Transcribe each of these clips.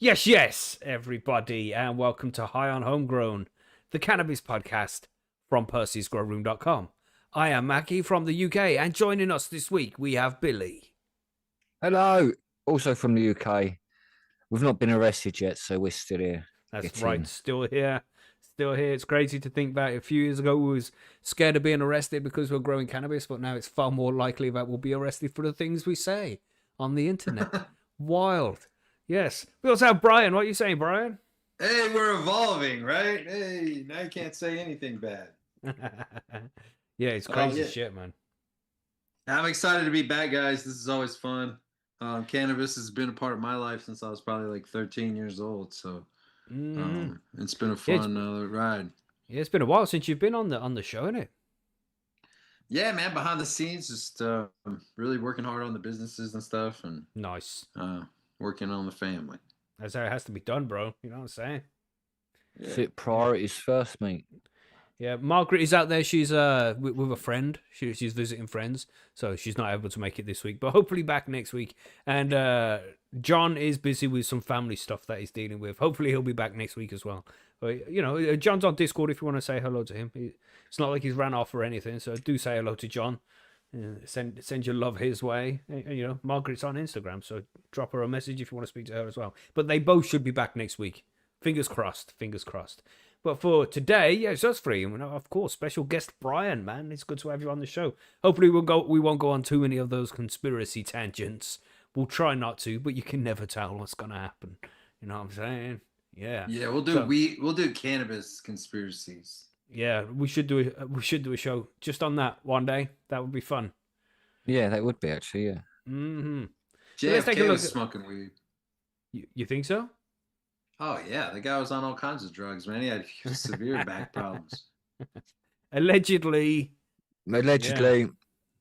Yes, yes, everybody, and welcome to High on Homegrown, the cannabis podcast from Percy'sGrowroom.com. I am Macky from the UK, and joining us this week, we have Billy. Hello, also from the UK. We've not been arrested yet, so we're still here. That's right, still here. Still here. It's crazy to think back. A few years ago, we was scared of being arrested because we're growing cannabis, but now it's far more likely that we'll be arrested for the things we say on the internet. Wild. Yes. We also have Brian. What are you saying, Brian? Hey, we're evolving, right? Hey, now you can't say anything bad. Yeah, it's crazy shit, man. I'm excited to be back, guys. This is always fun. Cannabis has been a part of my life since I was probably like 13 years old, so it's been a fun ride. Yeah, it's been a while since you've been on the show, isn't it? Yeah, man, behind the scenes, just really working hard on the businesses and stuff, and nice. Working on the family. That's how it has to be done, bro. You know what I'm saying? Yeah. Fit priorities first, mate. Yeah, Margaret is out there. She's with a friend. She's visiting friends, so she's not able to make it this week, but hopefully back next week. And John is busy with some family stuff that he's dealing with. Hopefully he'll be back next week as well. But, you know, John's on Discord if you want to say hello to him. It's not like he's ran off or anything, so do say hello to John. Send your love his way. You know, Margaret's on Instagram, so drop her a message if you want to speak to her as well. But they both should be back next week. Fingers crossed. Fingers crossed. But for today, yeah, it's us three. And of course, special guest Brian, man. It's good to have you on the show. Hopefully we won't go on too many of those conspiracy tangents. We'll try not to, but you can never tell what's gonna happen. You know what I'm saying? Yeah. Yeah, we'll do cannabis conspiracies. Yeah, we should do a show just on that one day. That would be fun. Yeah, that would be actually, yeah. Mm-hmm. JFK was smoking weed. You think so? Oh yeah, the guy was on all kinds of drugs, man. He had severe back problems. Allegedly. Yeah.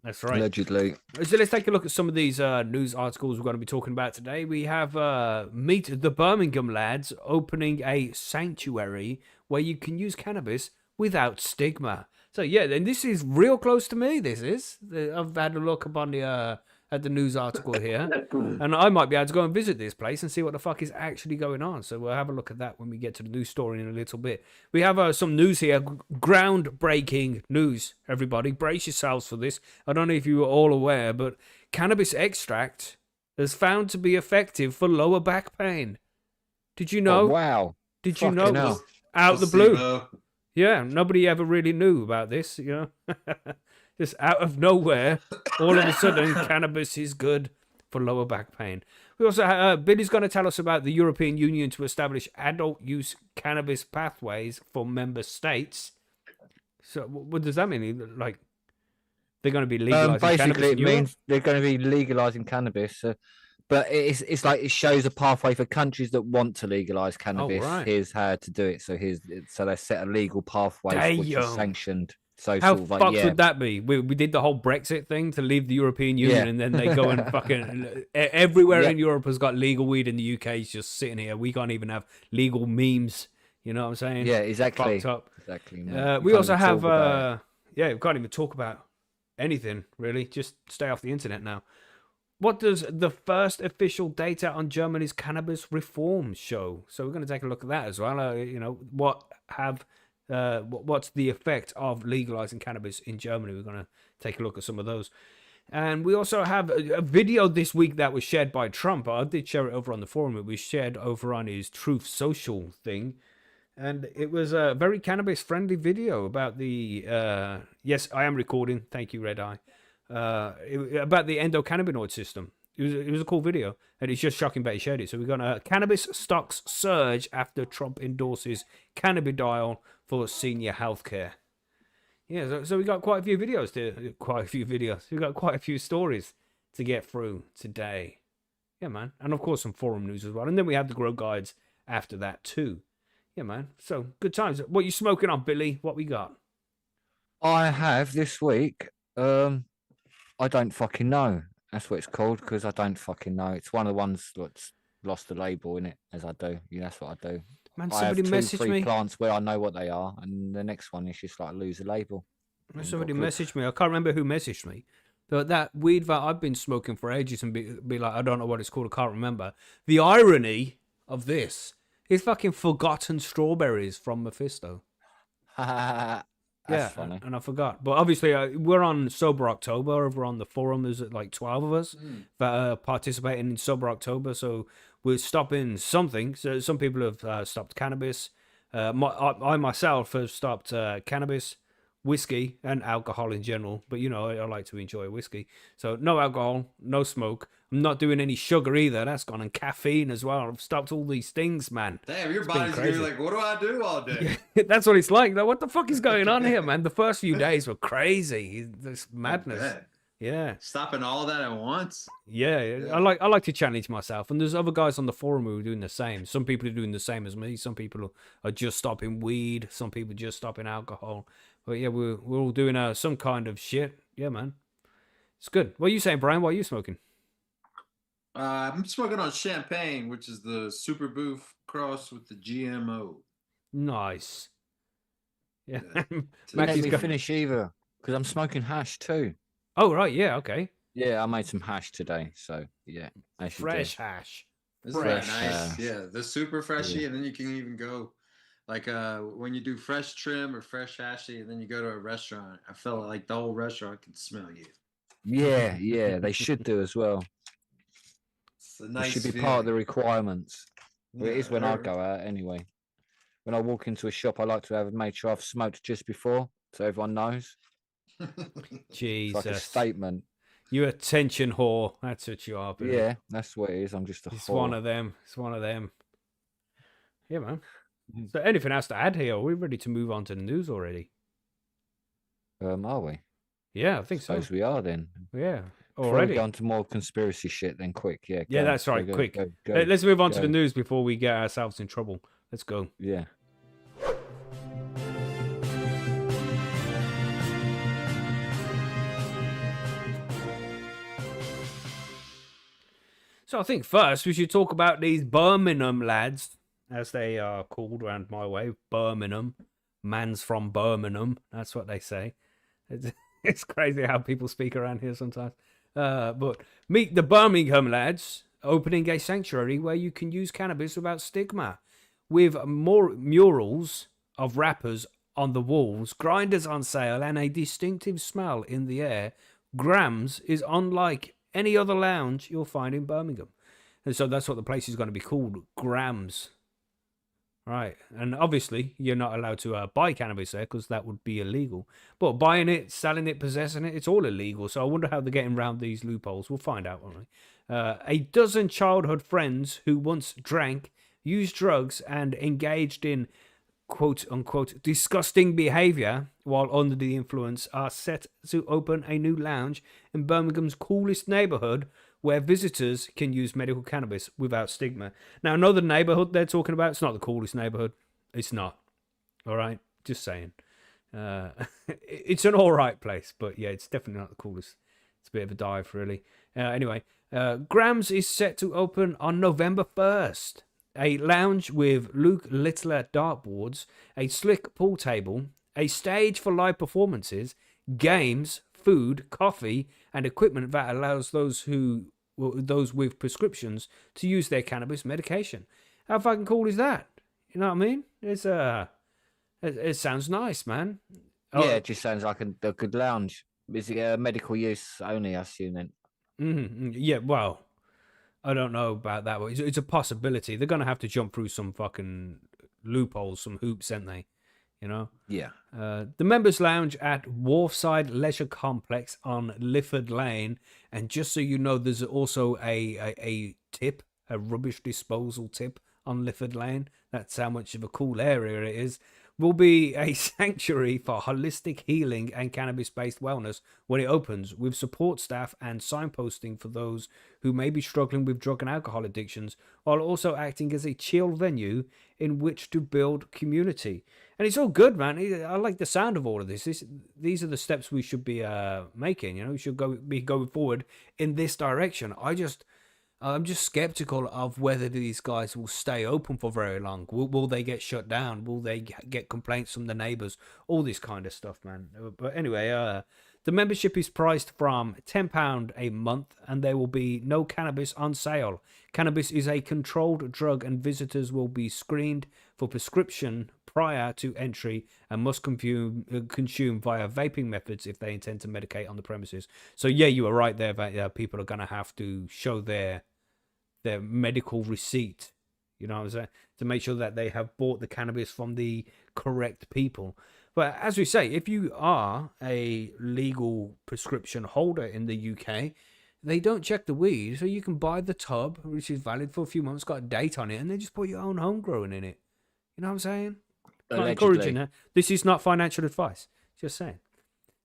That's right. Allegedly. So let's take a look at some of these news articles we're going to be talking about today. We have Meet the Birmingham Lads opening a sanctuary where you can use cannabis without stigma. So yeah, and this is real close to me. This is. I've had a look up on the at the news article here, and I might be able to go and visit this place and see what the fuck is actually going on. So we'll have a look at that when we get to the news story in a little bit. We have some news here, groundbreaking news. Everybody, brace yourselves for this. I don't know if you were all aware, but cannabis extract is found to be effective for lower back pain. Did you know? Oh, wow. Did you know? No. Out of the blue. Yeah, nobody ever really knew about this, you know. Just out of nowhere, all of a sudden, cannabis is good for lower back pain. We also have, Billy's going to tell us about the European Union to establish adult use cannabis pathways for member states. So what does that mean? Like, they're going to be legalizing cannabis basically, in it means they're going to be legalizing cannabis. But it's like it shows a pathway for countries that want to legalize cannabis. right. Here's how to do it. So they set a legal pathway which is sanctioned. So how fucked would that be? We did the whole Brexit thing to leave the European Union, and then they go and fucking everywhere in Europe has got legal weed, and the UK is just sitting here. We can't even have legal memes. You know what I'm saying? Yeah, exactly. Fucked up. Exactly. We also have we can't even talk about anything really. Just stay off the internet now. What does the first official data on Germany's cannabis reform show? So we're going to take a look at that as well. You know, what's the effect of legalizing cannabis in Germany? We're going to take a look at some of those. And we also have a video this week that was shared by Trump. I did share it over on the forum. It was shared over on his Truth Social thing. And it was a very cannabis-friendly video about the... yes, I am recording. Thank you, Red Eye. About the endocannabinoid system. It was a cool video, and it's just shocking that he shared it. So we're going cannabis stocks surge after Trump endorses cannabidiol for senior healthcare. Yeah, so we got quite a few videos. We got quite a few stories to get through today. Yeah, man. And of course some forum news as well. And then we have the grow guides after that too. Yeah, man. So good times. What you smoking on, Billy? What we got? I have this week. I don't fucking know. That's what it's called, because I don't fucking know. It's one of the ones that's lost the label in it, as I do. Yeah, that's what I do. Man, somebody messaged me. Plants where I know what they are, and the next one is just like lose the label. Somebody messaged me. I can't remember who messaged me. But that weed that I've been smoking for ages and be like, I don't know what it's called. I can't remember. The irony of this is fucking Forgotten Strawberries from Mephisto. That's Yeah, funny. and I forgot. But obviously, we're on Sober October over on the forum. There's like 12 of us that are participating in Sober October. So we're stopping something. So some people have stopped cannabis. I myself have stopped cannabis, whiskey, and alcohol in general. But, you know, I like to enjoy whiskey. So no alcohol, no smoke. I'm not doing any sugar either. That's gone. And caffeine as well. I've stopped all these things, man. Damn, your It's been body's gonna be crazy. like, what do I do all day? That's what it's like. What the fuck is going on here, man? The first few days were crazy. This madness. bet. Yeah. Stopping all that at once. Yeah. I like to challenge myself, and there's other guys on the forum who are doing the same. Some people are doing the same as me. Some people are just stopping weed. Some people just stopping alcohol. But yeah, we're all doing some kind of shit. Yeah, man. It's good. What are you saying, Brian? What are you smoking? I'm smoking on champagne, which is the super booth cross with the GMO. Nice. Yeah. Yeah. Didn't Macky's let me got- finish either because I'm smoking hash too. Oh right, yeah, okay. Yeah, I made some hash today, so yeah, as you do. Fresh hash. This is Fresh, nice. Yeah, the super freshy, yeah. and then you can even go like when you do fresh trim or fresh hashy, and then you go to a restaurant. I felt like the whole restaurant can smell you. Yeah, they should do as well. It's a It nice. should be part of the feeling. requirements. Well, it is when I or- go out anyway. When I walk into a shop, I like to have made sure I've smoked just before, so everyone knows. It's like a Jesus. statement. You attention whore. That's what you are, Billy. Yeah, that's what it is. I'm just a It's whore. one of them. It's one of them. Yeah, man. Mm. So anything else to add here? Are we ready to move on to the news already? Are we? Yeah, I think so. Suppose we are then. Yeah, Before we already. go on to more conspiracy shit, then quick. Yeah. Yeah, go, that's go, right. go, Quick. go, go, Let's move on to the go. news before we get ourselves in trouble. Let's go. Yeah. So I think first we should talk about these Birmingham lads, as they are called around my way. Birmingham. Man's from Birmingham. That's what they say. It's crazy how people speak around here sometimes. But meet the Birmingham lads opening a sanctuary where you can use cannabis without stigma. With more murals of rappers on the walls, grinders on sale, and a distinctive smell in the air, Grams is unlike any other lounge you'll find in Birmingham. And so that's what the place is going to be called, Grams. Right. And obviously, you're not allowed to buy cannabis there because that would be illegal. But buying it, selling it, possessing it, it's all illegal. So I wonder how they're getting around these loopholes. We'll find out, won't we? A dozen childhood friends who once drank, used drugs, and engaged in quote unquote disgusting behavior while under the influence are set to open a new lounge in Birmingham's coolest neighborhood where visitors can use medical cannabis without stigma. Now, I know the neighborhood they're talking about, it's not the coolest neighborhood. It's not. All right? Just saying. It's an all right place, but yeah, it's definitely not the coolest. It's a bit of a dive, really. Anyway, Grams is set to open on November 1st. A lounge with Luke Littler dartboards, a slick pool table, a stage for live performances, games, food, coffee, and equipment that allows those with prescriptions to use their cannabis medication. How fucking cool is that? You know what I mean? It sounds nice, man. Yeah, it just sounds like a good lounge. Is it medical use only, I assume then? Yeah, well, I don't know about that, but it's a possibility. They're going to have to jump through some fucking loopholes, some hoops, aren't they? You know? Yeah. The members' lounge at Wharfside Leisure Complex on Lifford Lane. And just so you know, there's also a tip, a rubbish disposal tip on Lifford Lane. That's how much of a cool area it is. Will be a sanctuary for holistic healing and cannabis-based wellness when it opens, with support staff and signposting for those who may be struggling with drug and alcohol addictions, while also acting as a chill venue in which to build community. And it's all good, man. I like the sound of all of this. These are the steps we should be making. You know, we should be going forward in this direction. I'm just skeptical of whether these guys will stay open for very long. Will they get shut down? Will they get complaints from the neighbors? All this kind of stuff, man. But anyway, The membership is priced from £10 a month, and there will be no cannabis on sale. Cannabis is a controlled drug, and visitors will be screened for prescription prior to entry and must consume via vaping methods if they intend to medicate on the premises. So yeah, you were right there that people are going to have to show their medical receipt, you know what I'm saying, to make sure that they have bought the cannabis from the correct people. But as we say, if you are a legal prescription holder in the UK, they don't check the weed, so you can buy the tub, which is valid for a few months, got a date on it, and then just put your own homegrown in it. You know what I'm saying? Not encouraging that. This is not financial advice. Just saying.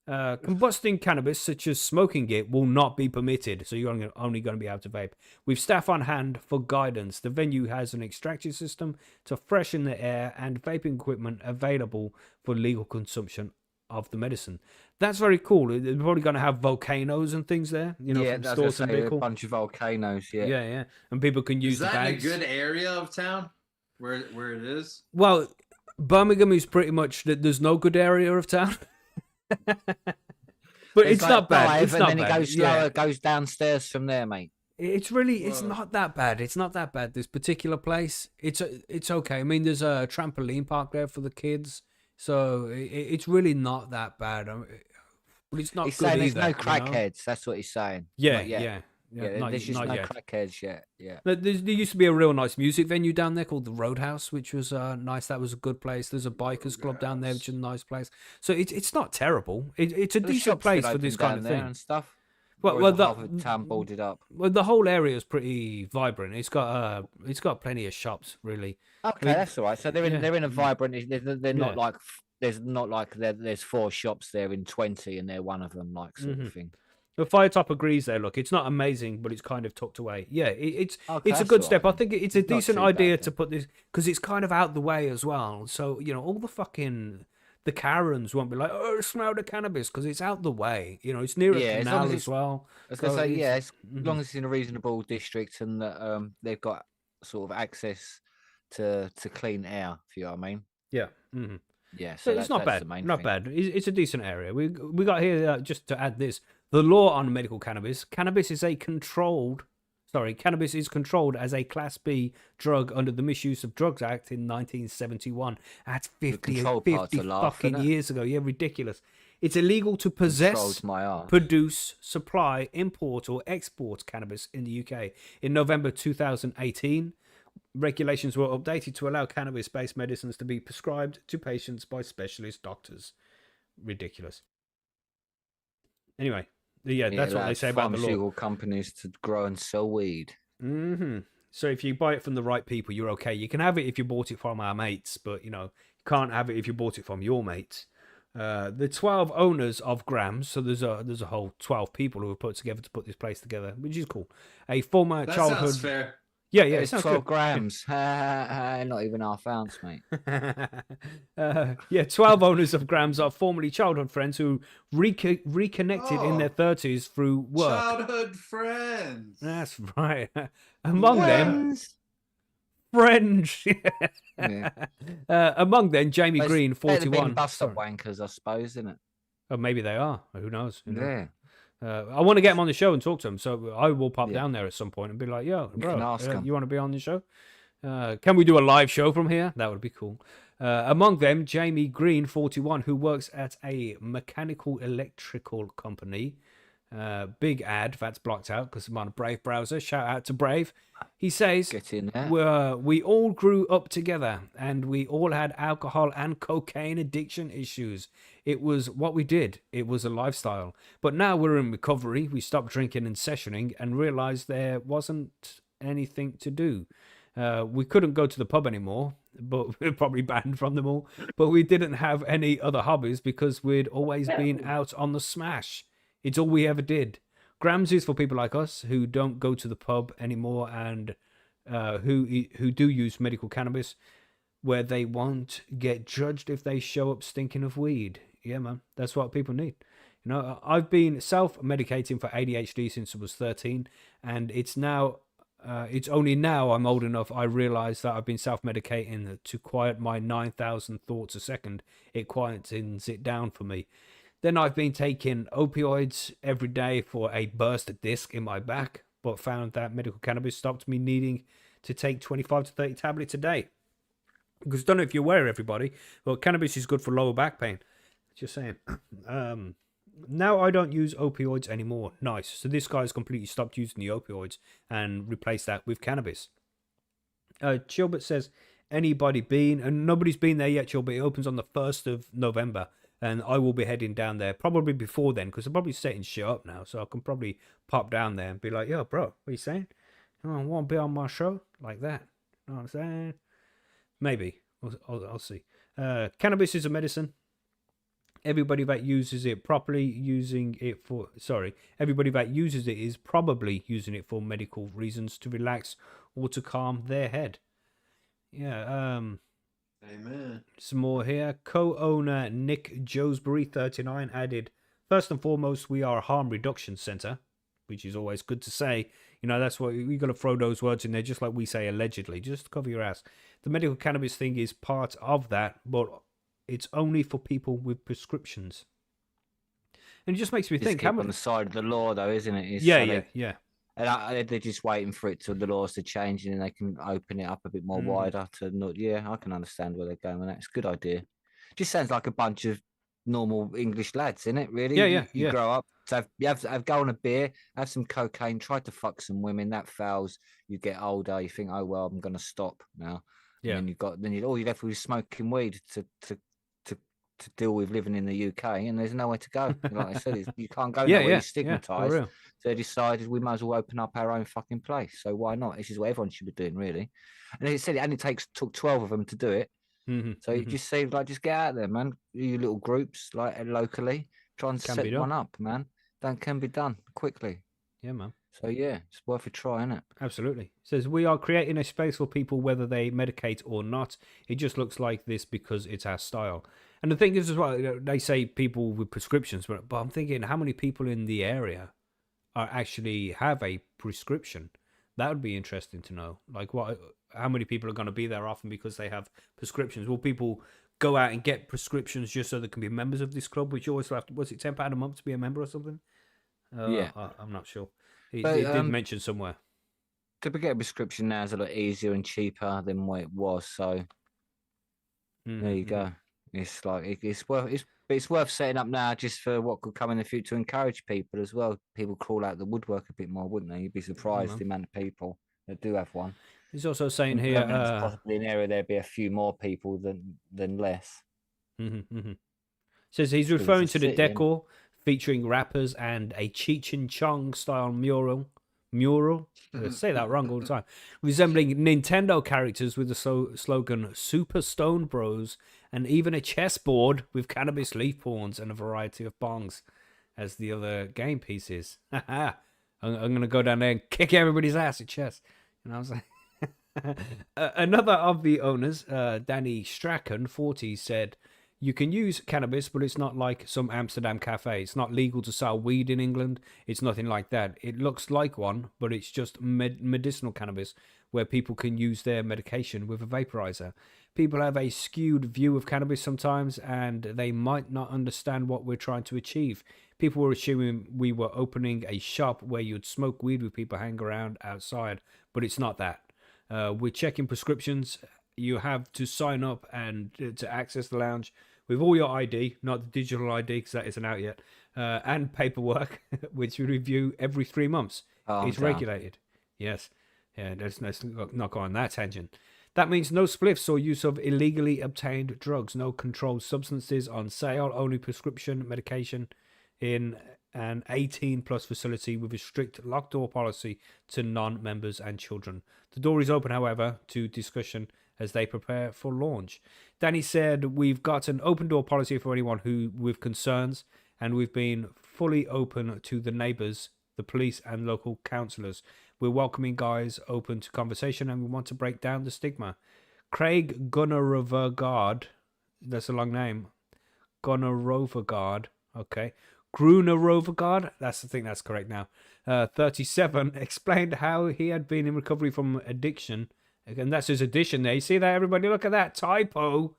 Combusting cannabis, such as smoking it, will not be permitted, so you're only going to be able to vape. With staff on hand for guidance, the venue has an extraction system to freshen the air and vaping equipment available for legal consumption of the medicine. That's very cool. They're probably going to have volcanoes and things there, you know, yeah, from that's stores and a bunch of volcanoes. Yeah, yeah, and people can use the bags. Is that in a good area of town where it is? Well, Birmingham is pretty much that there's no good area of town. But it's not bad. It's not and then bad. it goes slower, goes downstairs from there, mate. It's not that bad. It's not that bad. This particular place, it's okay. I mean, there's a trampoline park there for the kids, so it's really not that bad. But it's not He's good saying either. there's no crackheads. That's what he's saying. Yeah. There's just no crackheads yet. Yeah. There used to be a real nice music venue down there called the Roadhouse, which was nice. That was a good place. There's a bikers club down there, which is a nice place. So it's not terrible. It's a decent place for this kind of thing and stuff. Well, the town boarded up. Well, the whole area is pretty vibrant. It's got plenty of shops, really. Okay, that's all right. So they're in a vibrant. They're not like there's 4 shops there in 20, and they're one of them, like sort of thing. The Firetop agrees there. Look, it's not amazing, but it's kind of tucked away. Yeah, it's a good right. step. I think it's a Not decent too idea bad, to put this, because it's kind of out the way as well. So, you know, all the Karens won't be like, oh, smell the cannabis, because it's out the way. You know, it's near a canal as well. I was going to say, as long as it's in a reasonable district and that they've got sort of access to clean air, if you know what I mean. Yeah. Yeah, so it's not bad. Not bad. It's a decent area. We got here just to add this. The law on medical cannabis. Cannabis is controlled as a Class B drug under the Misuse of Drugs Act in 1971. That's 50 fucking years ago. Yeah, ridiculous. It's illegal to possess, produce, supply, import, or export cannabis in the UK. In November 2018, regulations were updated to allow cannabis-based medicines to be prescribed to patients by specialist doctors. Ridiculous. Anyway, that's what they say about the law. Pharmaceutical companies to grow and sell weed. So if you buy it from the right people, you're okay. You can have it if you bought it from our mates, but you can't have it if you bought it from your mates. The 12 owners of Grams, so there's a whole 12 people who were put together to put this place together, which is cool. A former childhood. Sounds fair. Yeah, it's 12 grams. Not even half ounce, mate. 12 owners of Grams are formerly childhood friends who reconnected in their 30s through work. Childhood friends. That's right. Among them, friends. Among them, Jamie Green, 41. Bust-up wankers, I suppose, isn't it? Oh, maybe they are. Who knows? Yeah. I want to get them on the show and talk to them, so I will pop down there at some point and be like, "Yo, bro, you want to be on the show? Can we do a live show from here? That would be cool." Among them, Jamie Green, 41, who works at a mechanical electrical company. Big ad that's blocked out because I'm on a Brave browser. Shout out to Brave. He says, "Get in there. We all grew up together and we all had alcohol and cocaine addiction issues. It was what we did. It was a lifestyle. But now we're in recovery. We stopped drinking and sessioning and realized there wasn't anything to do. We couldn't go to the pub anymore, but we're probably banned from them all. But we didn't have any other hobbies because we'd always been out on the smash. It's all we ever did. Grams is for people like us who don't go to the pub anymore and who do use medical cannabis, where they won't get judged if they show up stinking of weed. Yeah, man, that's what people need. I've been self-medicating for ADHD since I was 13, and it's only now I'm old enough I realise that I've been self-medicating to quiet my 9,000 thoughts a second. It quietens it down for me. Then I've been taking opioids every day for a burst disc in my back, but found that medical cannabis stopped me needing to take 25 to 30 tablets a day. Because I don't know if you're aware, everybody, but cannabis is good for lower back pain. Just saying. Now I don't use opioids anymore. Nice. So this guy's completely stopped using the opioids and replaced that with cannabis. Chilbert says, anybody been? And nobody's been there yet, Chilbert. It opens on the 1st of November. And I will be heading down there probably before then, because I'm probably setting shit up now. So I can probably pop down there and be like, yo, bro, what are you saying? You want to be on my show? Like that. You know what I'm saying? Maybe. I'll see. Cannabis is a medicine. Everybody that uses it everybody that uses it is probably using it for medical reasons, to relax or to calm their head. Yeah, Amen. some more here. Co-owner Nick Josbury, 39, added, first and foremost, we are a harm reduction centre, which is always good to say. You know, that's what we got to throw those words in there, just like we say allegedly, just to cover your ass. The medical cannabis thing is part of that, but it's only for people with prescriptions. And it just makes me think, how on the side of the law, though, isn't it? Yeah. And they're just waiting for it to the laws to change, and then they can open it up a bit more wider to not. Yeah, I can understand where they're going with that. It's a good idea. Just sounds like a bunch of normal English lads, isn't it? Really? You grow up, so you have go on a beer, have some cocaine, try to fuck some women. That fails. You get older. You think, oh well, I'm gonna stop now. Yeah. And then all you're left with is smoking weed to deal with living in the UK, and there's nowhere to go. Like I said, you can't go nowhere. You're stigmatized. So they decided we might as well open up our own fucking place. So why not? This is what everyone should be doing, really. And it said it only took 12 of them to do it. So you just say, like, just get out there, man. You little groups, like locally, try and set one up, man. That can be done quickly. Yeah, man. So yeah, it's worth a try, isn't it? Absolutely. It says, we are creating a space for people whether they medicate or not. It just looks like this because it's our style. And the thing is as well, they say people with prescriptions, but I'm thinking, how many people in the area are actually have a prescription? That would be interesting to know. Like, how many people are going to be there often because they have prescriptions? Will people go out and get prescriptions just so they can be members of this club, which you always have to, was it £10 a month to be a member or something? Yeah. I'm not sure. It did mention somewhere. To get a prescription now is a lot easier and cheaper than what it was. So there you go. It's like it's worth setting up now just for what could come in the future to encourage people as well. People crawl out the woodwork a bit more, wouldn't they? You'd be surprised the amount of people that do have one. He's also saying here, possibly an area there'd be a few more people than less. Says he's referring to the decor featuring rappers and a Cheech and Chong style mural. I say that wrong all the time. Resembling Nintendo characters with the slogan Super Stone Bros, and even a chessboard with cannabis leaf pawns and a variety of bongs as the other game pieces. I'm going to go down there and kick everybody's ass at chess. You know what I'm saying? Another of the owners, Danny Strachan, 40, said, you can use cannabis, but it's not like some Amsterdam cafe. It's not legal to sell weed in England. It's nothing like that. It looks like one, but it's just medicinal cannabis where people can use their medication with a vaporizer. People have a skewed view of cannabis sometimes, and they might not understand what we're trying to achieve. People were assuming we were opening a shop where you'd smoke weed with people hang around outside, but it's not that. We're checking prescriptions. You have to sign up and to access the lounge with all your ID, not the digital ID because that isn't out yet, and paperwork, which we review every 3 months. It's regulated. Yes. Yeah, let's not go on that tangent. That means no spliffs or use of illegally obtained drugs, no controlled substances on sale, only prescription medication in an 18-plus facility with a strict locked door policy to non-members and children. The door is open, however, to discussion as they prepare for launch. Danny said, we've got an open door policy for anyone who with concerns, and we've been fully open to the neighbours, the police and local councillors. We're welcoming guys open to conversation, and we want to break down the stigma. Craig Gunnarovergaard, that's a long name. Gunnarovergaard, okay. Grunerovergaard, I think that's correct now. 37, explained how he had been in recovery from addiction. And that's his addition there. You see that, everybody? Look at that. Typo.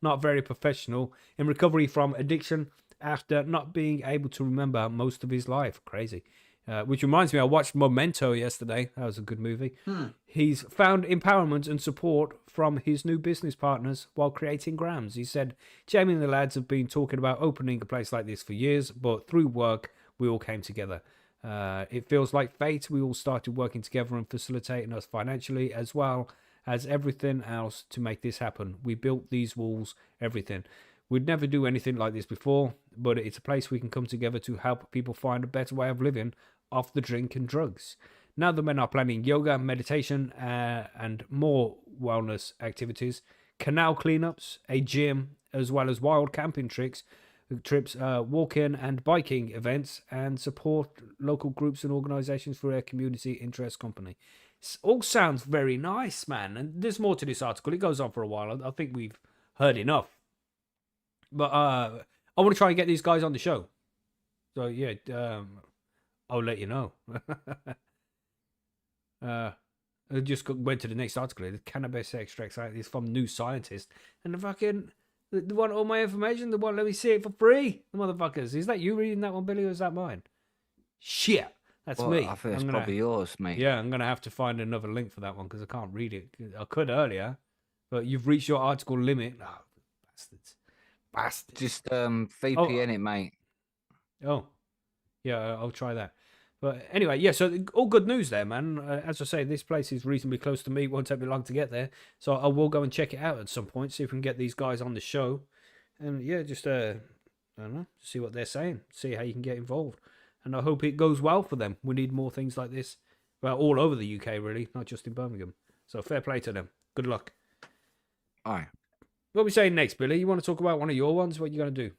not very professional, in recovery from addiction after not being able to remember most of his life. Crazy. Which reminds me, I watched Memento yesterday. That was a good movie. He's found empowerment and support from his new business partners while creating Grams. He said, Jamie and the lads have been talking about opening a place like this for years, but through work, we all came together. It feels like fate. We all started working together and facilitating us financially as well as everything else to make this happen. We built these walls, everything. We'd never do anything like this before, but it's a place we can come together to help people find a better way of living off the drink and drugs. Now the men are planning yoga, meditation, and more wellness activities, canal cleanups, a gym, as well as wild camping trips, walking and biking events, and support local groups and organizations for their community interest company. It all sounds very nice, man. And there's more to this article. It goes on for a while. I think we've heard enough. But I want to try and get these guys on the show. So yeah, I'll let you know. I just went to the next article. The cannabis extracts is from New Scientist, and the fucking they want all my information. They won't let me see it for free. The motherfuckers. Is that you reading that one, Billy, or is that mine? Shit, that's me. I think it's probably yours, mate. Yeah, I'm gonna have to find another link for that one because I can't read it. I could earlier, but you've reached your article limit. Oh, bastards. Just VPN it, mate. Oh, yeah, I'll try that. But anyway, yeah, so all good news there, man. As I say, this place is reasonably close to me. It won't take me long to get there. So I will go and check it out at some point, see if we can get these guys on the show. And yeah, just, I don't know, see what they're saying, see how you can get involved. And I hope it goes well for them. We need more things like this. Well, all over the UK, really, not just in Birmingham. So fair play to them. Good luck. All right. What are we saying next, Billy? You want to talk about one of your ones? What are you going to do?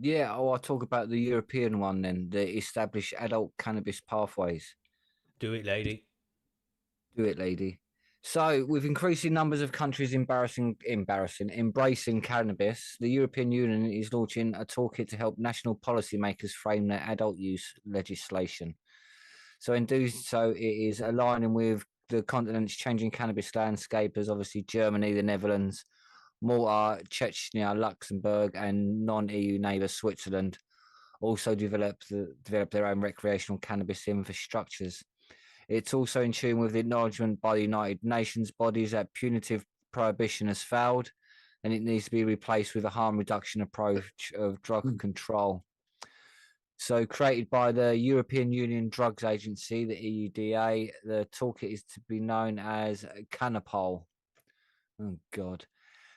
Yeah, I'll talk about the European one then, the established adult cannabis pathways. Do it, lady. Do it, lady. So, with increasing numbers of countries embracing cannabis, the European Union is launching a toolkit to help national policymakers frame their adult use legislation. So, in doing so, it is aligning with the continent's changing cannabis landscape, as obviously Germany, the Netherlands, Malta, Chechnya, Luxembourg, and non-EU neighbour Switzerland also develop their own recreational cannabis infrastructures. It's also in tune with the acknowledgement by the United Nations bodies that punitive prohibition has failed, and it needs to be replaced with a harm reduction approach of drug control. So, created by the European Union Drugs Agency, the EUDA, the toolkit is to be known as Cannapol. Oh, God.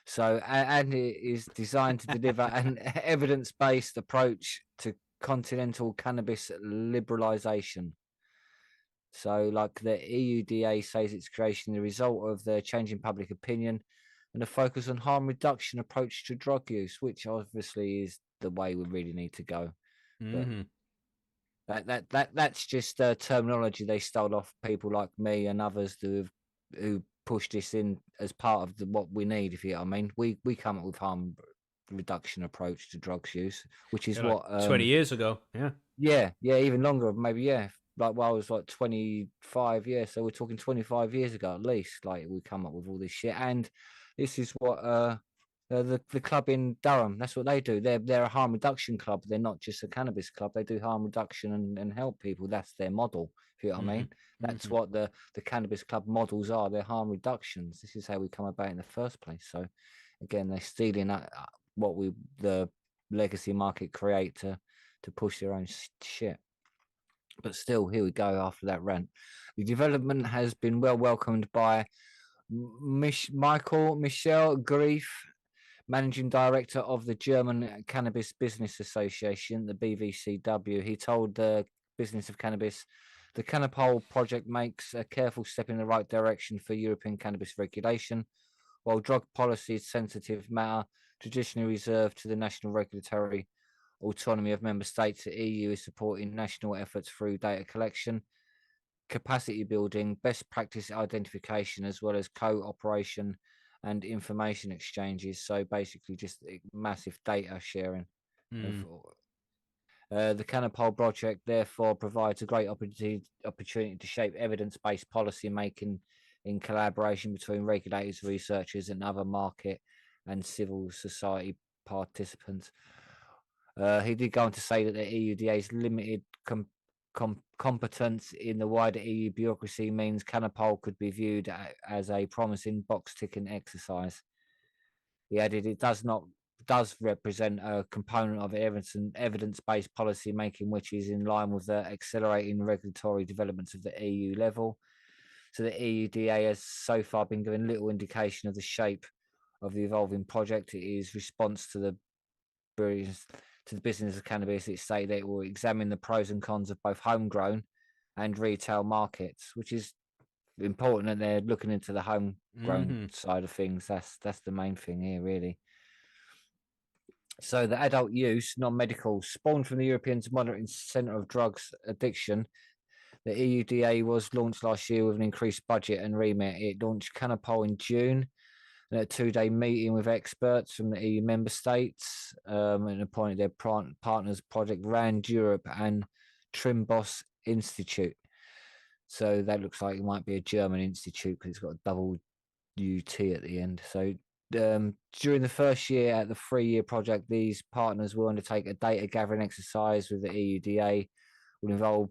So, and it is designed to deliver an evidence-based approach to continental cannabis liberalisation. So, like the EUDA says, its creation the result of the changing public opinion and a focus on harm reduction approach to drug use, which obviously is the way we really need to go. But that's just terminology they stole off people like me and others who push this in as part of what we need, if you know what I mean. We come up with harm reduction approach to drugs use, which is like 20 years ago. Yeah, even longer, maybe. Like, well, I was like 25 years, so we're talking 25 years ago at least. Like, we come up with all this shit, and this is what the club in Durham, that's what they do. They're a harm reduction club. They're not just a cannabis club. They do harm reduction and help people. That's their model, if you know what I mean. That's what the cannabis club models are. They're harm reductions. This is how we come about in the first place. So again, they're stealing what the legacy market create to push their own shit. But still, here we go after that rant. The development has been well welcomed by Michel Grief, Managing Director of the German Cannabis Business Association, the BVCW. He told the Business of Cannabis, the Cannapol project makes a careful step in the right direction for European cannabis regulation, while drug policy is sensitive matter traditionally reserved to the national regulatory autonomy of member states. The EU is supporting national efforts through data collection, capacity building, best practice identification, as well as cooperation and information exchanges. So basically just massive data sharing. The Cannapol project therefore provides a great opportunity to shape evidence-based policy making in collaboration between regulators, researchers and other market and civil society participants. He did go on to say that the EUDA's limited competence in the wider EU bureaucracy means Canopol could be viewed as a promising box-ticking exercise. He added, it does represent a component of evidence-based policy making, which is in line with the accelerating regulatory developments of the EU level. So the EUDA has so far been given little indication of the shape of the evolving project. It is response to the business of cannabis. It stated that it will examine the pros and cons of both homegrown and retail markets, which is important that they're looking into the homegrown side of things. That's the main thing here, really. So the adult use, non-medical, spawned from the European Monitoring Centre of Drugs Addiction. The EUDA was launched last year with an increased budget and remit. It launched Canopol in June, and a 2-day meeting with experts from the EU member states, and appointed their partners Project Rand Europe and Trimbos Institute. So that looks like it might be a German institute because it's got a double UT at the end. So during the first year at the 3-year project, these partners will undertake a data gathering exercise with the EUDA. Will involve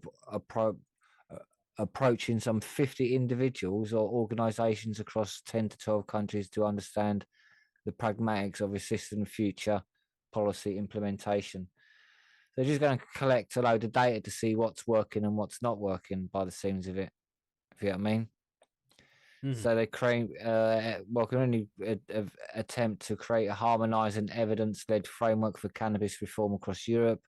approaching some 50 individuals or organizations across 10 to 12 countries to understand the pragmatics of assisting future policy implementation. They're just going to collect a load of data to see what's working and what's not working by the seams of it, if you know what I mean. So they create, can only attempt to create a harmonized and evidence-led framework for cannabis reform across Europe.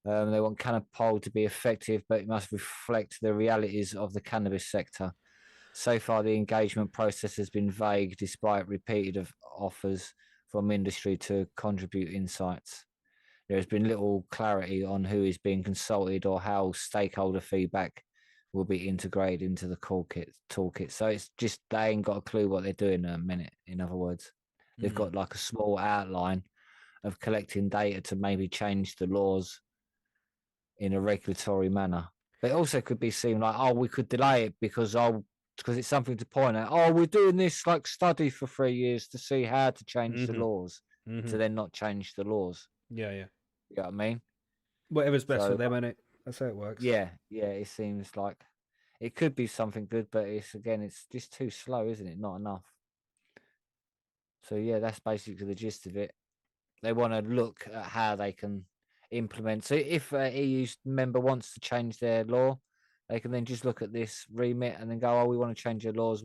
They want Canopol to be effective, but it must reflect the realities of the cannabis sector. So far, the engagement process has been vague, despite repeated offers from industry to contribute insights. There has been little clarity on who is being consulted or how stakeholder feedback will be integrated into the toolkit. So it's just they ain't got a clue what they're doing in a minute. In other words, they've got like a small outline of collecting data to maybe change the laws in a regulatory manner. But it also could be seen like, oh, we could delay it because it's something to point at. Oh, we're doing this like study for 3 years to see how to change the laws, to then not change the laws. Yeah. You know what I mean? Whatever's best for them, innit? That's how it works. Yeah. It seems like it could be something good, but it's just too slow, isn't it? Not enough. So yeah, that's basically the gist of it. They want to look at how they can implement. So if an EU member wants to change their law, they can then just look at this remit and then go, oh, we want to change the laws.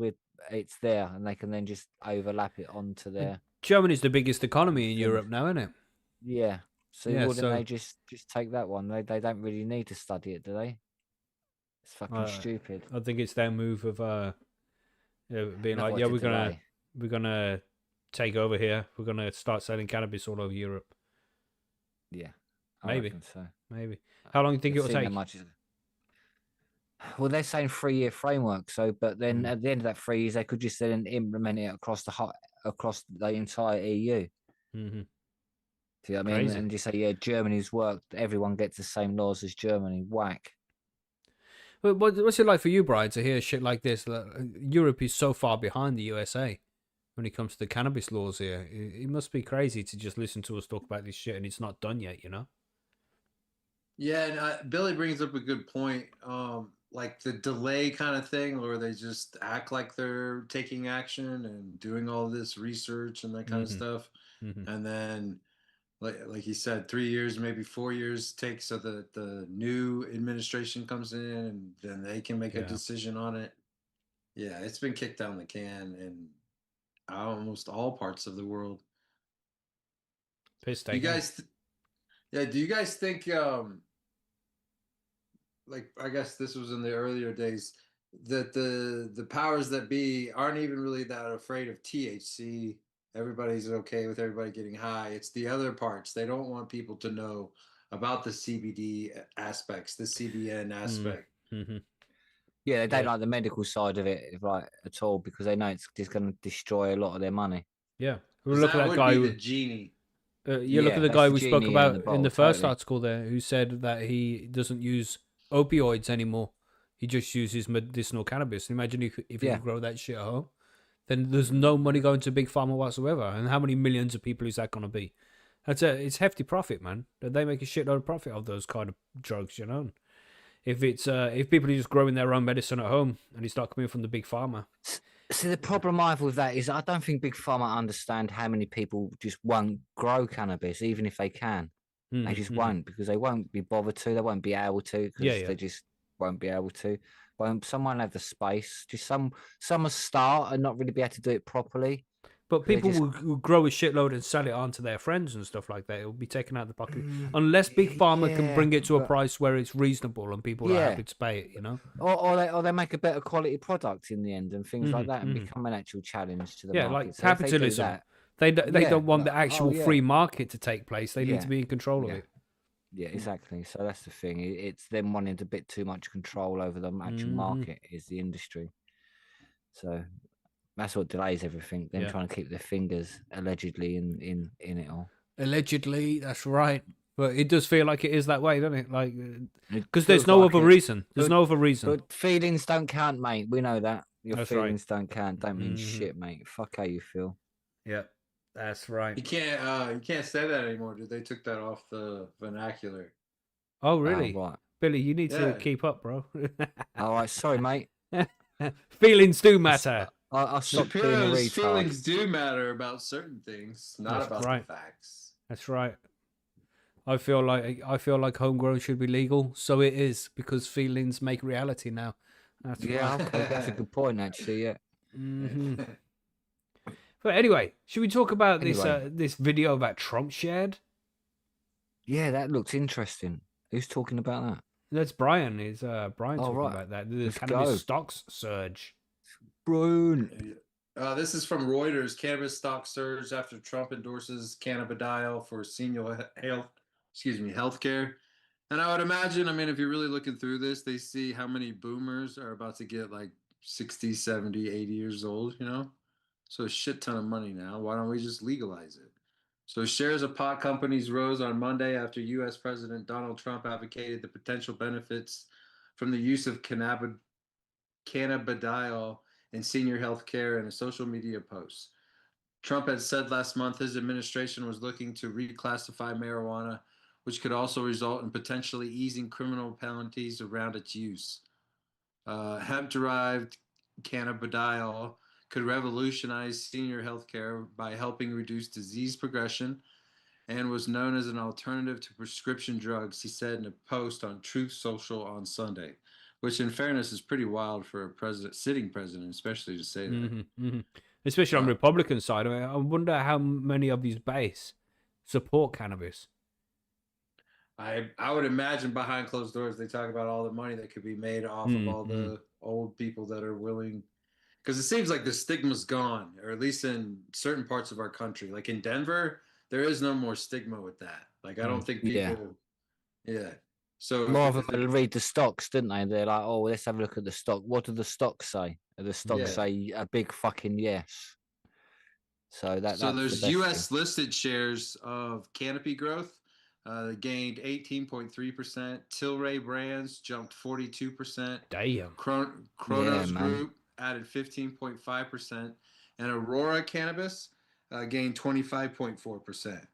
It's there, and they can then just overlap it onto their. Germany's the biggest economy in Europe now, isn't it? Yeah. So wouldn't they just take that one? They don't really need to study it, do they? It's fucking stupid. I think it's their move of being like, yeah, we're gonna take over here. We're gonna start selling cannabis all over Europe. Yeah, maybe so. Maybe. How long do you think it'll take? Well, they're saying 3-year framework. So, but then at the end of that 3 years, they could just then implement it across the entire EU. Mm-hmm. See what I mean? And just say, yeah, Germany's worked. Everyone gets the same laws as Germany. Whack. But what's it like for you, Brian, to hear shit like this? Europe is so far behind the USA when it comes to the cannabis laws here. It must be crazy to just listen to us talk about this shit and it's not done yet, you know? Yeah, and Billy brings up a good point. Like the delay kind of thing, where they just act like they're taking action and doing all this research and that kind of stuff. And then, like you said, 3 years, maybe 4 years take so that the new administration comes in and then they can make a decision on it. Yeah, it's been kicked down the can in almost all parts of the world. Piss do you guys think like, I guess this was in the earlier days, that the powers that be aren't even really that afraid of THC? Everybody's okay with everybody getting high. It's the other parts. They don't want people to know about the CBD aspects, the CBN aspect. Yeah, they don't like the medical side of it, right, at all, because they know it's just going to destroy a lot of their money. Yeah. Look at that guy. The genie. Look at the guy we spoke about in the first article there, who said that he doesn't use opioids anymore. He just uses medicinal cannabis. Imagine if you could grow that shit at home. then there's no money going to big pharma whatsoever. And how many millions of people is that going to be? It's hefty profit, man. They make a shitload of profit of those kind of drugs, you know. If people are just growing their own medicine at home and it's not coming from the big pharma. See, the problem I have with that is I don't think big pharma understand how many people just won't grow cannabis, even if they can. They just won't, because they won't be bothered to. They won't be able to, because they just won't be able to. But someone have the space. Just some will start and not really be able to do it properly. But people will grow a shitload and sell it on to their friends and stuff like that. It will be taken out of the pocket. Unless Big Pharma can bring it to a price where it's reasonable and people are happy to pay it, you know? Or they make a better quality product in the end and things like that and become an actual challenge to the market. Yeah, like so capitalism. They don't want the actual free market to take place. They need to be in control of it. Yeah, exactly. So that's the thing. It's them wanting a bit too much control over the actual market is the industry. So that's what delays everything. Them trying to keep their fingers allegedly in it all. Allegedly, that's right. But it does feel like it is that way, doesn't it? Like, because there's no other reason. There's no other reason. But feelings don't count, mate. We know that. Your feelings don't count. Don't mean shit, mate. Fuck how you feel. Yeah, that's right. You can't say that anymore, dude. They took that off the vernacular. Oh, really? Right. Billy, you need to keep up, bro. All right, sorry, mate. Feelings do matter. I stopped being a retard. Feelings do matter about certain things, not about the facts. That's right. I feel like homegrown should be legal, so it is, because feelings make reality now. That's right. Okay, that's a good point, actually. Yeah. But anyway, should we talk about this video that Trump shared? Yeah, that looks interesting. Who's talking about that? That's Brian. Is Brian talking about that? The cannabis stocks surge. Brian. This is from Reuters. Cannabis stock surge after Trump endorses cannabidiol for senior healthcare. And I would imagine, I mean, if you're really looking through this, they see how many boomers are about to get like 60, 70, 80 years old, you know? So a shit ton of money now. Why don't we just legalize it? So shares of pot companies rose on Monday after U.S. President Donald Trump advocated the potential benefits from the use of cannabidiol in senior health care in a social media post. Trump had said last month his administration was looking to reclassify marijuana, which could also result in potentially easing criminal penalties around its use. Hemp-derived cannabidiol could revolutionize senior healthcare by helping reduce disease progression and was known as an alternative to prescription drugs, he said in a post on Truth Social on Sunday, which in fairness is pretty wild for a sitting president, especially to say that. Especially on the Republican side. I mean, I wonder how many of his base support cannabis. I would imagine behind closed doors they talk about all the money that could be made off of all the old people that are willing. Because it seems like the stigma's gone, or at least in certain parts of our country. Like in Denver, there is no more stigma with that. Like I don't think people. Yeah. So more of them read the stocks, didn't they? They're like, oh, let's have a look at the stock. What do the stocks say? The stocks say a big fucking yes. So that's there's U.S. listed shares of Canopy Growth. They gained 18.3%. Tilray Brands jumped 42%. Damn. Kronos Group added 15.5%, and Aurora Cannabis gained 25.4%.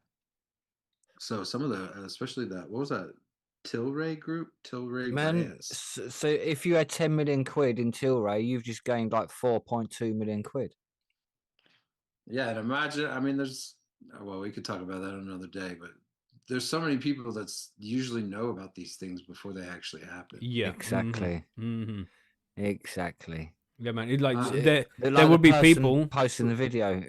So some of the, especially that, what was that? Tilray Group? Tilray Brands. So if you had 10 million quid in Tilray, you've just gained like 4.2 million quid. Yeah, and imagine, I mean, we could talk about that another day, but there's so many people that usually know about these things before they actually happen. Yeah, exactly. Exactly. Yeah, man. There would be people posting the video.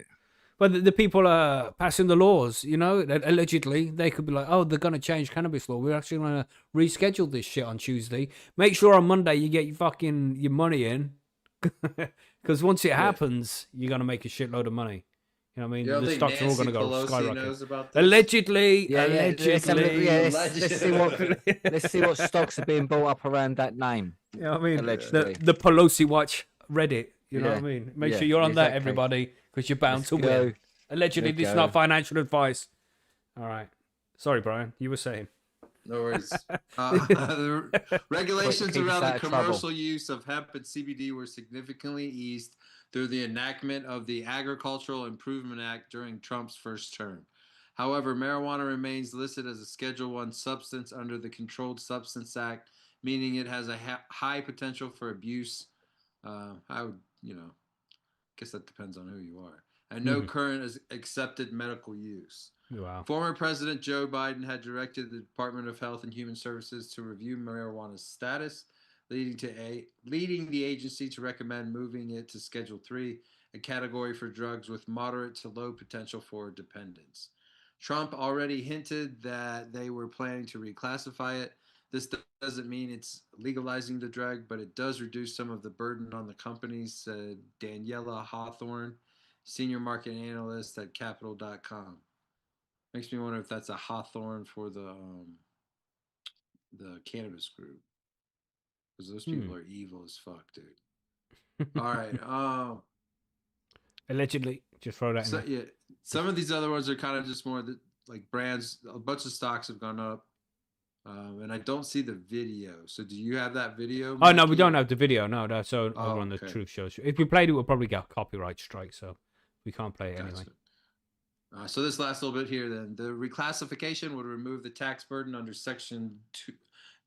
But the people are passing the laws, you know, allegedly. They could be like, oh, they're going to change cannabis law. We're actually going to reschedule this shit on Tuesday. Make sure on Monday you get your money in. Because once it happens, you're going to make a shitload of money. You know what I mean? The stocks are all going to go skyrocket. Allegedly. Let's see what stocks are being bought up around that name. You know what I mean? Allegedly. The Pelosi Watch Reddit. You know what I mean? Make sure you're on that, everybody, because you're bound to win. Allegedly, this is not financial advice. All right. Sorry, Brian. You were saying. No worries. The regulations Keep us around the out of trouble. commercial use of hemp and CBD were significantly eased through the enactment of the Agricultural Improvement Act during Trump's first term. However, marijuana remains listed as a Schedule One substance under the Controlled Substance Act, meaning it has a high potential for abuse. I would, guess that depends on who you are. And no current is accepted medical use. Wow. Former President Joe Biden had directed the Department of Health and Human Services to review marijuana's status, leading the agency to recommend moving it to Schedule 3, a category for drugs with moderate to low potential for dependence. Trump already hinted that they were planning to reclassify it. This doesn't mean it's legalizing the drug, but it does reduce some of the burden on the companies, said Daniela Hawthorne, senior market analyst at Capital.com. Makes me wonder if that's a Hawthorne for the cannabis group, because those people are evil as fuck, dude. All right. Allegedly, just throw that in So there. yeah, some of these other ones are kind of just more like brands. A bunch of stocks have gone up, and I don't see the video. So do you have that video? Oh no, we Macky, don't or- have the video. No, that's over on the okay. Truth Show. If we played it, we'll probably get a copyright strike, so we can't play it anyway. Gotcha. So this last little bit here, then the reclassification would remove the tax burden under Section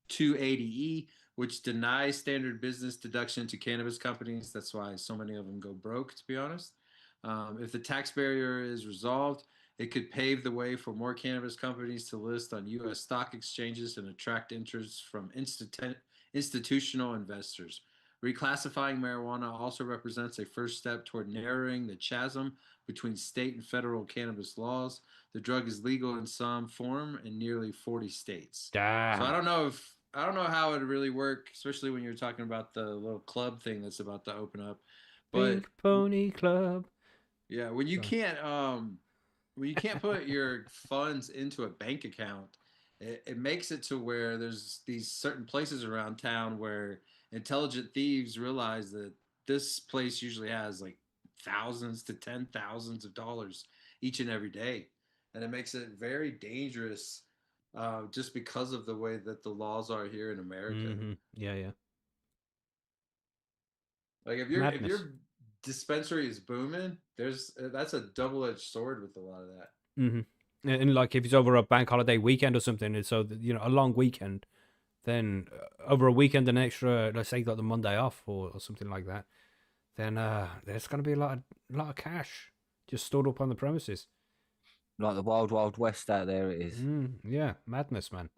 280E, which denies standard business deduction to cannabis companies. That's why so many of them go broke, to be honest. If the tax barrier is resolved, it could pave the way for more cannabis companies to list on U.S. stock exchanges and attract interest from institutional investors. Reclassifying marijuana also represents a first step toward narrowing the chasm between state and federal cannabis laws. The drug is legal in some form in nearly 40 states. Damn. So I don't know how it would really work, especially when you're talking about the little club thing that's about to open up. But Pink Pony Club. yeah, when you can't put your funds into a bank account, it makes it to where there's these certain places around town where intelligent thieves realize that this place usually has like thousands to $10,000s of dollars each and every day, and it makes it very dangerous, just because of the way that the laws are here in America. Yeah. Like if your dispensary is booming, that's a double-edged sword with a lot of that. And like if it's over a bank holiday weekend or something, and so a long weekend, then over a weekend an extra, let's say you got the Monday off or something like that, then there's going to be a lot of cash just stored up on the premises. Like the wild, wild west out there, it is. Yeah, madness, man.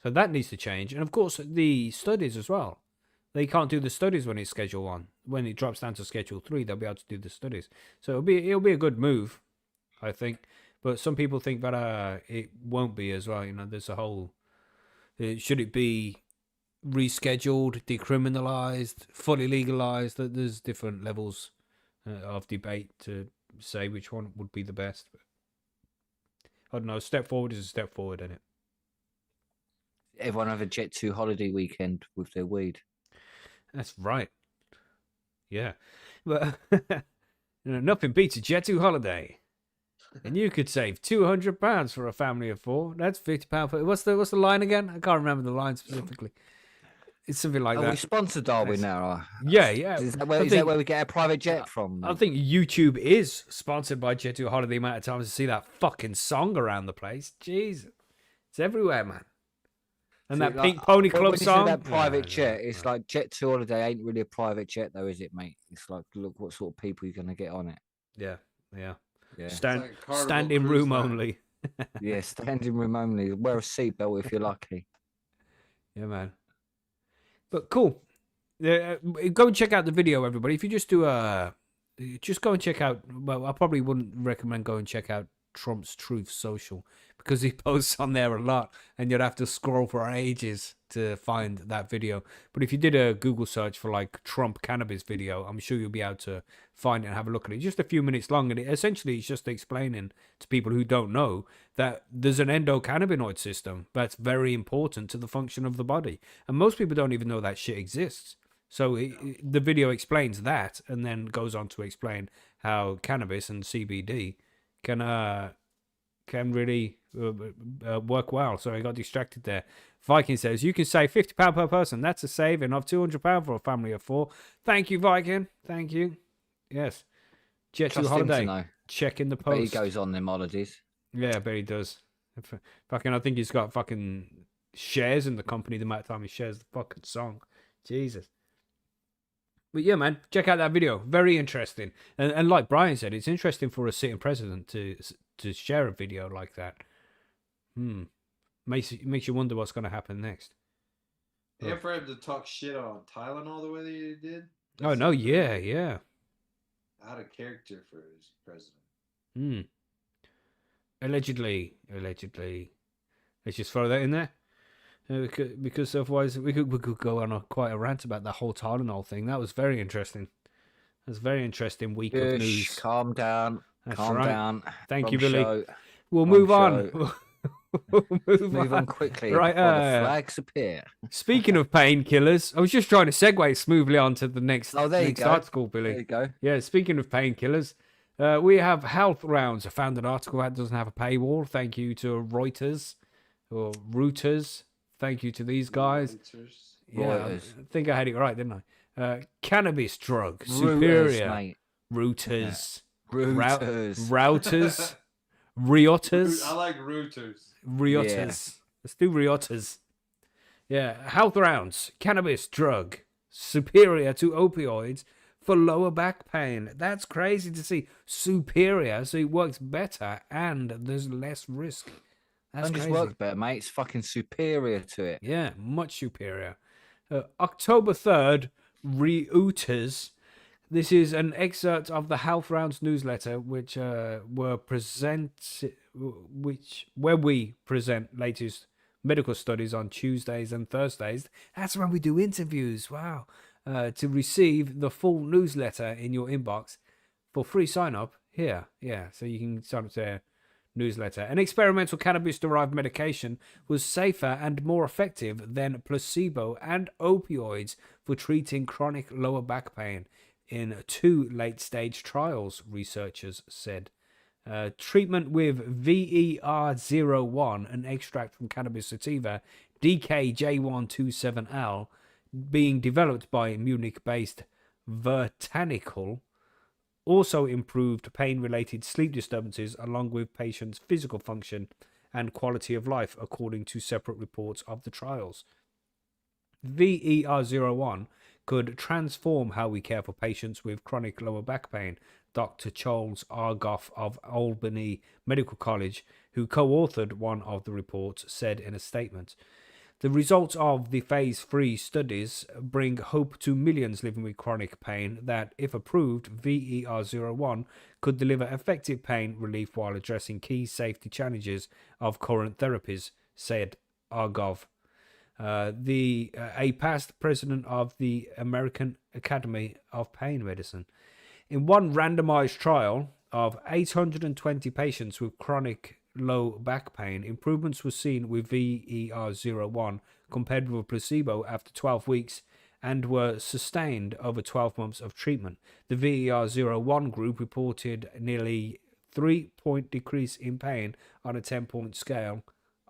So that needs to change, and of course the studies as well. They can't do the studies when it's Schedule 1. When it drops down to Schedule 3, they'll be able to do the studies. So it'll be a good move, I think. But some people think that it won't be as well. There's a whole... should it be rescheduled, decriminalized, fully legalized? There's different levels of debate to say which one would be the best. But I don't know. A step forward is a step forward, isn't it? Everyone have a Jet 2 holiday weekend with their weed. That's right. Yeah. But nothing beats a Jet 2 holiday. And you could save £200 for a family of 4. That's £50. What's the line again? I can't remember the line specifically. It's something like that. We sponsored Darwin now. Yeah. Is that where we get our private jet from? I think YouTube is sponsored by Jet 2 Holiday. The amount of times to see that fucking song around the place. Jeez. It's everywhere, man. And that Pink Pony Club song. That private jet, it's like Jet 2 Holiday ain't really a private jet though, is it, mate? It's like, look what sort of people you're going to get on it. Yeah. Like Standing room only. Yeah, standing room only. Wear a seatbelt if you're lucky. Yeah, man. But cool. Go and check out the video, everybody. If you just just go and check out. Well, I probably wouldn't recommend go and check out Trump's Truth Social because he posts on there a lot, and you'd have to scroll for ages to find that video. But if you did a Google search for like Trump cannabis video, I'm sure you'll be able to find it and have a look at it. Just a few minutes long, and essentially it's just explaining to people who don't know that there's an endocannabinoid system that's very important to the function of the body, and most people don't even know that shit exists. So the video explains that, and then goes on to explain how cannabis and CBD can really work well. So I got distracted there. Viking says, you can save £50 per person. That's a saving of £200 for a family of 4. Thank you, Viking. Thank you. Yes. Jet to Trust him to holiday. know. Check in the But he post. goes on them holidays. Yeah, I bet he does. Fucking, I think he's got fucking shares in the company the amount of time he shares the fucking song. Jesus. But yeah, man, check out that video. Very interesting. And like Brian said, it's interesting for a sitting president to share a video like that. Makes you wonder what's going to happen next. And for him to talk shit on Tylenol the way that he did. Oh no, yeah. Out of character for his president. Allegedly. Let's just throw that in there. Because otherwise we could go on quite a rant about the whole Tylenol thing. That was very interesting. It was a very interesting week of news. Calm down. That's Calm right. down. Thank you, Wrong Billy. show. We'll Wrong move on. show. We'll Move on quickly Right, before the flags appear. Speaking of painkillers, I was just trying to segue smoothly on to the next, Oh, there you next go. article, Billy. There you go. Yeah, speaking of painkillers, we have Health Rounds. I found an article that doesn't have a paywall. Thank you to Reuters or Reuters. Thank you to these guys. Yeah, Reuters. I think I had it right, didn't I? Cannabis drug, Reuters, superior. mate. Reuters. Reuters. Routers. Reuters. I like routers. Reuters. Yeah. Let's do Reuters. Yeah, Health Rounds. Cannabis drug, superior to opioids for lower back pain. That's crazy to see. Superior, so it works better and there's less risk. That's And crazy. just works better, mate. It's fucking superior to it. Yeah, much superior. October 3rd, Reuters. This is an excerpt of the Health Rounds newsletter, which where we present latest medical studies on Tuesdays and Thursdays. That's when we do interviews. Wow. To receive the full newsletter in your inbox for free sign up here. Yeah, so you can sign up to their newsletter. An experimental cannabis-derived medication was safer and more effective than placebo and opioids for treating chronic lower back pain in 2 late-stage trials, researchers said. Treatment with VER01, an extract from cannabis sativa, DKJ127L, being developed by Munich-based Vertanical, also improved pain-related sleep disturbances along with patients' physical function and quality of life, according to separate reports of the trials. VER01 could transform how we care for patients with chronic lower back pain, Dr. Charles Argoff of Albany Medical College, who co-authored one of the reports, said in a statement. The results of the phase 3 studies bring hope to millions living with chronic pain that, if approved, VER01 could deliver effective pain relief while addressing key safety challenges of current therapies, said Argoff. A past president of the American Academy of Pain Medicine. In one randomized trial of 820 patients with chronic low back pain, improvements were seen with VER01 compared with placebo after 12 weeks and were sustained over 12 months of treatment. The VER01 group reported nearly 3-point decrease in pain on a 10-point scale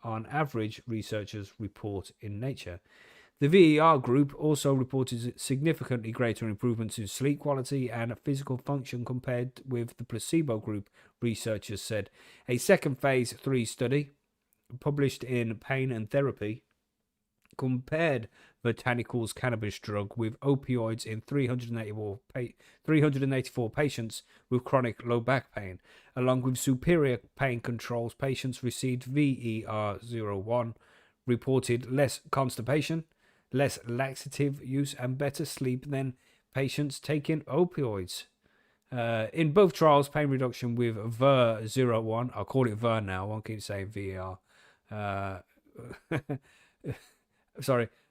on average, researchers report in Nature. The VER group also reported significantly greater improvements in sleep quality and physical function compared with the placebo group, researchers said. A second phase 3 study, published in Pain and Therapy, compared Botanical's cannabis drug with opioids in 384 patients with chronic low back pain. Along with superior pain controls, patients received VER01 reported less constipation, less laxative use, and better sleep than patients taking opioids. In both trials, pain reduction with VER01, I'll call it VER now, I won't keep saying VER,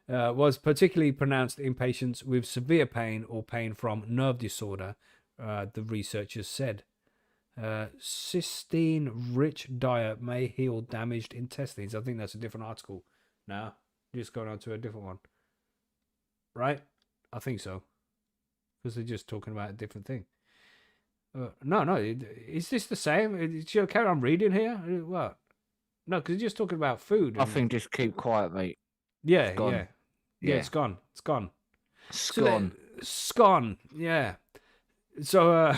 was particularly pronounced in patients with severe pain or pain from nerve disorder, the researchers said. Cysteine-rich diet may heal damaged intestines. I think that's a different article now. Just going on to a different one. Right? I think so. Because they're just talking about a different thing. No. Is this the same? Should I carry on reading here? What? No, because you're just talking about food. I think just keep quiet, mate. Yeah, gone. yeah, Yeah. It's gone. It's gone. Scone. Scone. Yeah. So,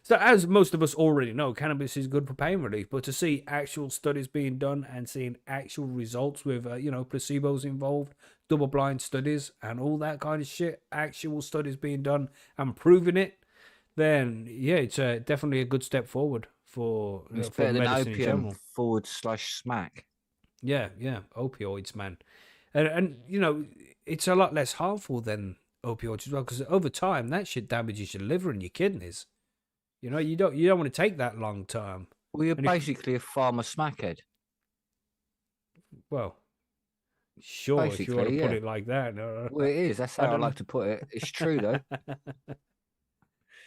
so as most of us already know, cannabis is good for pain relief. But to see actual studies being done and seeing actual results with, placebos involved, double-blind studies, and all that kind of shit, actual studies being done and proving it, then yeah, it's definitely a good step forward for It's for better than medicine in opium general. / smack. Yeah, opioids, man, and it's a lot less harmful than opioids as well because over time that shit damages your liver and your kidneys. You don't want to take that long term. Well, you're And if basically a farmer smackhead. well, sure, if you want to Basically, put yeah. it like that. Well, it is. That's I how I don't know. like to put it. It's true though.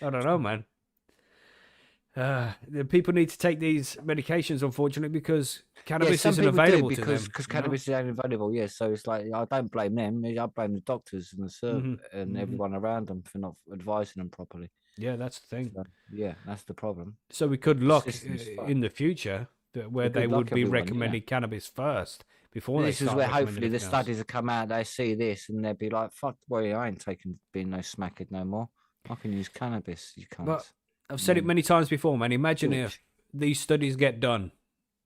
I don't know, man. The people need to take these medications, unfortunately, because Yeah, cannabis some isn't people do available to because them. cannabis is unavailable. Yeah, so it's like I don't blame them. I blame the doctors and the hmm and everyone around them for not advising them properly. Yeah, that's the thing. So, yeah, that's the problem. So we could The look system's fucked. in the future where We they could would lock be everyone, yeah. recommending cannabis first before they This is start where recommending hopefully the everything else. studies will come out. They see this and they'll be like, "Fuck, boy, I ain't being no smackhead no more. I can use cannabis, you But cunts." I've said it Mm. many times before, man. Imagine Bitch. if these studies get done,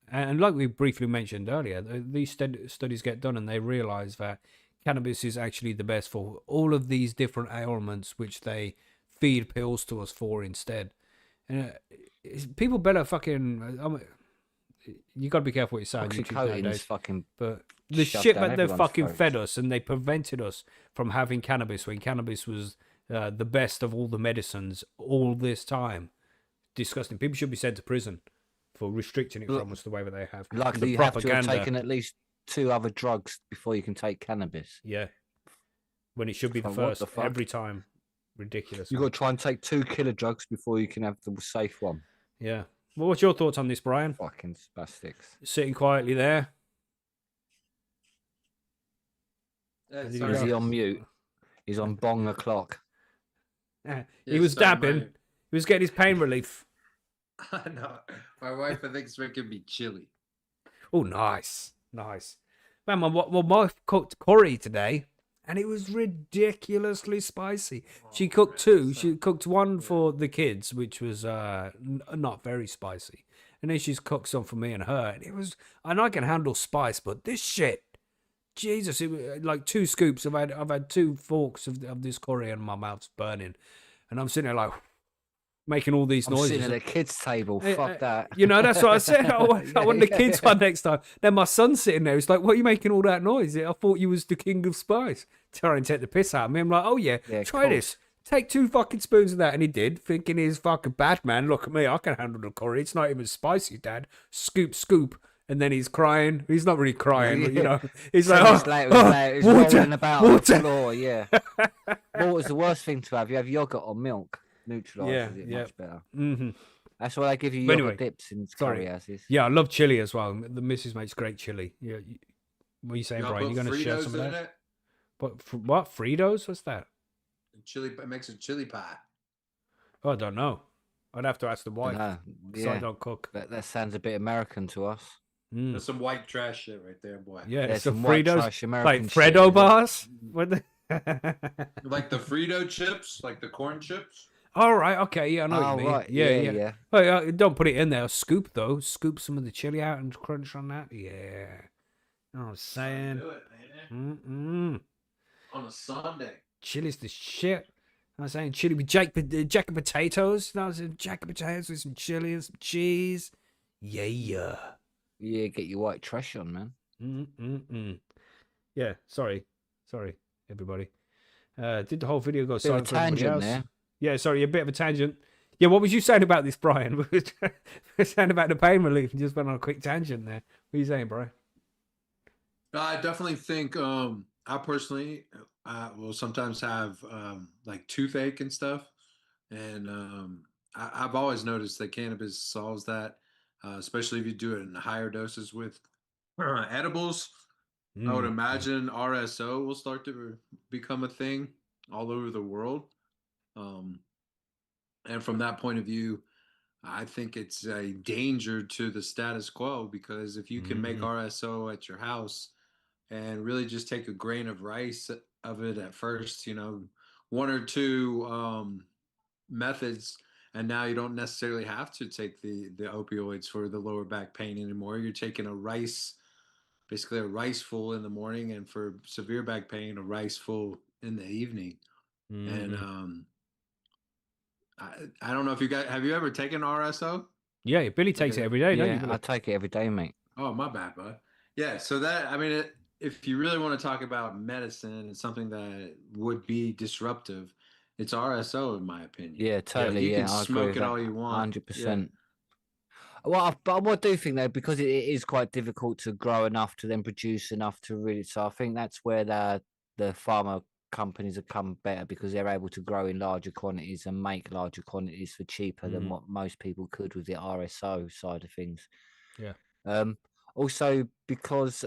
and like we briefly mentioned earlier, these studies get done and they realize that cannabis is actually the best for all of these different ailments which they feed pills to us for instead. And people better fucking. You got to be careful what you say on YouTube Oxycotin's nowadays. fucking But the shoved shit down that they everyone's fucking throats. fed us and they prevented us from having cannabis when cannabis was the best of all the medicines all this time. Disgusting. People should be sent to prison for restricting it from us the way that they have. And Luckily, the you have to have propaganda. taken at least 2 other drugs before you can take cannabis. Yeah. When it should be the Like, what first the fuck? every time. Ridiculous. You've man. got to try and take 2 killer drugs before you can have the safe one. Yeah. Well, what's your thoughts on this, Brian? Fucking spastics. Sitting quietly there. Yeah, Is Or is he on mute? He's on bong o'clock. He was dabbing. He was getting his pain relief. No, my wife, I think, is making me chili. Oh, nice. Nice. Man, my wife cooked curry today, and it was ridiculously spicy. She cooked two. She cooked one for the kids, which was not very spicy. And then she's cooked some for me and her. And it was, and I can handle spice, but this shit, Jesus, it was like 2 scoops. I've had 2 forks of this curry, and my mouth's burning. And I'm sitting there like making all these I'm noises. sitting at a kid's table. Fuck that. That's what I said. I want the kids one next time. Then my son's sitting there. He's like, "What are you making all that noise?" I thought you was the king of spice. Trying to take the piss out of me. I'm like, "Oh yeah, try this. Take 2 fucking spoons of that." And he did, thinking he's fucking bad man. Look at me. I can handle the curry. It's not even spicy, Dad. Scoop, scoop. And then he's crying. He's not really crying, but he's like, he's water, rolling about on water. the floor. Yeah. Water's the worst thing to have. You have yogurt or milk. Neutralizes it much better. Mm-hmm. That's why they give you But yogurt anyway, dips in curry houses. Yeah, I love chili as well. The missus makes great chili. Yeah. What are you saying, Brian? You're going to share some of that? What Fritos? What's that? Chili. It makes a chili pie. Oh, I don't know. I'd have to ask the wife. So I don't cook. That sounds a bit American to us. That's some white trash shit right there, boy. Yeah, There's some white Fritos, trash American like shit, Freddo is it? bars. What the? Like the Frito chips, like the corn chips. All right, okay, yeah, I know what you mean. Right. Yeah. Oh, don't put it in there. Scoop though. Scoop some of the chili out and crunch on that. Yeah. You know what I'm saying? Do it, man. On a Sunday. Chili's the shit. I'm saying chili with jack of potatoes. You know, some jack of potatoes with some chili and some cheese. Yeah. Yeah, get your white trash on, man. Yeah, sorry, everybody. Did the whole video go Bit of silent a for everybody tangent else? there. Yeah, sorry, a bit of a tangent. Yeah, what was you saying about this, Brian? We were saying about the pain relief and just went on a quick tangent there. What are you saying, Brian? I definitely think I personally will sometimes have like toothache and stuff, and I've always noticed that cannabis solves that, especially if you do it in higher doses with edibles. I would imagine RSO will start to become a thing all over the world, and from that point of view, I think it's a danger to the status quo, because if you can make RSO at your house, and really just take a grain of rice of it at first, one or two methods, and now you don't necessarily have to take the opioids for the lower back pain anymore. You're taking basically a rice full in the morning, and for severe back pain, a rice full in the evening. And I don't know if have you ever taken RSO? Yeah, Billy takes it every day, don't you, Yeah, Billy? I take it every day, mate. Oh, my bad, bud. Yeah, so if you really want to talk about medicine and something that would be disruptive, it's RSO, in my opinion. Yeah, Like, totally. you can Yeah, I agree smoke with it that. all you want. Yeah. 100%. Well, but I do think though, because it is quite difficult to grow enough to then produce enough to really. So I think that's where the pharma companies have come better, because they're able to grow in larger quantities and make larger quantities for cheaper than what most people could with the RSO side of things. Yeah. Also because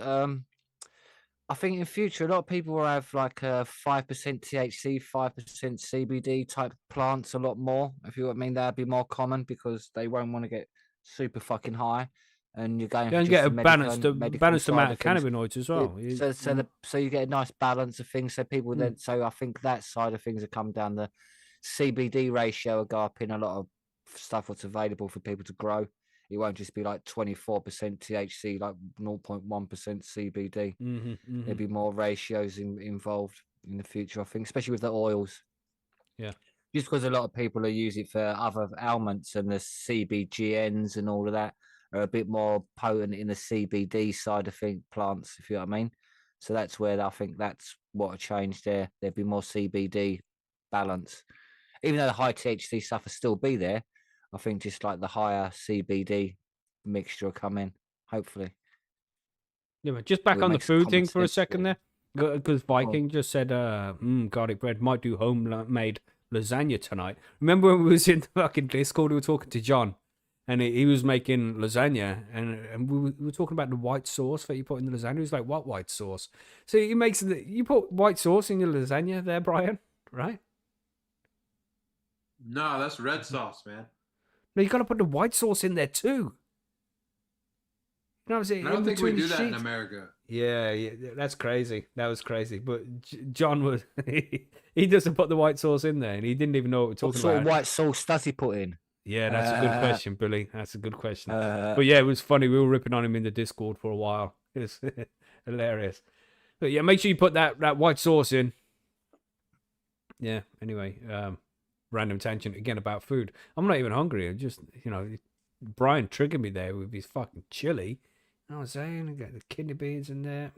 I think in future a lot of people will have like a 5% THC, 5% CBD type plants a lot more. If you know what I mean, that'd be more common because they won't want to get super fucking high, and you're going You for can just get a the medical balanced side amount of of things. cannabinoids as well. So you get a nice balance of things. So people then, so I think that side of things will come down. The CBD ratio will go up in a lot of stuff what's available for people to grow. It won't just be like 24% THC, like 0.1% CBD. There'll be more ratios involved in the future, I think, especially with the oils. Yeah. Just because a lot of people are using it for other ailments, and the CBGNs and all of that are a bit more potent in the CBD side of things, plants, if you know what I mean. So that's where I think that's what a change there. There'd be more CBD balance. Even though the high THC stuff will still be there, I think just like the higher CBD mixture will come in, hopefully. Yeah, but just back It on the makes food common thing for a sense, second really. there, because Viking just said, garlic bread might do homemade lasagna tonight. Remember when we was in the fucking Discord, we were talking to John, and he was making lasagna, and we were talking about the white sauce that you put in the lasagna. He was like, what white sauce? So he makes, you put white sauce in your lasagna there, Brian, right? No, that's red sauce, man. No, you got to put the white sauce in there too. You know what I'm saying? I In don't think we between the do that in sheets. America. Yeah, that's crazy. That was crazy. But John was he doesn't put the white sauce in there, and he didn't even know what we're What talking sort about. of white sauce does he put in? Yeah, that's a good question, Billy. That's a good question. Uh, But yeah, it was funny. We were ripping on him in the Discord for a while. It was hilarious. But yeah, make sure you put that white sauce in. Yeah. Anyway, random tangent again about food. I'm not even hungry. I'm just Brian triggered me there with his fucking chili. You know what I'm saying? I got the kidney beans in there.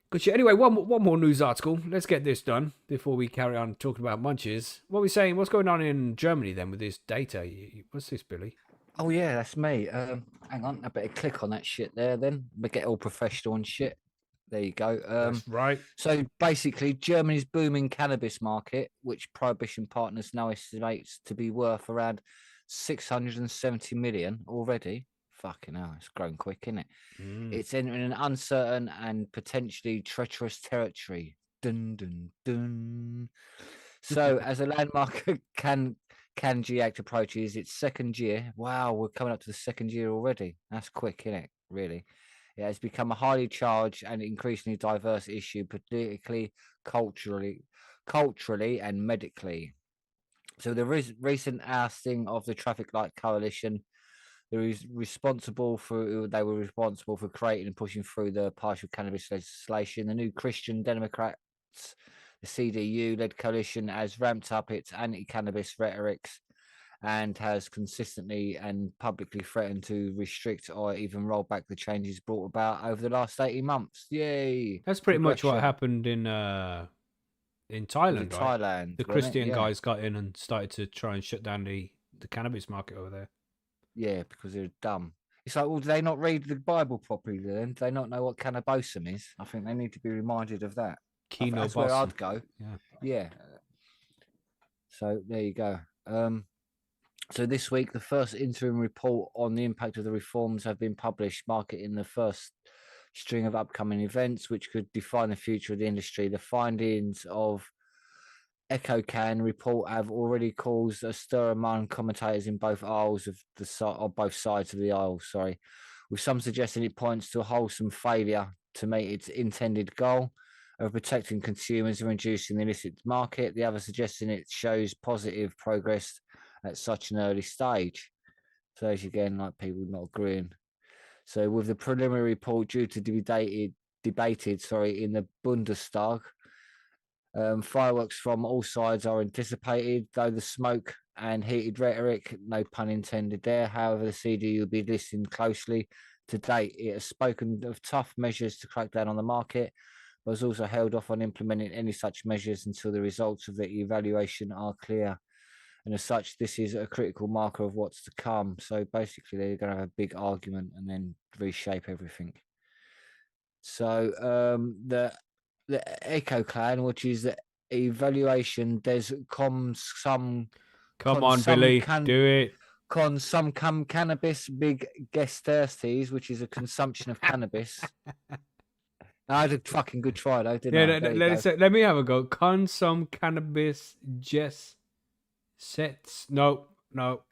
Good shit. Anyway, one more news article. Let's get this done before we carry on talking about munches. What are we saying? What's going on in Germany then with this data? What's this, Billy? oh yeah, that's me. Hang on, I better click on that shit there. Then we get all professional and shit. There you go. That's right. So basically, Germany's booming cannabis market, which Prohibition Partners now estimates to be worth around 670 million already. Fucking hell, it's grown quick, isn't it? It's entering an uncertain and potentially treacherous territory. Dun dun dun. So, as a landmark Kanji Act approaches its second year, wow, we're coming up to the second year already. That's quick, isn't it? Really, it has become a highly charged and increasingly diverse issue, politically, culturally, and medically. So, the recent ousting of the Traffic Light Coalition, they were responsible for creating and pushing through the partial cannabis legislation. The new Christian Democrats, the CDU-led coalition, has ramped up its anti-cannabis rhetorics and has consistently and publicly threatened to restrict or even roll back the changes brought about over the last 18 months. Yay! That's pretty much what Progression. happened in Was Thailand, it right? Thailand? The wasn't it? Christian Yeah. guys got in and started to try and shut down the cannabis market over there. Yeah, because they're dumb. It's like, well, do they not read the Bible properly then? Do they not know what cannabosum is? I think they need to be reminded of that. Kino That's where Bossum. I'd go. Yeah. Yeah. So there you go. So this week, the first interim report on the impact of the reforms have been published, marking the first string of upcoming events which could define the future of the industry. The findings of EchoCan report have already caused a stir among commentators in both aisles of both sides of the aisle. Sorry, with some suggesting it points to a wholesome failure to meet its intended goal of protecting consumers and reducing the illicit market. The other suggesting it shows positive progress at such an early stage. So as again, like people not agreeing. So with the preliminary report due to be debated in the Bundestag, fireworks from all sides are anticipated, though the smoke and heated rhetoric, no pun intended there. However, the CD will be listening closely. To date, it has spoken of tough measures to crack down on the market, but has also held off on implementing any such measures until the results of the evaluation are clear. And as such, this is a critical marker of what's to come. So basically, they're going to have a big argument and then reshape everything. So the Eco Clan, which is the evaluation, there's some Come on, Billy, do it. cannabis big guest thirsties, which is a consumption of cannabis. I had a fucking good try though, didn't I? Let me have a go. Consum cannabis Jess sets. No,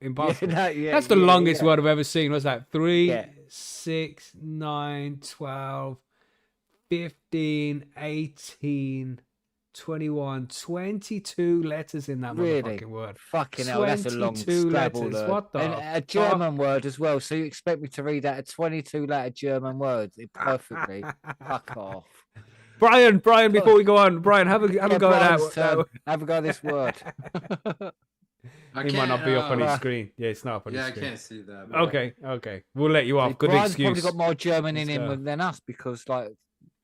impossible. That's the longest word I've ever seen. What's that? 3, 6, 9, 12, 15, 18, 21, 22 letters in that motherfucking word. Fucking hell, that's a long Scrabble word. What the and a German word as well. So you expect me to read out a 22-letter German word perfectly? Fuck off. Brian, before we go on, Brian, have a go at that. Have a go at this word. He might not be up on his screen. Yeah, it's not up on his screen. Yeah, I can't see that. Okay. We'll let you off. Good Brian's excuse. probably got more German in him than us because, like,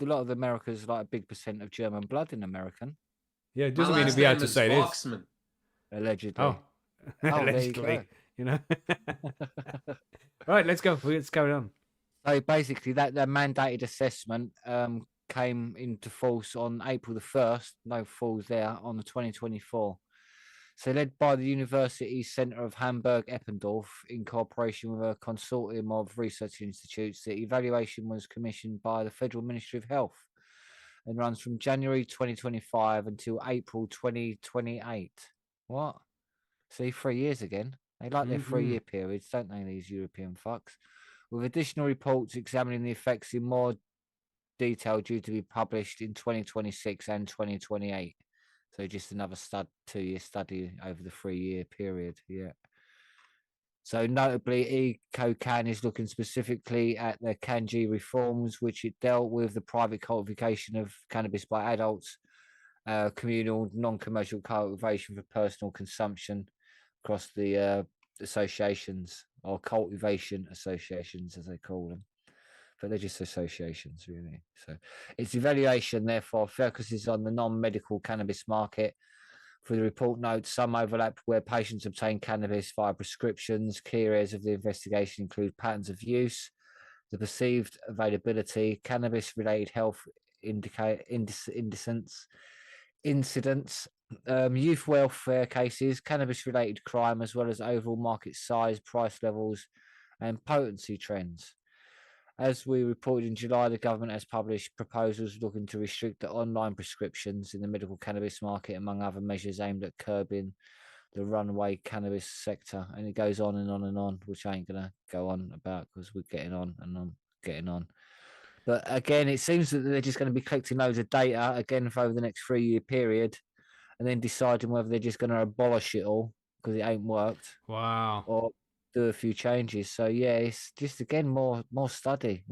a lot of America's like a big percent of German blood in American. Yeah, it doesn't mean to be able to say this. Allegedly. Oh, allegedly. You know. Right, let's go. Let's carry on. So basically, that mandated assessment came into force on April the 1st. No falls there on the 2024. So led by the University Centre of Hamburg-Eppendorf in cooperation with a consortium of research institutes, the evaluation was commissioned by the Federal Ministry of Health and runs from January 2025 until April 2028. What? See, 3 years again. They like their 3-year periods, don't they, these European fucks? With additional reports examining the effects in more detail due to be published in 2026 and 2028. So just another 2-year study over the 3-year period. Yeah. So notably, EcoCan is looking specifically at the CanG reforms, which it dealt with the private cultivation of cannabis by adults, communal, non-commercial cultivation for personal consumption across the associations, or cultivation associations, as they call them. But they're just associations, really. So its evaluation, therefore, focuses on the non-medical cannabis market. For the report notes, some overlap where patients obtain cannabis via prescriptions. Key areas of the investigation include patterns of use, the perceived availability, cannabis-related health incidents, youth welfare cases, cannabis-related crime, as well as overall market size, price levels, and potency trends. As we reported in July, the government has published proposals looking to restrict the online prescriptions in the medical cannabis market, among other measures aimed at curbing the runaway cannabis sector. And it goes on and on and on, which I ain't going to go on about because we're getting on and I'm getting on. But again, it seems that they're just going to be collecting loads of data again for over the next 3-year period and then deciding whether they're just going to abolish it all because it ain't worked. Wow. Or do a few changes. So yeah, it's just again more study.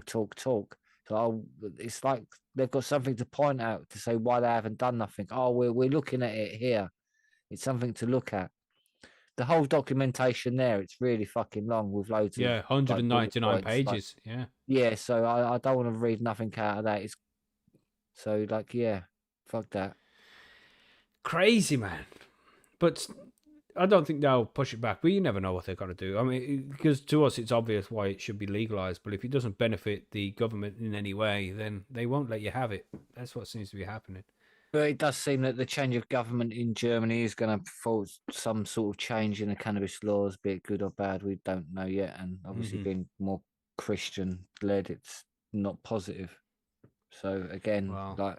Talk. So it's like they've got something to point out to say why they haven't done nothing. Oh, we're looking at it here. It's something to look at. The whole documentation there, it's really fucking long with loads of 199 pages. Yeah. So I don't want to read nothing out of that. It's so like fuck that. Crazy, man. But I don't think they'll push it back, but you never know what they're going to do. I mean, because to us, it's obvious why it should be legalized, but if it doesn't benefit the government in any way, then they won't let you have it. That's what seems to be happening. But it does seem that the change of government in Germany is going to force some sort of change in the cannabis laws, be it good or bad, we don't know yet. And obviously being more Christian-led, it's not positive. So again, like,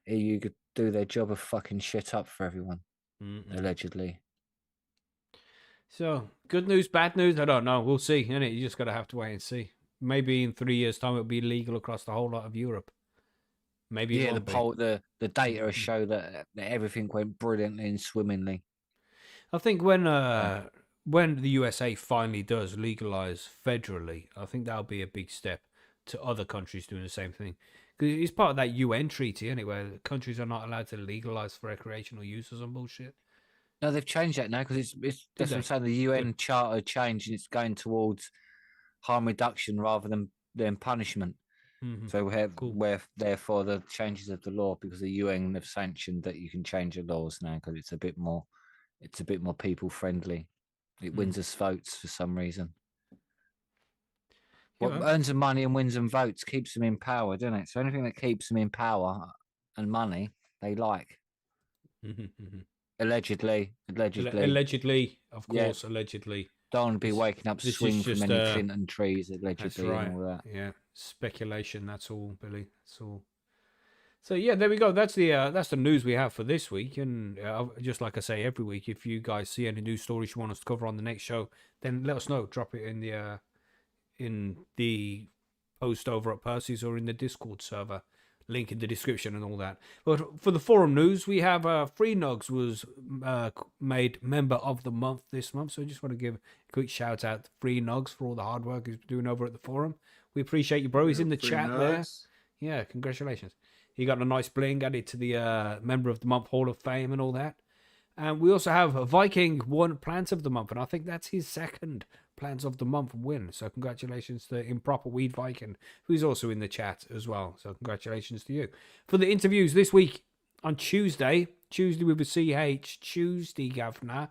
EU could do their job of fucking shit up for everyone. Allegedly. So, good news, bad news? I don't know. We'll see, innit? You just got to have to wait and see. maybe in 3 years' time it'll be legal across the whole lot of Europe. Maybe it Yeah, won't be. the data has show that everything went brilliantly and swimmingly. I think when the USA finally does legalize federally, I think that'll be a big step to other countries doing the same thing. Because it's part of that UN treaty anyway. Countries are not allowed to legalize for recreational use or some bullshit. No, they've changed that now because it's that's what I'm saying. The UN Charter changed and it's going towards harm reduction rather than punishment. Mm-hmm. So Cool. we're therefore the changes of the law because the UN have sanctioned that you can change the laws now because it's a bit more people friendly. It wins us votes for some reason. What earns them money and wins them votes keeps them in power, doesn't it? So anything that keeps them in power and money, they like. Allegedly, of course, allegedly. Don't want to be waking up swing from any Clinton trees, allegedly, right. And all that. Yeah, speculation. That's all, Billy. That's all. So yeah, there we go. That's the news we have for this week. And just like I say every week, if you guys see any news stories you want us to cover on the next show, then let us know. Drop it in the post over at Percy's or in the Discord server. Link in the description and all that. But for the forum news, we have Free Nugs was made member of the month this month. So I just want to give a quick shout out to Free Nugs for all the hard work he's doing over at the forum. We appreciate you, bro. He's in the chat there. Yeah, congratulations. He got a nice bling added to the member of the month Hall of Fame and all that. And we also have Viking won Plant of the Month, and I think that's his second Plants of the Month win. So congratulations to Improper Weed Viking, who's also in the chat as well. So congratulations to you. For the interviews this week on Tuesday with a CH, Tuesday, Governor. You know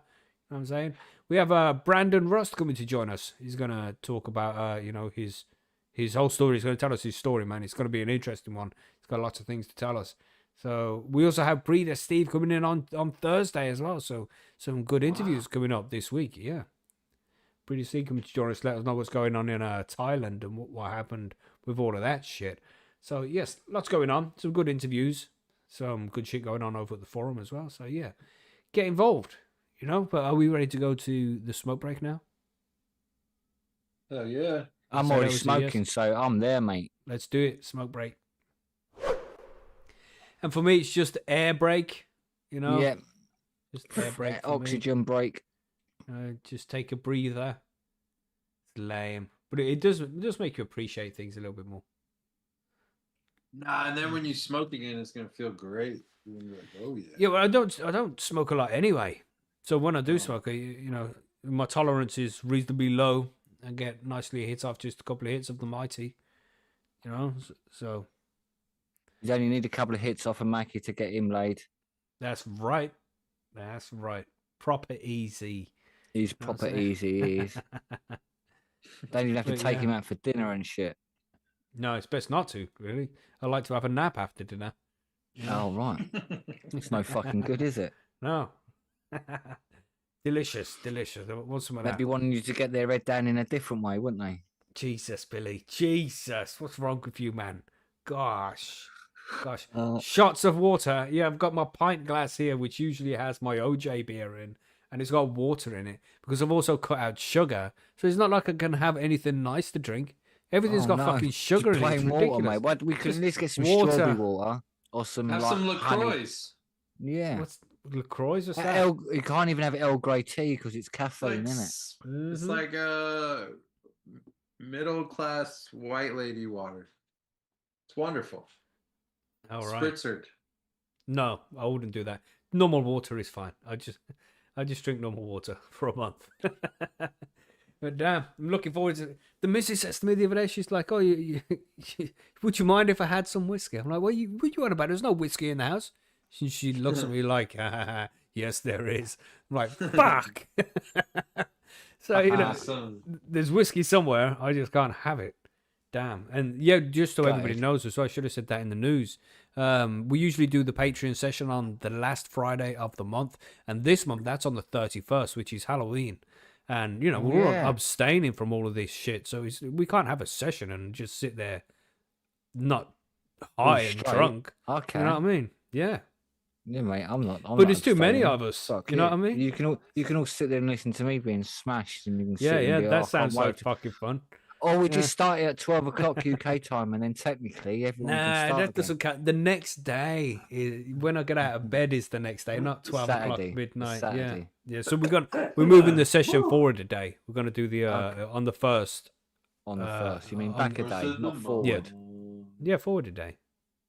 what I'm saying? We have Brandon Rust coming to join us. He's going to talk about, his whole story. He's going to tell us his story, man. It's going to be an interesting one. He's got lots of things to tell us. So we also have Breeder Steve coming in on Thursday as well. So some good interviews coming up this week. Yeah. Breeder Steve coming to join us. Let us know what's going on in Thailand and what happened with all of that shit. So yes, lots going on. Some good interviews. Some good shit going on over at the forum as well. So yeah, get involved, But are we ready to go to the smoke break now? Oh yeah. I'm already smoking, so I'm there, mate. Let's do it. Smoke break. And for me, it's just air break, Yeah. Just air break. Oxygen break. Just take a breather. It's lame. But it does make you appreciate things a little bit more. Nah, and then when you smoke again, it's going to feel great. You're like, oh, yeah. Yeah, well, I don't smoke a lot anyway. So when I do smoke, my tolerance is reasonably low. I get nicely hits off just a couple of hits of the mighty, so... You only need a couple of hits off of Macky to get him laid. That's right. Proper easy. He's proper easy, he is. Don't even have to take him out for dinner and shit. No, it's best not to, really. I like to have a nap after dinner. Oh, right. It's no fucking good, is it? No. Delicious. What's some of that? They'd be wanting you to get their head down in a different way, wouldn't they? Jesus, Billy. Jesus. What's wrong with you, man? Gosh. Shots of water. Yeah, I've got my pint glass here, which usually has my OJ beer in, and it's got water in it because I've also cut out sugar. So it's not like I can have anything nice to drink. Everything's got fucking sugar in it. It's ridiculous. Water, mate. We can at least get some strawberry water or some some LaCroix. Yeah. What's LaCroix or something? You can't even have Earl Grey tea because it's caffeine, isn't it? It's like a middle class white lady water. It's wonderful. All right. Spritzard. No, I wouldn't do that. Normal water is fine. I just drink normal water for a month. But damn, I'm looking forward to it. The missus says to me the other day, she's like, "Oh, would you mind if I had some whiskey?" I'm like, "What you on about? There's no whiskey in the house." She looks at me like, "Yes, there is." I'm like, "Fuck." So there's whiskey somewhere. I just can't have it. Damn. And yeah, just so everybody knows, so I should have said that in the news. We usually do the Patreon session on the last Friday of the month, and this month that's on the 31st, which is Halloween. And we're all abstaining from all of this shit, so we can't have a session and just sit there not high and drunk. Okay, you know what I mean? Yeah. Yeah, mate. I'm not. But there's too many of us. You know what I mean? You can all sit there and listen to me being smashed, and you can that sounds like fucking fun. Or we Yeah. just start it at 12 o'clock UK time, and then technically everyone can Nah, start that again. doesn't count. The next day, when I get out of bed, is the next day, not 12 o'clock Saturday. midnight. Saturday. Yeah. So we're moving the session forward a day. We're gonna do the on the first. On the first. You mean on back a the- day, not forward? Yeah, forward a day.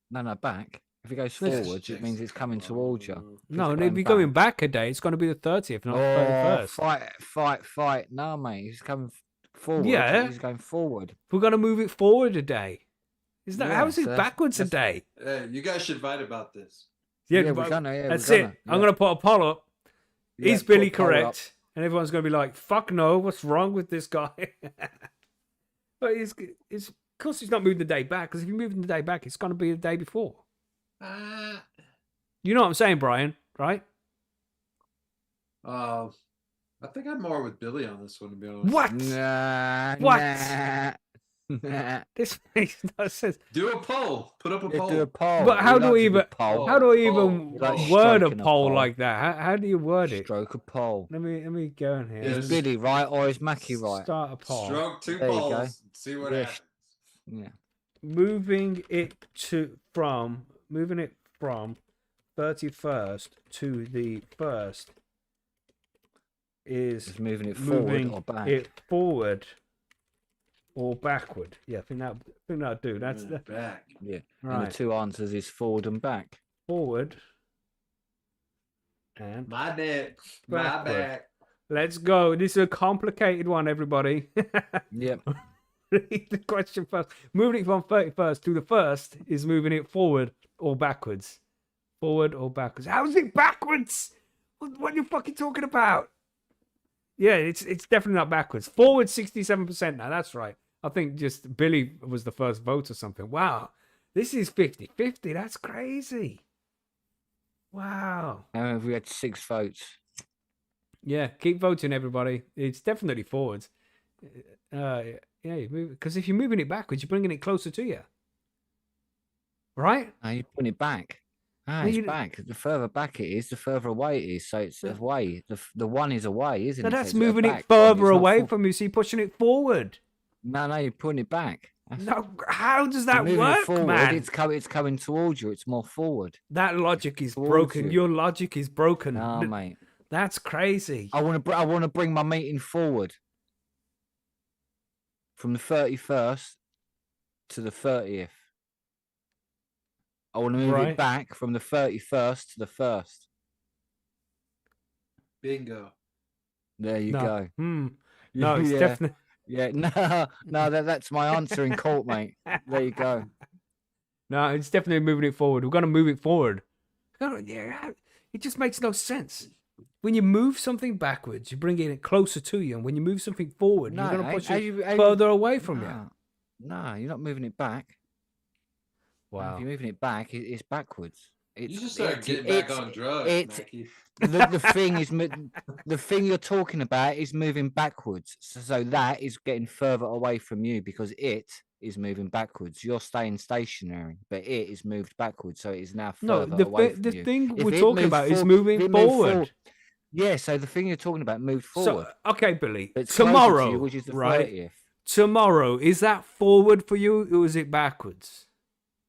No, back. If it goes Let's- forwards, it means it's coming towards you. No, it's if you're going back a day, it's gonna be the 30th, not the Oh, 31st. fight. No, mate. He's coming forward. Yeah. He's going forward. We're gonna move it forward a day. Is that how Yeah, is it so backwards a that's- day? Hey, you guys should fight about this. Yeah, we're but gonna. Yeah, that's we're it. gonna, I'm yeah. gonna put a poll up. Yeah, Is put a Billy poll up. correct? And everyone's gonna be like, "Fuck no! What's wrong with this guy?" But it's of course he's not moving the day back, because if you're moving the day back, it's gonna be the day before. You know what I'm saying, Brian? Right? I think I'm more with Billy on this one, to be honest. What? Nah. What? Nah. This makes no sense. Do a poll. Put up a poll. Do a poll. But how We do like we to do even poll. how do I Poll. even Like word a stroking a poll poll. like that? How do you word it? Stroke a poll. Let me go in here. Yes. Is Billy right or is Macky right? Start a poll. Stroke two There you go. polls. See what Yeah. happens. Yeah. Moving it from 31st to the 1st is Just moving it forward moving or back. it forward or backward. Yeah, I think that'll do. That's the Back. Yeah. And right. the two answers is forward and back. Forward and My neck. My Backward. back. let's go. This is a complicated one, everybody. Yep. Read the question first. Moving it from 31st to the 1st is moving it forward or backwards. Forward or backwards. How is it backwards? What are you fucking talking about? Yeah, it's definitely not backwards. Forward 67% now. That's right. I think just Billy was the first vote or something. Wow. This is 50-50. That's crazy. Wow. And we had 6 votes. Yeah, keep voting, everybody. It's definitely forwards. Yeah, because if you're moving it backwards, you're bringing it closer to you. Right? You're putting it back. No, It's you- back. The further back it is, the further away it is. So it's away. The one is away, isn't So it? that's So it's moving back it one, further it's not away for- from you, so you're pushing it forward. No, you're putting it back. That's- No, how does you're that moving it work, forward, man? It's coming towards you. It's more forward. That logic is Towards broken. you. Your logic is broken. No, mate. That's crazy. I want to bring my meeting forward from the 31st to the 30th. I want to move Right. it back from the 31st to the 1st. Bingo. There you No. go. No, it's Yeah. definitely. Yeah, no, that's my answer in court, mate. There you go. No, it's definitely moving it forward. We're going to move it forward. Yeah, it just makes no sense. When you move something backwards, you're bringing it closer to you. And when you move something forward, you're going to push it further away from you. No, you're not moving it back. Wow. If you're moving it back, it's backwards. It's, You just started it's- getting back it's- on drugs, it's- Macky. the thing is, the thing you're talking about is moving backwards. So that is getting further away from you because it is moving backwards. You're staying stationary, but it is moved backwards. So it is now No, further away from the you. thing If we're it talking moved about is for- moving if it moved forward. Yeah, so the thing you're talking about moved forward. So, okay, Billy. It's closer to Tomorrow, you, which is the right? 30th. Tomorrow, is that forward for you or is it backwards?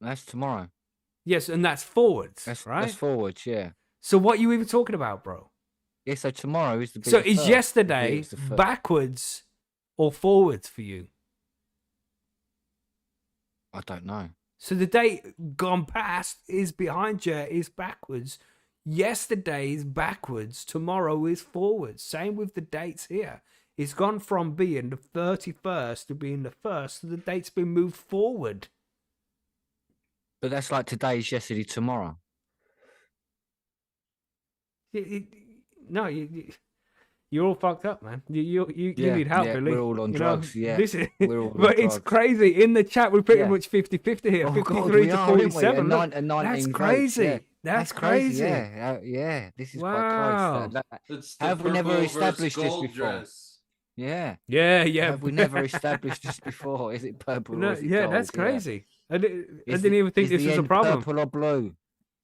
That's tomorrow. Yes, and that's forwards, That's right? That's forwards, yeah. So what are you even talking about, bro? Yeah, so tomorrow is the So big is first. yesterday It's the first. backwards or forwards for you? I don't know. So the day gone past is behind you, is backwards. Yesterday is backwards. Tomorrow is forwards. Same with the dates here. It's gone from being the 31st to being the 1st. So the date's been moved forward. But that's like today's yesterday, tomorrow. No, you're all fucked up, man. You Yeah, need help, yeah, Billy. we're all on You know, drugs, yeah. This is, We're all on but it's drugs. crazy. In the chat, we're pretty Yeah. much 50-50 here. Oh, 53 God, we to are, aren't we? 47. Look, And 19 that's votes, crazy. yeah. That's crazy. Yeah, yeah. This is Wow. quite close. It's the Have we never purple versus established this gold before? dress. Yeah. Yeah. Have we never established this before? Is it purple No, or is it yeah, gold? that's Yeah. crazy. I didn't Is even think is this the was a end problem. Purple or blue?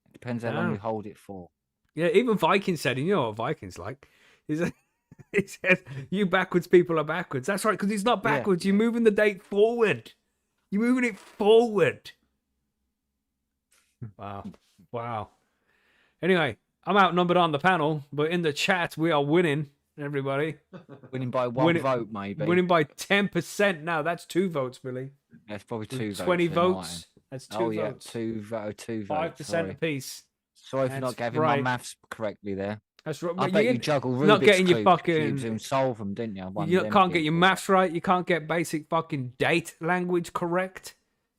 It depends how long Yeah. you hold it for. Yeah, even Vikings said, you know what Vikings like? Is It says you backwards people are backwards. That's right, because it's not Yeah. backwards. You're moving the date forward. You're moving it forward. Wow. Wow. Anyway, I'm outnumbered on the panel, but in the chat, we are winning, everybody. Winning by one Winning- vote, maybe. Winning by 10% now. That's 2 votes, Billy. That's probably With 2 votes. 20 then, votes. That's 2 Oh, yeah. votes. 2 votes. 5% Sorry. apiece. Sorry for That's not getting right. my maths correctly there. That's right. I But bet you you juggle Rubik's not getting your cubes fucking. and solve them, didn't you? One You of them can't get your people. maths right. You can't get basic fucking date language correct.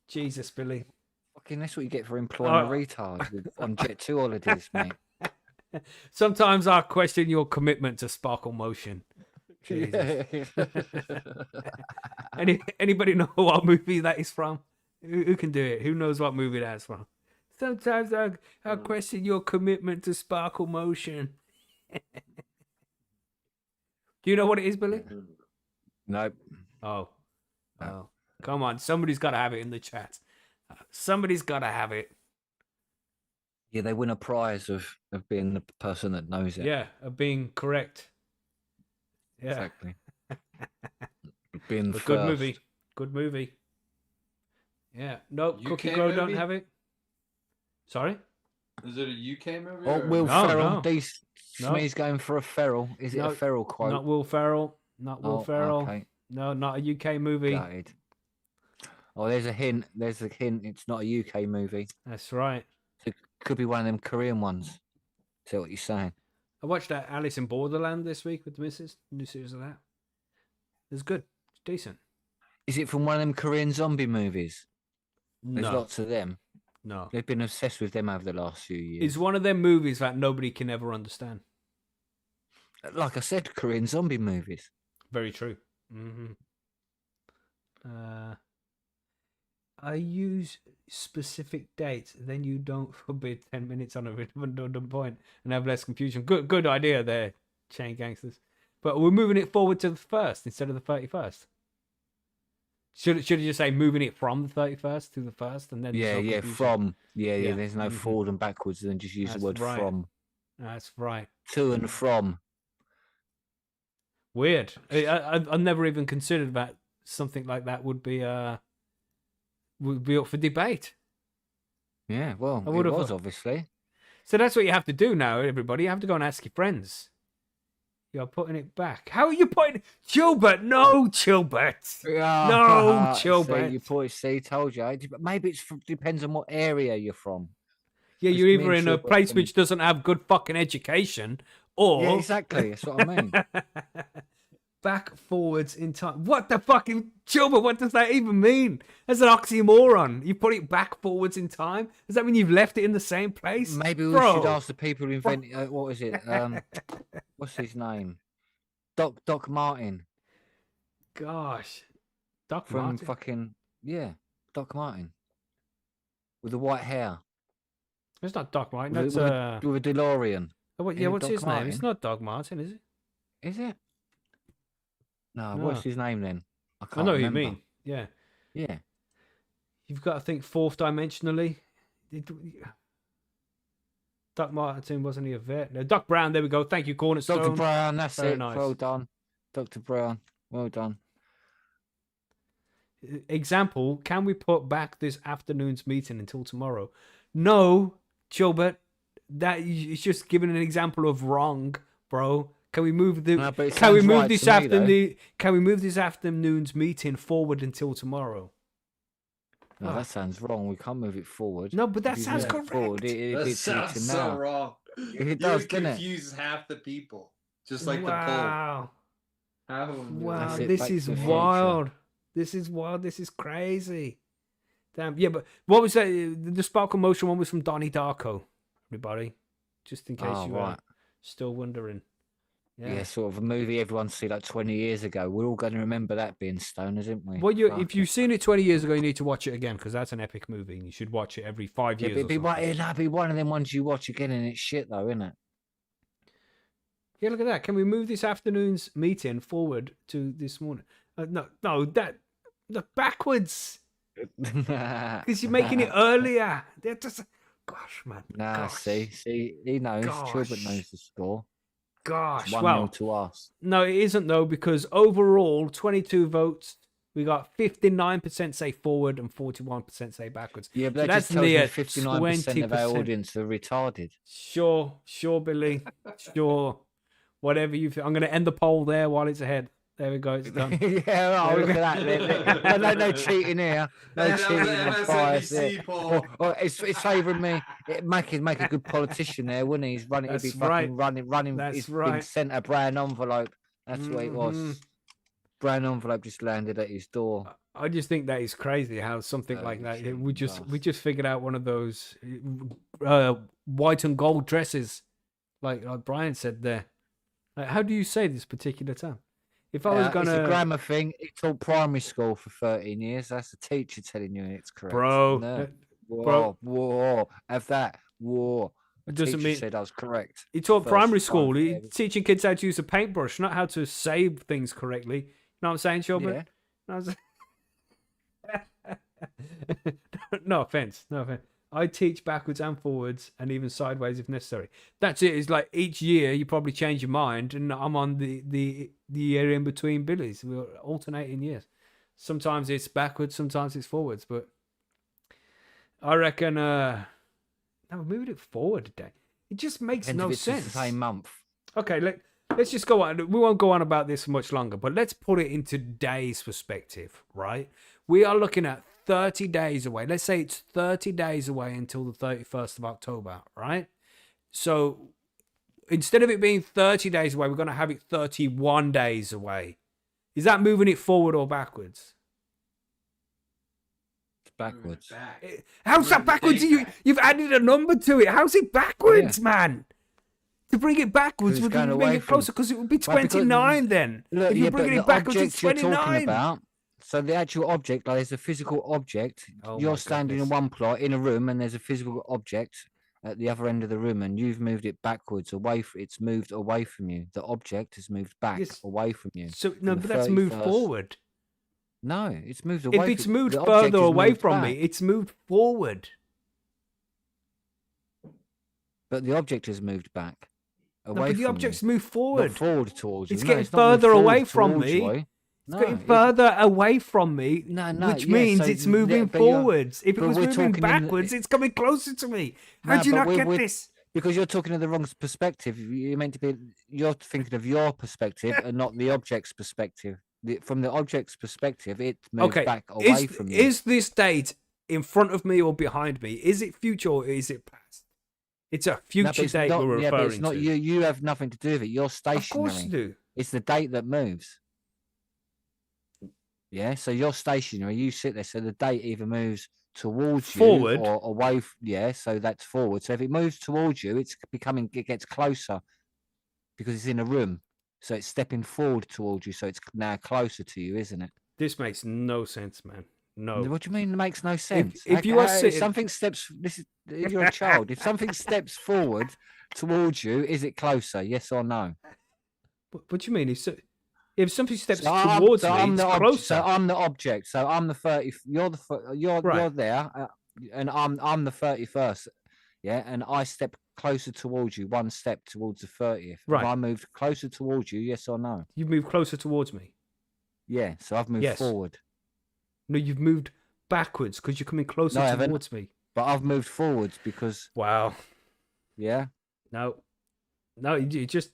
Jesus, Billy. Fucking, that's what you get for employing Oh. a retard on Jet 2 holidays, mate. Sometimes I question your commitment to sparkle motion. Jesus. Anybody know what movie that is from? Who can do it? Who knows what movie that's from? Sometimes I question your commitment to sparkle motion. Do you know what it is, Billy? Nope. Oh. Come on. Somebody's got to have it in the chat. Somebody's got to have it. Yeah, they win a prize of being the person that knows it. Yeah, of being correct. Yeah. Exactly. Being But first. good movie. Good movie. Yeah. No, Cookie UK Grow don't movie? have it. Sorry? Is it a UK movie? Oh, or- Will No, Ferrell. no. No. Smee's going for a feral. Is it No, a feral quote? Not Will Ferrell. Not Will Oh, Ferrell. okay. No, not a UK movie. Gutted. Oh, there's a hint. There's a hint. It's not a UK movie. That's right. It could be one of them Korean ones. Is that what you're saying? I watched that Alice in Borderland this week with the missus. New series of that. It was good. It's decent. Is it from one of them Korean zombie movies? There's No. lots of them. No. They've been obsessed with them over the last few years. It's one of them movies that nobody can ever understand. Like I said, Korean zombie movies. Very true. I use specific dates, then you don't forbid 10 minutes on a redundant point and have less confusion. Good idea there, Chain Gangsters. But we're moving it forward to the 1st instead of the 31st. Should it just say moving it from the 31st to the 1st? And then there's no confusion? from. Yeah, Yeah. there's no Mhm. forward and backwards, and then just use That's the word right. from. That's right. To and from. Weird. I've never even considered that something like that would be up for debate. Yeah, well, I it would've- was obviously. So that's what you have to do now, everybody. You have to go and ask your friends. You're putting it back. How are you putting Chilbert? No, Chilbert. No, Chilbert. See, told you. Maybe depends on what area you're from. Yeah, Just you're me either and in a Chilbert place can- which doesn't have good fucking education, or Yeah, exactly. That's what I mean. back forwards in time. What the fucking Chilbert? What does that even mean? That's an oxymoron. You put it back forwards in time. Does that mean you've left it in the same place? Maybe we Bro. should ask the people who invented. What is it? What's his name? Doc Martin Gosh, Doc from Martin. fucking Doc Martin with the white hair. It's not Doc Martin. With, That's with a DeLorean. what's Doc his name? It's Martin. not Doc Martin, is it? Is it? No, No. what's his name then? I I can't know who you remember. mean. Yeah, Yeah. you've got to think fourth dimensionally. Doc Martin, wasn't he a vet? No, Doc Brown. There we go. Thank you, Cornerstone. Dr. Brown, that's Very it. nice. Well done. Dr. Brown. Well done. Example: can we put back this afternoon's meeting until tomorrow? No, Chilbert. That is just giving an example of wrong, bro. Can we move the? No, but it can we sounds move right this to me, though. afternoon? Can we move this afternoon's meeting forward until tomorrow? No, Oh. that sounds wrong. We can't move it forward. No, but that If you sounds move it correct. forward, That it's sounds to so now. wrong. It does, You doesn't it? confuse half the people, just like Wow. the poll. Half of them do Wow, That's that. it, this Back is to the Future. wild. This is wild. This is crazy. Damn. Yeah, but what was that? The Sparkle Motion one was from Donnie Darko. Everybody, just in case Oh, you right. still wondering. Yeah. sort of a movie everyone see like 20 years ago. We're all going to remember that being stoners, isn't we? Well, if Fuck you've it. seen it 20 years ago, you need to watch it again because that's an epic movie, and you should watch it every 5 Yeah, years. but or it'd be, something. it'd be one of them ones you watch again and it's shit though, isn't it? Yeah, look at that. Can we move this afternoon's meeting forward to this morning? No, the backwards because you're making it earlier. They're just, gosh, man. Nah, gosh. see, he knows. Gosh. Chilbert knows the score. Gosh, 1-0 well, to us. no, it isn't though, because overall, 22 votes. We got 59% say forward and 41% say backwards. Yeah, but So that just tells me 59% of our 20%. audience are retarded. Sure, Billy. Sure. Whatever you feel. I'm going to end the poll there while it's ahead. There we go. It's done. Yeah, oh, look at that. No cheating here. No That was cheating. an No bias MSNBC here. poll. It's favouring me. Mackie'd make a good politician there, wouldn't he? He'd be That's fucking right. running. That's He's been right. sent a brown envelope. That's what it Mhm. was. Brown envelope just landed at his door. I just think that is crazy how something like that. We just figured out one of those white and gold dresses, like Brian said there. Like, how do you say this particular term? If I was gonna, It's a grammar thing. He taught primary school for 13 years. That's the teacher telling you it's correct. bro, No. bro. Whoa, have that. Whoa. The Doesn't teacher mean said I was correct. he taught First primary time school. He's ever. teaching kids how to use a paintbrush, not how to say things correctly. You know what I'm saying, Shelburne? Yeah. No, I'm saying- no offense. I teach backwards and forwards and even sideways if necessary. That's it. It's like each year you probably change your mind, and I'm on the year in between Billy's. We're alternating years. Sometimes it's backwards, sometimes it's forwards, but I reckon no, we moved it forward today. It just makes Depends no if it's sense. the same month. Okay, let's just go on. We won't go on about this much longer, but let's put it into today's perspective, right? We are looking at 30 days away. Let's say it's 30 days away until the 31st of October, right? So instead of it being 30 days away, we're going to have it 31 days away. Is that moving it forward or backwards? It's backwards. Back. How's that backwards? You've added a number to it. How's it backwards, man? To bring it backwards 'Cause would it's going bring away it closer, because it would be Well, because- 29 then. Look, If you're yeah, but bringing the it backwards, it's object you're talking 29. about. So the actual object, like there's a physical object. Oh my You're standing in goodness. one plot in a room, and there's a physical object at the other end of the room, and you've moved it backwards away. It's moved away from you. The object has moved back Yes. away from you. So no, the but that's moved 31st. forward. No, it's moved away. If it's moved the object further has away moved from back, me, it's moved forward. but the object has moved back No, away but the from object's you. moved Not forward. forward towards you. It's No, getting not moved further forward away from towards me. you. It's No, getting it- further away from me, No, which yeah, means so it's moving but you're- forwards. If it but was we're moving talking in the- backwards, it's coming closer to me. How No, do you but not get we're- this? Because you're talking of the wrong perspective. You're meant to be. You're thinking of your perspective and not the object's perspective. From the object's perspective, it moves Okay, back away from you. is this date in front of me or behind me? Is it future or is it past? It's a No, but future it's date not, we're yeah, but referring it's not to. you. You have nothing to do with it. You're Of stationary. course you do. It's the date that moves. Yeah, so you're stationary. You sit there, so the date either moves towards Forward. you or away. Yeah, so that's forward. So if it moves towards you, it gets closer because it's in a room. So it's stepping forward towards you. So it's now closer to you, isn't it? This makes no sense, man. No. What do you mean? It makes no sense. if you are If sitting- something steps, if you're a child, if something steps forward towards you, is it closer? Yes or no? What do you mean? If something steps So I'm- towards so me, I'm it's the closer. So I'm the object. So I'm the 30. You're Right. there, and I'm the 31st. Yeah, and I step closer towards you, one step towards the 30th. Right. Have I moved closer towards you? Yes or no? You've moved closer towards me. Yeah. So I've moved Yes. forward, No, you've moved backwards because you're coming closer No, I haven't. towards me. but I've moved forwards because Wow. yeah. No, you just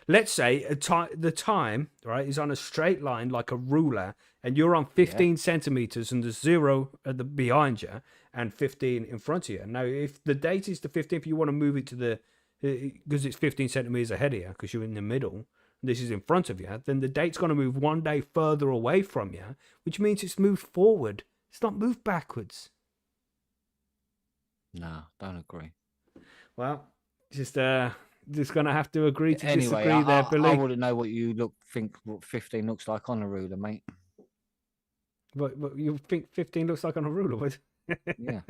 let's say the time right is on a straight line like a ruler, and you're on 15 centimeters, and there's 0 at the behind you and 15 in front of you. Now, if the date is the 15th, you want to move it to the because it's 15 centimeters ahead of you because you're in the middle. This is in front of you. Then the date's going to move one day further away from you, which means it's moved forward. It's not moved backwards. No, don't agree. Well, just gonna have to agree to Anyway, disagree there, Billy. I wouldn't know what 15 looks like on a ruler, mate. But you think 15 looks like on a ruler? What? Yeah.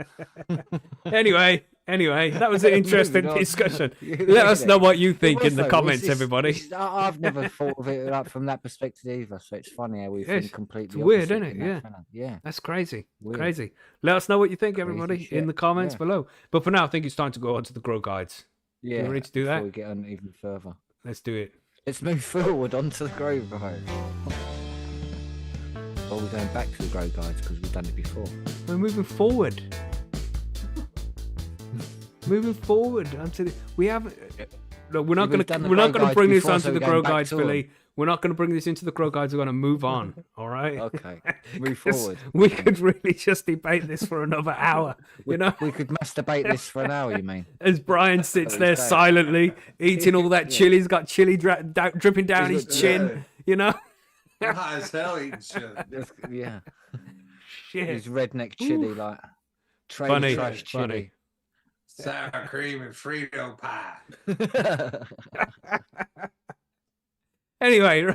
Anyway, that was an interesting Moving on. discussion. Let us know what you think in the Also, comments, everybody. I've never thought of it like from that perspective either. So it's funny how we Yes, think completely. it's weird, opposite isn't in it? that manner. Yeah. That's crazy. Weird. Crazy. Let us know what you think, Crazy everybody, shit. in the comments Yeah. below. But for now, I think it's time to go on to the grow guides. Yeah. ready to do before that? we get on even further. Let's do it. Let's move forward onto the grow guide. Well, we're going back to the grow guides because we've done it before. We're moving forward. Moving forward onto the. We haven't. Look, we're not going to. We're not going to bring this onto the grow guides, Billy. We're not going to bring this into the grow guides. We're going to move on. All right. Okay. Move forward. We could really just debate this for another hour. You know. We could masturbate this for an hour. You mean? As Brian sits there silently eating all that chili, he's got chili dripping down his chin. You know. High as hell eating shit. Yeah. Shit. His redneck chili, like Funny. trash chili. Sour cream and Frito pie. Anyway,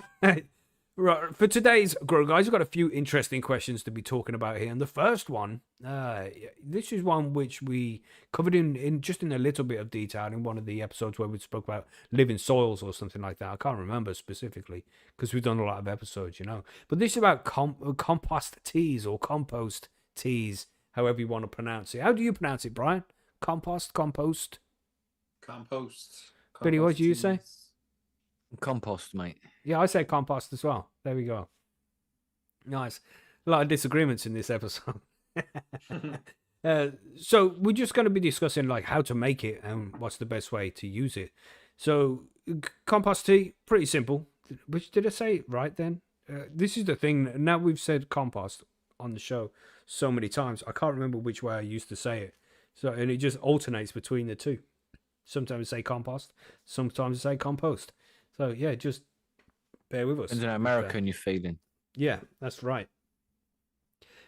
right, for today's Grow Guys, we've got a few interesting questions to be talking about here. And the first one, this is one which we covered in just in a little bit of detail in one of the episodes where we spoke about living soils or something like that. I can't remember specifically because we've done a lot of episodes, you know. But this is about compost teas or compost teas, however you want to pronounce it. How do you pronounce it, Brian? Compost? Billy, what do you say? Compost, mate. Yeah, I say compost as well. There we go. Nice. A lot of disagreements in this episode. So we're just going to be discussing like how to make it and what's the best way to use it. So compost tea, pretty simple. Which did I say it right then? This is the thing. Now we've said compost on the show so many times. I can't remember which way I used to say it. So, and it just alternates between the two. Sometimes I say compost, sometimes I say compost. So yeah, just bear with us. And in American, you're feeling. Yeah, that's right.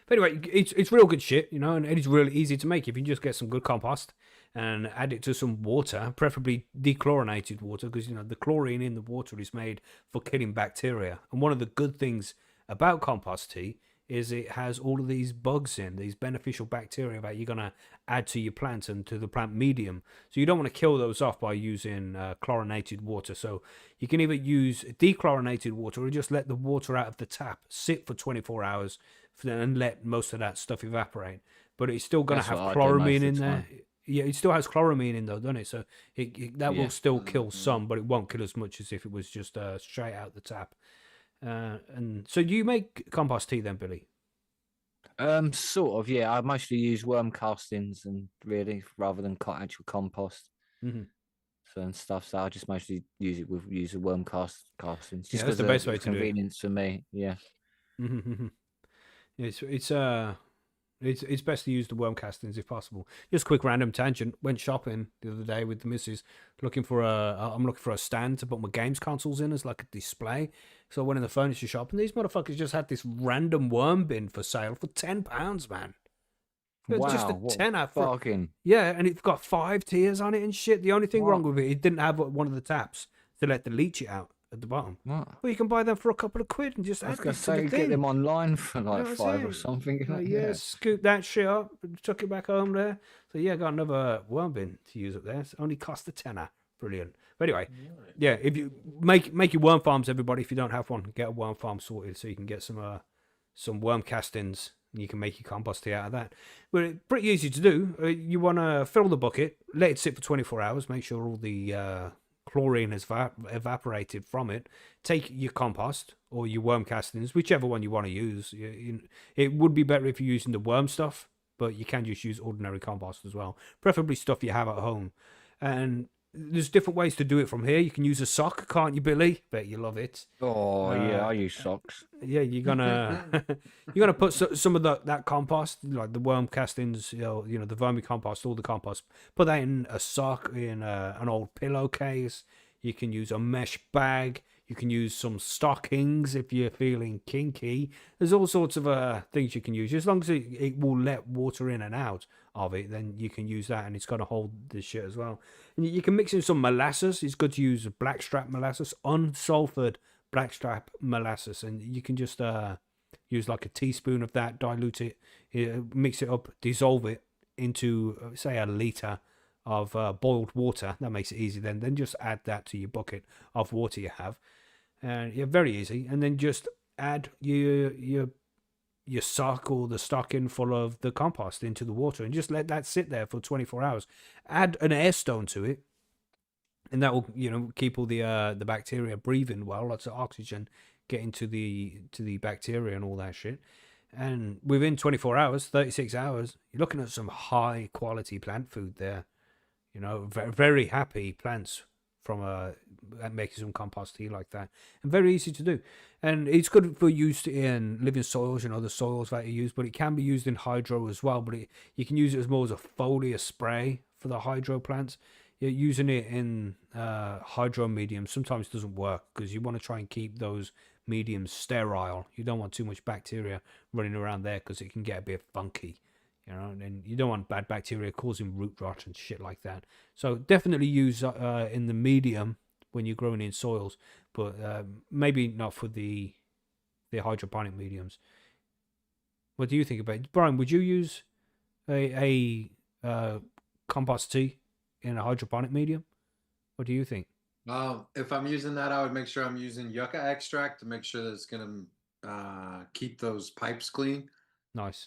But anyway, it's real good shit, you know, and it's really easy to make if you just get some good compost and add it to some water, preferably dechlorinated water, because you know the chlorine in the water is made for killing bacteria. And one of the good things about compost tea is it has all of these bugs in, these beneficial bacteria that you're going to add to your plant and to the plant medium. So you don't want to kill those off by using chlorinated water. So you can either use dechlorinated water or just let the water out of the tap sit for 24 hours and let most of that stuff evaporate. But it's still going to have chloramine in there. Yeah, it still has chloramine in though, doesn't it? So that will still kill some, but it won't kill as much as if it was just straight out the tap. And so do you make compost tea then, Billy? Sort of, yeah. I mostly use worm castings and really rather than actual compost. Mm-hmm. So and stuff. So I just mostly use the worm castings. Just that's the best way to do it. Convenience for me. Yeah. Mm-hmm. It's best to use the worm castings if possible. Just a quick random tangent. Went shopping the other day with the missus, I'm looking for a stand to put my games consoles in as like a display. So I went in the furniture shop and these motherfuckers just had this random worm bin for sale for £10, man. Wow, just a tenner for bargain. Yeah, and it's got 5 tiers on it and shit. The only thing wrong with it didn't have one of the taps to let the leach it out at the bottom. What? Well, you can buy them for a couple of quid and just I was add going it to to say the you thing. get them online for like Yeah, £5 or something. Yeah, scoop that shit up, chuck it back home there. So yeah, got another worm bin to use up there. It's only cost a tenner. Brilliant. But anyway, yeah, if you make your worm farms, everybody, if you don't have one, get a worm farm sorted so you can get some worm castings and you can make your compost tea out of that. But it's pretty easy to do. You want to fill the bucket, let it sit for 24 hours, make sure all the chlorine has evaporated from it. Take your compost or your worm castings, whichever one you want to use. It would be better if you're using the worm stuff, but you can just use ordinary compost as well, preferably stuff you have at home. And there's different ways to do it from here. You can use a sock, can't you, Billy? Bet you love it. Oh yeah, I use socks. Yeah, you're gonna put some of that compost, like the worm castings, you know, the vermicompost, all the compost. Put that in a sock, in an old pillowcase. You can use a mesh bag. You can use some stockings if you're feeling kinky. There's all sorts of things you can use. As long as it will let water in and out of it, then you can use that, and it's going to hold this shit as well. And you can mix in some molasses. It's good to use blackstrap molasses, unsulfured blackstrap molasses, and you can just use like a teaspoon of that, dilute it, mix it up, dissolve it into say a litre of boiled water. That makes it easy. Then just add that to your bucket of water you have, and yeah, very easy. And then just add your sock or the stocking full of the compost into the water and just let that sit there for 24 hours. Add an air stone to it and that will keep all the bacteria breathing well, lots of oxygen getting to the bacteria and all that shit. And within 24 hours, 36 hours, you're looking at some high quality plant food there. Very, very happy plants from making some compost tea like that, and very easy to do. And it's good for use in living soils and other soils that you use, but it can be used in hydro as well. But you can use it as more as a foliar spray for the hydro plants. You're using it in hydro mediums sometimes doesn't work because you want to try and keep those mediums sterile. You don't want too much bacteria running around there because it can get a bit funky. And you don't want bad bacteria causing root rot and shit like that. So definitely use in the medium when you're growing in soils, but maybe not for the hydroponic mediums. What do you think about it? Brian, would you use a compost tea in a hydroponic medium? What do you think? If I'm using that, I would make sure I'm using yucca extract to make sure that it's going to keep those pipes clean. Nice.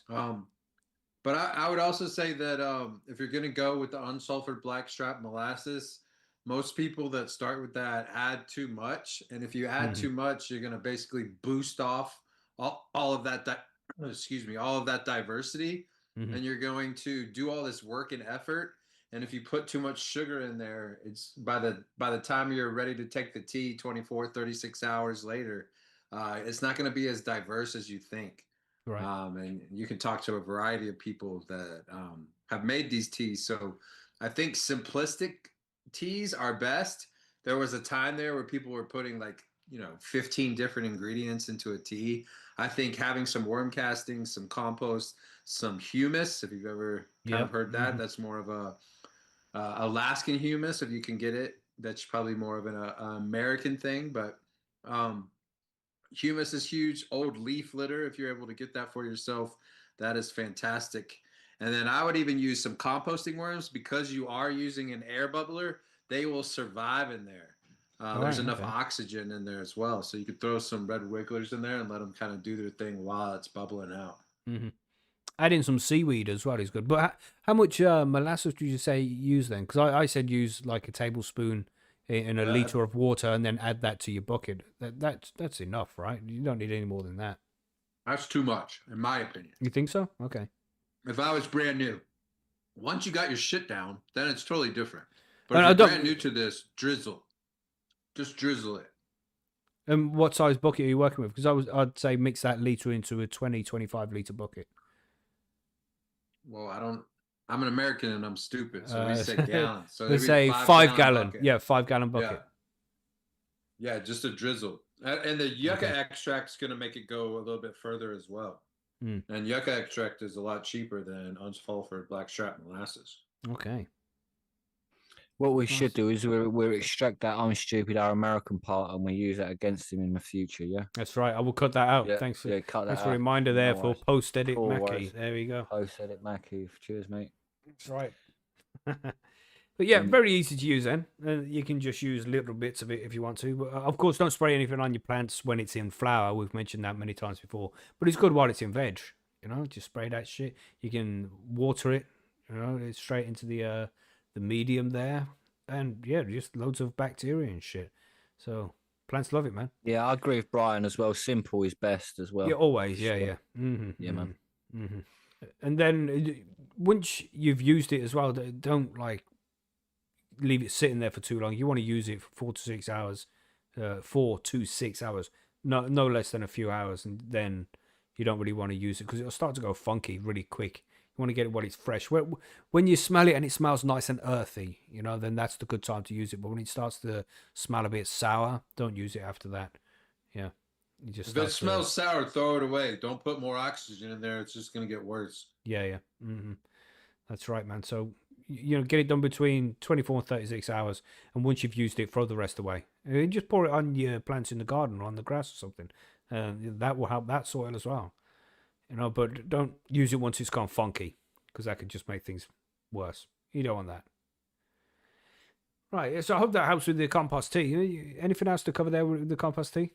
But I would also say that if you're going to go with the unsulfured blackstrap molasses, most people that start with that add too much. And if you add too much, you're going to basically boost off all of that, all of that diversity. And you're going to do all this work and effort. And if you put too much sugar in there, it's by the time you're ready to take the tea 24, 36 hours later, it's not going to be as diverse as you think. Right. And you can talk to a variety of people that have made these teas. So I think simplistic teas are best. There was a time there where people were putting 15 different ingredients into a tea. I think having some worm castings, some compost, some humus, if you've ever kind of heard that, that's more of a Alaskan humus, if you can get it. That's probably more of an American thing, but humus is huge. Old leaf litter, if you're able to get that for yourself, that is fantastic. And then I would even use some composting worms because you are using an air bubbler. They will survive in there. There's enough oxygen in there as well. So you could throw some red wigglers in there and let them kind of do their thing while it's bubbling out. Adding some seaweed as well is good. But how much molasses did you say use then? Because I said use like a tablespoon in a liter of water and then add that to your bucket. That's enough, right? You don't need any more than that. That's too much, in my opinion. You think so? Okay. If I was brand new, once you got your shit down, then it's totally different. But if you're brand new to this, drizzle. Just drizzle it. And what size bucket are you working with? Because I'd say mix that liter into a 25 liter bucket. Well, I'm an American and I'm stupid, so we say gallons. So we say 5 gallon. Bucket. Yeah, 5 gallon bucket. Yeah, just a drizzle. And the yucca extract's going to make it go a little bit further as well. And yucca extract is a lot cheaper than unsulfured blackstrap molasses. Okay. What we should do is we extract that I'm stupid, our American part, and we use that against him in the future, yeah? That's right. I will cut that out. Yeah, Thanks for cut that thanks out. for a reminder there No for worries. post-edit Cool, Macky. worries. There we go. Post-edit Macky. Cheers, mate. That's right. But yeah, very easy to use then. You can just use little bits of it if you want to. But of course, don't spray anything on your plants when it's in flower. We've mentioned that many times before. But it's good while it's in veg. Just spray that shit. You can water it, it's straight into the medium there. And yeah, just loads of bacteria and shit. So plants love it, man. Yeah, I agree with Brian as well. Simple is best as well. Yeah, always. Yeah, So, yeah. Yeah, man. And then once you've used it as well, don't leave it sitting there for too long. You want to use it for 4 to 6 hours, 4 to 6 hours, no less than a few hours, and then you don't really want to use it because it'll start to go funky really quick. You want to get it while it's fresh. When you smell it and it smells nice and earthy, then that's the good time to use it. But when it starts to smell a bit sour, don't use it after that. Yeah. If it smells sour, throw it away. Don't put more oxygen in there. It's just going to get worse. Yeah. That's right, man. So, get it done between 24 and 36 hours. And once you've used it, throw the rest away. And just pour it on your plants in the garden or on the grass or something. That will help that soil as well. But don't use it once it's gone funky because that could just make things worse. You don't want that. Right. So I hope that helps with the compost tea. Anything else to cover there with the compost tea?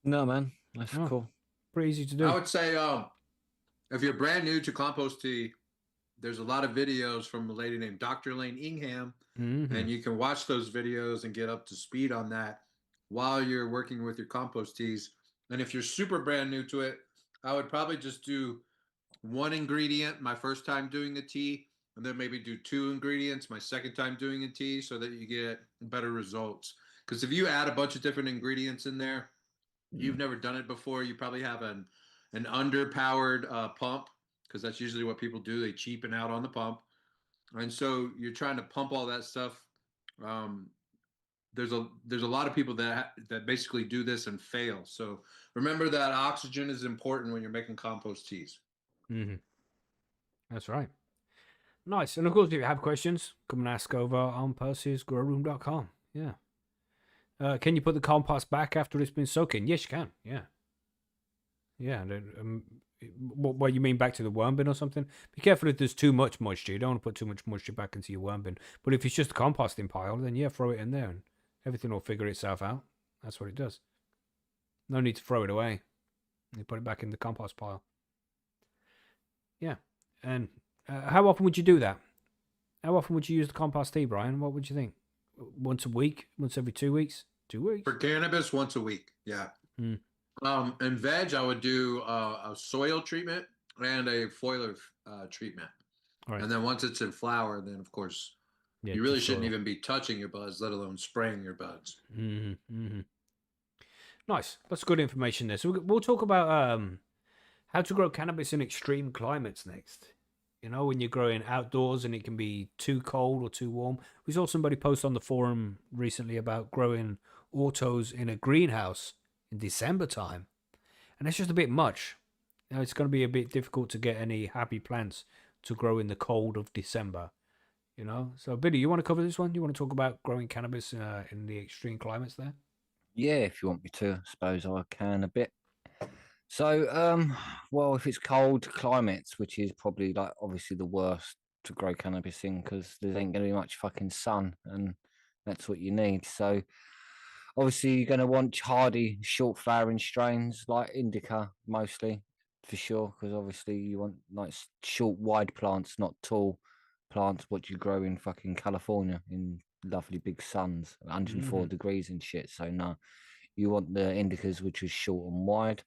No, man. That's cool. Pretty easy to do. I would say if you're brand new to compost tea, there's a lot of videos from a lady named Dr. Lane Ingham, Mm-hmm. and you can watch those videos and get up to speed on that while you're working with your compost teas. And if you're super brand new to it, I would probably just do one ingredient my first time doing a tea, and then maybe do two ingredients my second time doing a tea, so that you get better results. Because if you add a bunch of different ingredients in there, you've never done it before, you probably have an underpowered pump, because that's usually what people do. They cheapen out on the pump, and so you're trying to pump all that stuff. Um, there's a lot of people that basically do this and fail. So remember that oxygen is important when you're making compost teas. Mm-hmm. That's right. Nice. And of course, if you have questions, come and ask over on percysgrowroom.com. Yeah. Can you put the compost back after it's been soaking? Yes, you can. Yeah. Yeah. What you mean, back to the worm bin or something? Be careful if there's too much moisture. You don't want to put too much moisture back into your worm bin. But if it's just a composting pile, then yeah, throw it in there and everything will figure itself out. That's what it does. No need to throw it away. You put it back in the compost pile. Yeah. And how often would you do that? How often would you use the compost tea, Brian? What would you think? Once a week? Once every 2 weeks? 2 weeks? For cannabis, once a week. Yeah. Mm. And veg, I would do a soil treatment and a foliar treatment. All right. And then once it's in flower, then of course Yeah, you really just shouldn't soil. even be touching your buds, let alone spraying your buds. Mm-hmm. Mm-hmm. Nice. That's good information there. So we'll talk about how to grow cannabis in extreme climates next. You know, when you're growing outdoors and it can be too cold or too warm. We saw somebody post on the forum recently about growing autos in a greenhouse in December time. And that's just a bit much. You know, it's going to be a bit difficult to get any happy plants to grow in the cold of December. You know, so Billy, you want to cover this one? You want to talk about growing cannabis in the extreme climates there? Yeah, if you want me to, I suppose I can a bit. So, well, if it's cold climates, which is probably like obviously the worst to grow cannabis in, because there ain't going to be much fucking sun, and that's what you need. So, obviously, you're going to want hardy, short flowering strains like indica mostly, for sure, because obviously you want like short, wide plants, not tall plants, what you grow in fucking California in lovely big suns, 104 degrees and shit. So, no, you want the indicas, which is short and wide.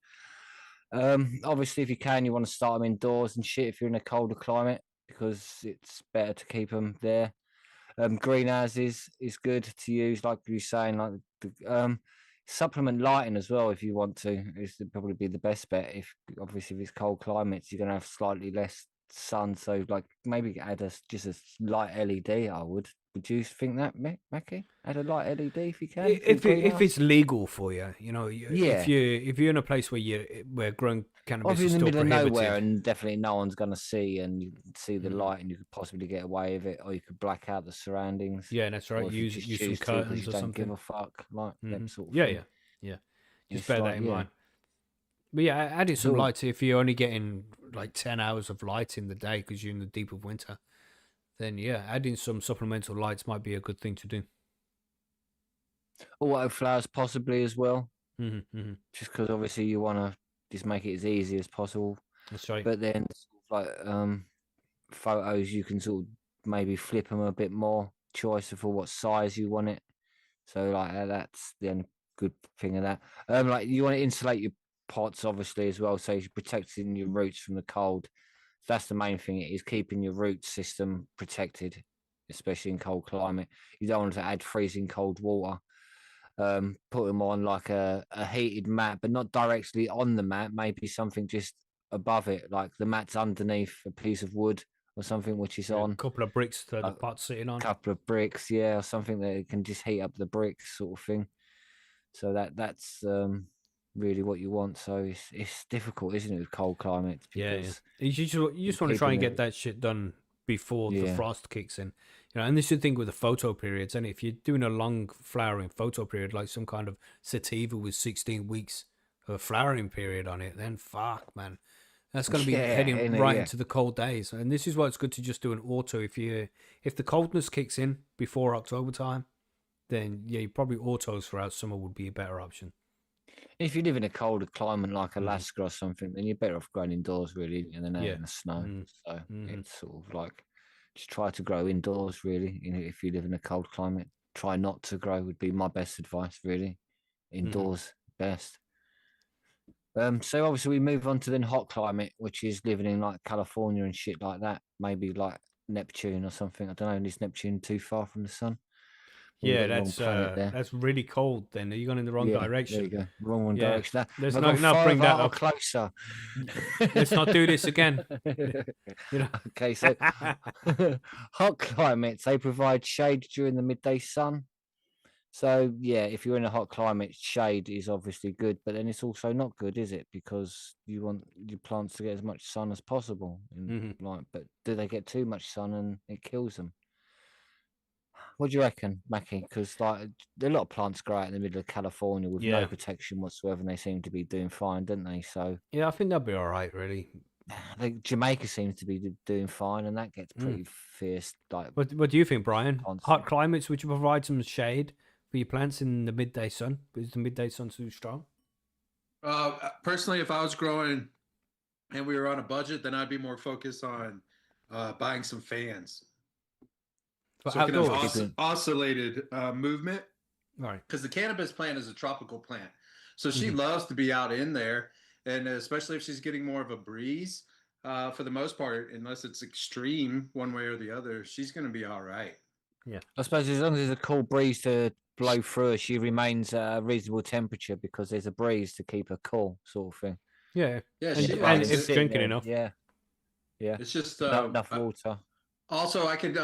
Obviously, if you can, you want to start them indoors and shit if you're in a colder climate, because it's better to keep them there. Greenhouses is good to use, like you're saying, like supplement lighting as well if you want to. Is probably be the best bet. If obviously if it's cold climates, you're gonna have slightly less sun, so like maybe add just a light LED. I would. Would you think that, Macky? Add a light LED if you can. If it's legal for you, you know, Yeah. if you're in a place where growing Or cannabis if you're is in the still middle of prohibited, nowhere and definitely no one's going to see, and you can see the Mhm. light and you could possibly get away with it, or you could black out the surroundings. Yeah, that's right. Or if you Use just some choose to because curtains you or don't give something. a fuck, like them sort of Yeah, thing. yeah. Just It's bear like, that in yeah. mind. But yeah, adding some So, light. If you're only getting like 10 hours of light in the day because you're in the deep of winter, then yeah, adding some supplemental lights might be a good thing to do. auto flowers possibly as well, Mm-hmm. just because obviously you want to just make it as easy as possible. That's right. But then, like photos, you can sort of maybe flip them a bit more, choice for what size you want it. So like that's the only good thing of that. Like you want to insulate your pots obviously as well, so you're protecting your roots from the cold. That's the main thing. It is keeping your root system protected, especially in cold climate. You don't want to add freezing cold water. Put them on like a heated mat, but not directly on the mat. Maybe something just above it, like the mat's underneath a piece of wood or something, which is Yeah, a on couple of bricks that the a pot's sitting on. couple of bricks, yeah, or something that can just heat up the bricks, sort of thing. So that's really what you want. So it's difficult, isn't it, with cold climates? Yeah. Because You just want to try and get that shit done before the Yeah. frost kicks in. You know, and this is the thing with the photo periods. And if you're doing a long flowering photo period, like some kind of sativa with 16 weeks of a flowering period on it, then fuck, man. That's going to be heading innit, right yeah. into the cold days. And this is why it's good to just do an auto. If the coldness kicks in before October time, then yeah, probably autos throughout summer would be a better option. If you live in a colder climate like Mhm. Alaska or something, then you're better off growing indoors, really, than out Yeah. in the snow. Mm. So Mhm. it's sort of like just try to grow indoors, really. If you live in a cold climate, try not to grow would be my best advice, really. Mhm. Indoors, best. So obviously we move on to then hot climate, which is living in like California and shit like that. Maybe like Neptune or something. I don't know. Is Neptune too far from the sun? Well, we Yeah, got the wrong planet there. that's really cold. Then are you going in the wrong Yeah, there you direction? go. Wrong one Yeah. direction. Have Let's I gone not bring further that or up. closer? Let's not do this again. You know. Okay, so hot climates, they provide shade during the midday sun. So yeah, if you're in a hot climate, shade is obviously good, but then it's also not good, is it? Because you want your plants to get as much sun as possible. And Mhm. but do they get too much sun and it kills them? What do you reckon, Macky? Because like a lot of plants grow out in the middle of California with no Yeah. protection whatsoever, and they seem to be doing fine, don't they? So Yeah, I think that'll be all right. Really. like Jamaica seems to be doing fine, and that gets Mm. pretty fierce. Like What do you think, Brian? Hot constantly. climates, would you provide some shade for your plants in the midday sun? Is the midday sun too strong? Personally, if I was growing and we were on a budget, then I'd be more focused on buying some fans. For So it can have outdoors? oscillated movement Right. because the cannabis plant is a tropical plant. So she Mhm. loves to be out in there. And especially if she's getting more of a breeze, for the most part, unless it's extreme one way or the other, she's going to be all right. Yeah. I suppose as long as there's a cool breeze to blow through her, she remains at a reasonable temperature because there's a breeze to keep her cool, sort of thing. Yeah. Yeah, And she if And rather likes than if it. sitting drinking there, enough. yeah, yeah, It's just not enough water. also I could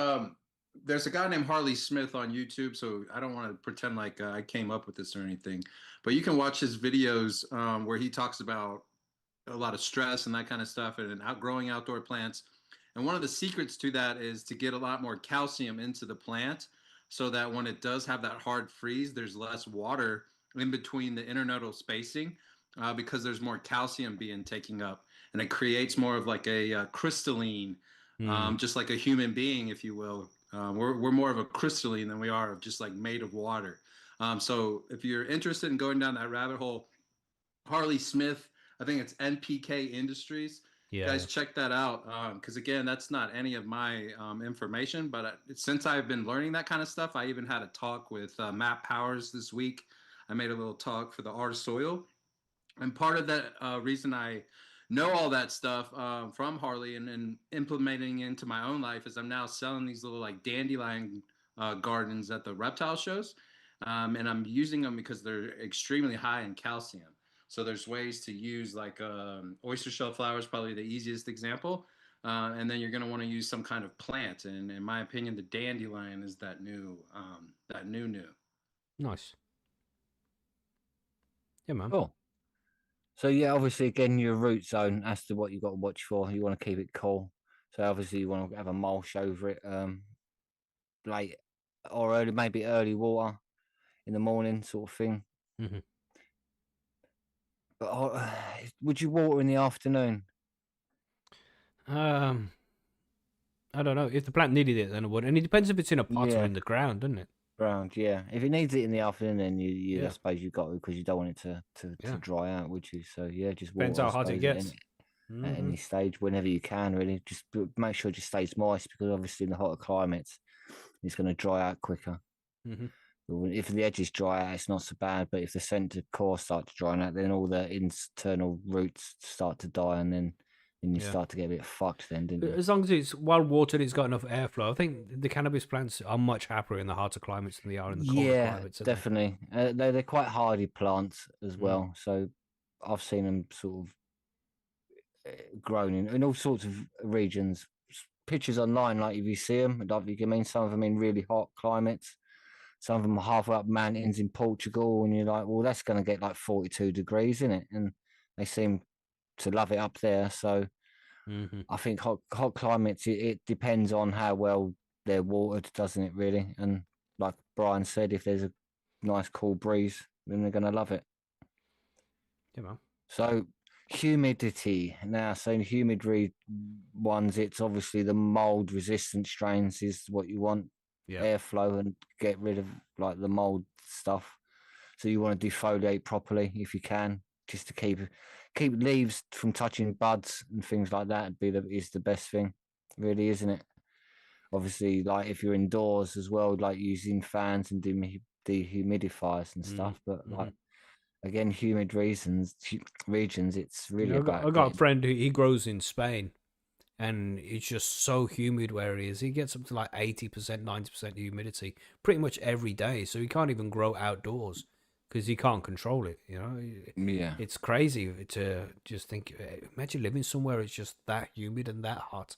there's a guy named Harley Smith on YouTube, so I don't want to pretend like I came up with this or anything, but you can watch his videos where he talks about a lot of stress and that kind of stuff and outgrowing outdoor plants. And one of the secrets to that is to get a lot more calcium into the plant so that when it does have that hard freeze, there's less water in between the internodal spacing because there's more calcium being taken up. And it creates more of like a crystalline, Mm. just like a human being, if you will. We're more of a crystalline than we are of just like made of water. So if you're interested in going down that rabbit hole, Harley Smith, I think it's NPK Industries. Yeah. Guys, check that out. Because again, that's not any of my information, but since I've been learning that kind of stuff, I even had a talk with Matt Powers this week. I made a little talk for the Art of Soil. And part of that reason I know all that stuff from Harley and implementing into my own life is I'm now selling these little like dandelion gardens at the reptile shows. And I'm using them because they're extremely high in calcium. So there's ways to use like oyster shell flowers, probably the easiest example. And then you're going to want to use some kind of plant. And in my opinion, the dandelion is that new. Nice. Yeah, man. Cool. So yeah, obviously again your root zone as to what you got to watch for. You want to keep it cool. So obviously you want to have a mulch over it, late or early, maybe early water in the morning, sort of thing. Hmm. But would you water in the afternoon? Um, I don't know. If the plant needed it, then it would. And it depends if it's in a pot or Yeah, in the ground, doesn't it? ground. Yeah, if it needs it in the afternoon, then I Yeah. suppose you got to because you don't want it to Yeah. dry out, would you? So yeah, just Depends water, I how hot it suppose, gets. at Hmm. any stage, whenever you can, really. Just make sure it just stays moist because obviously in the hotter climates, it's going to dry out quicker. Hmm. If the edges dry out, it's not so bad. But if the center core starts drying out, then all the internal roots start to die, and then you Yeah. start to get a bit fucked. Then, didn't you? As long as it's well watered, it's got enough airflow. I think the cannabis plants are much happier in the hotter climates than they are in the colder Yeah, climates. Aren't definitely. They're quite hardy plants as they? Mm. well. So I've seen them sort of grown in all sorts of regions. Pictures online, like if you see them, like you can mean some of them in really hot climates. Some of them are halfway up mountains in Portugal, and you're like, well, that's going to get like 42 degrees, isn't it? And they seem to love it up there. So Hmm. I think hot climates, it depends on how well they're watered, doesn't it, really? And like Brian said, if there's a nice cool breeze, then they're going to love it. Yeah, man. So humidity now, so in humid ones, it's obviously the mold resistant strains is what you want, Yeah. airflow and get rid of like the mold stuff. So you want to defoliate properly if you can, just to keep leaves from touching buds and things like that. Is the best thing, really, isn't it? Obviously, like if you're indoors as well, like using fans and dehumidifiers and stuff. But like again, humid regions, it's really about I got a getting. friend who he grows in Spain, and it's just so humid where he is. He gets up to like 80%, 90% humidity pretty much every day. So he can't even grow outdoors because he can't control it. Yeah, It's crazy to just think. Imagine living somewhere it's just that humid and that hot.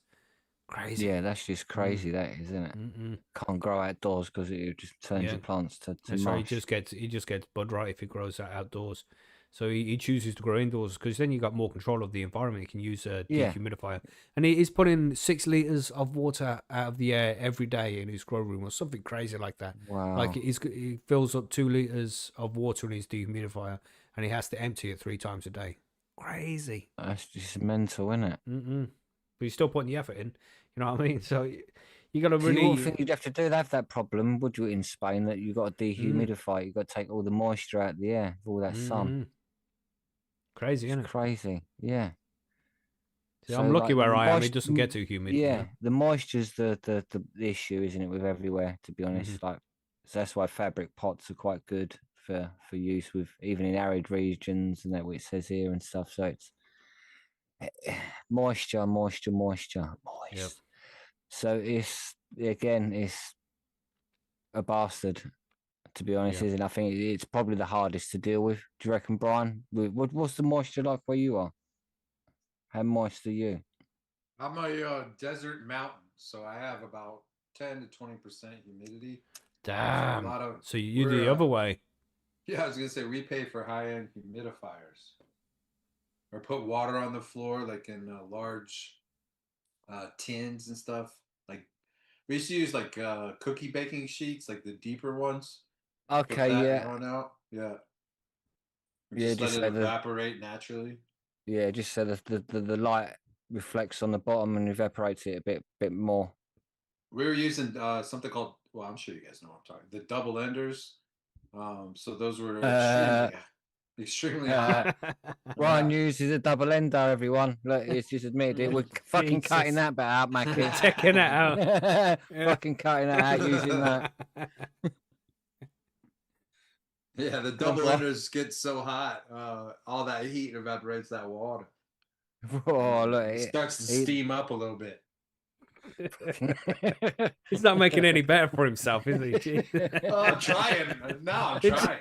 Crazy. yeah, that's just crazy. That is, isn't it? Mm-mm. Can't grow outdoors because it just turns Yeah, your plants to that's right. mush. He just gets bud rot if he grows outdoors. So he chooses to grow indoors because then you got more control of the environment. You can use a Yeah, dehumidifier, and he's putting 6 liters of water out of the air every day in his grow room or something crazy like that. Like wow, he fills up 2 liters of water in his dehumidifier, and he has to empty it 3 times a day. Crazy. that's just mental, isn't it? Mm-mm. But he's still putting the effort in. You know what I mean? So you got to So you wouldn't really. think you'd have to do that problem, would you, in Spain? That you got to Mm, dehumidify, you got to take all the moisture out of the air, all that sun. mm-mm. Crazy, It's isn't it? crazy, yeah. See, I'm So lucky like where I am. It doesn't get too humid. yeah, the moisture's the issue, isn't it, with everywhere? To be Hmm. honest, like so that's why fabric pots are quite good for use with even in arid regions and that what it says here and stuff. So it's moisture, moisture, moisture, Yep. moist. So it's again, it's a bastard. To be honest, Yeah. isn't it? I think it's probably the hardest to deal with. Do you reckon, Brian? What's the moisture like where you are? How moist are you? I'm a desert mountain, so I have about 10 to 20% humidity. So a Damn. lot of So you do we're the other way. yeah, I was gonna say we pay for high-end humidifiers or put water on the floor like in large tins and stuff. Like we used to use like cookie baking sheets, like the deeper ones. Put Okay, that and yeah, run out. Yeah, and yeah. just let Just it so evaporate naturally. just so the light reflects on the bottom and evaporates it a bit more. We were using something called, well, I'm sure you guys know what I'm talking. The double enders. So those were Uh, extremely uh, hot. Brian Yeah. uses a double ender, everyone. Look, it's just admitted it. We're fucking cutting Jesus. that bit out, Macky. Checking it out. Yeah. Fucking cutting that out using that. Yeah, the Come on, double bro. enders get so hot, all that heat evaporates that water, and Oh, then look, it starts to he, steam up a little bit. He's not making any better for himself, is he? Jeez. Oh, I'm trying. Now I'm It's- trying.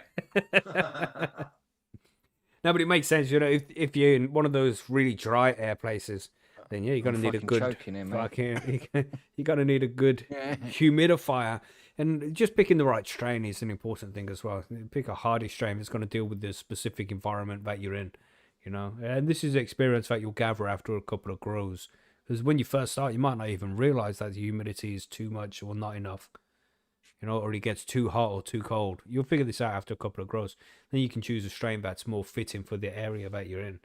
No, but it makes sense, if you're in one of those really dry air places, then yeah, you're I'm gonna need a fucking good choking him, mate. fucking. You're gonna need a good Yeah. humidifier, and just picking the right strain is an important thing as well. Pick a hardy strain that's going to deal with the specific environment that you're in, And this is experience that you'll gather after a couple of grows, because when you first start, you might not even realize that the humidity is too much or not enough. Or it gets too hot or too cold. You'll figure this out after a couple of grows. Then you can choose a strain that's more fitting for the area that you're in.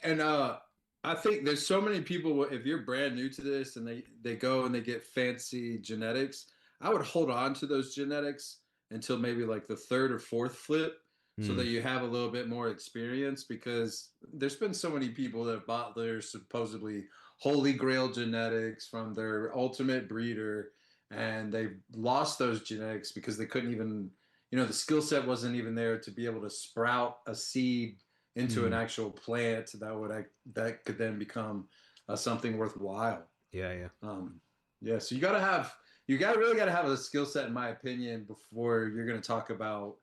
And I think there's so many people. If you're brand new to this and they go and they get fancy genetics, I would hold on to those genetics until maybe like the third or fourth flip, so that you have a little bit more experience. Because there's been so many people that have bought their supposedly holy grail genetics from their ultimate breeder, and they've lost those genetics because they couldn't even, the skill set wasn't even there to be able to sprout a seed into an actual plant that could then become something worthwhile. Yeah, yeah. Yeah, so really got to have a skill set, in my opinion, before you're going to talk about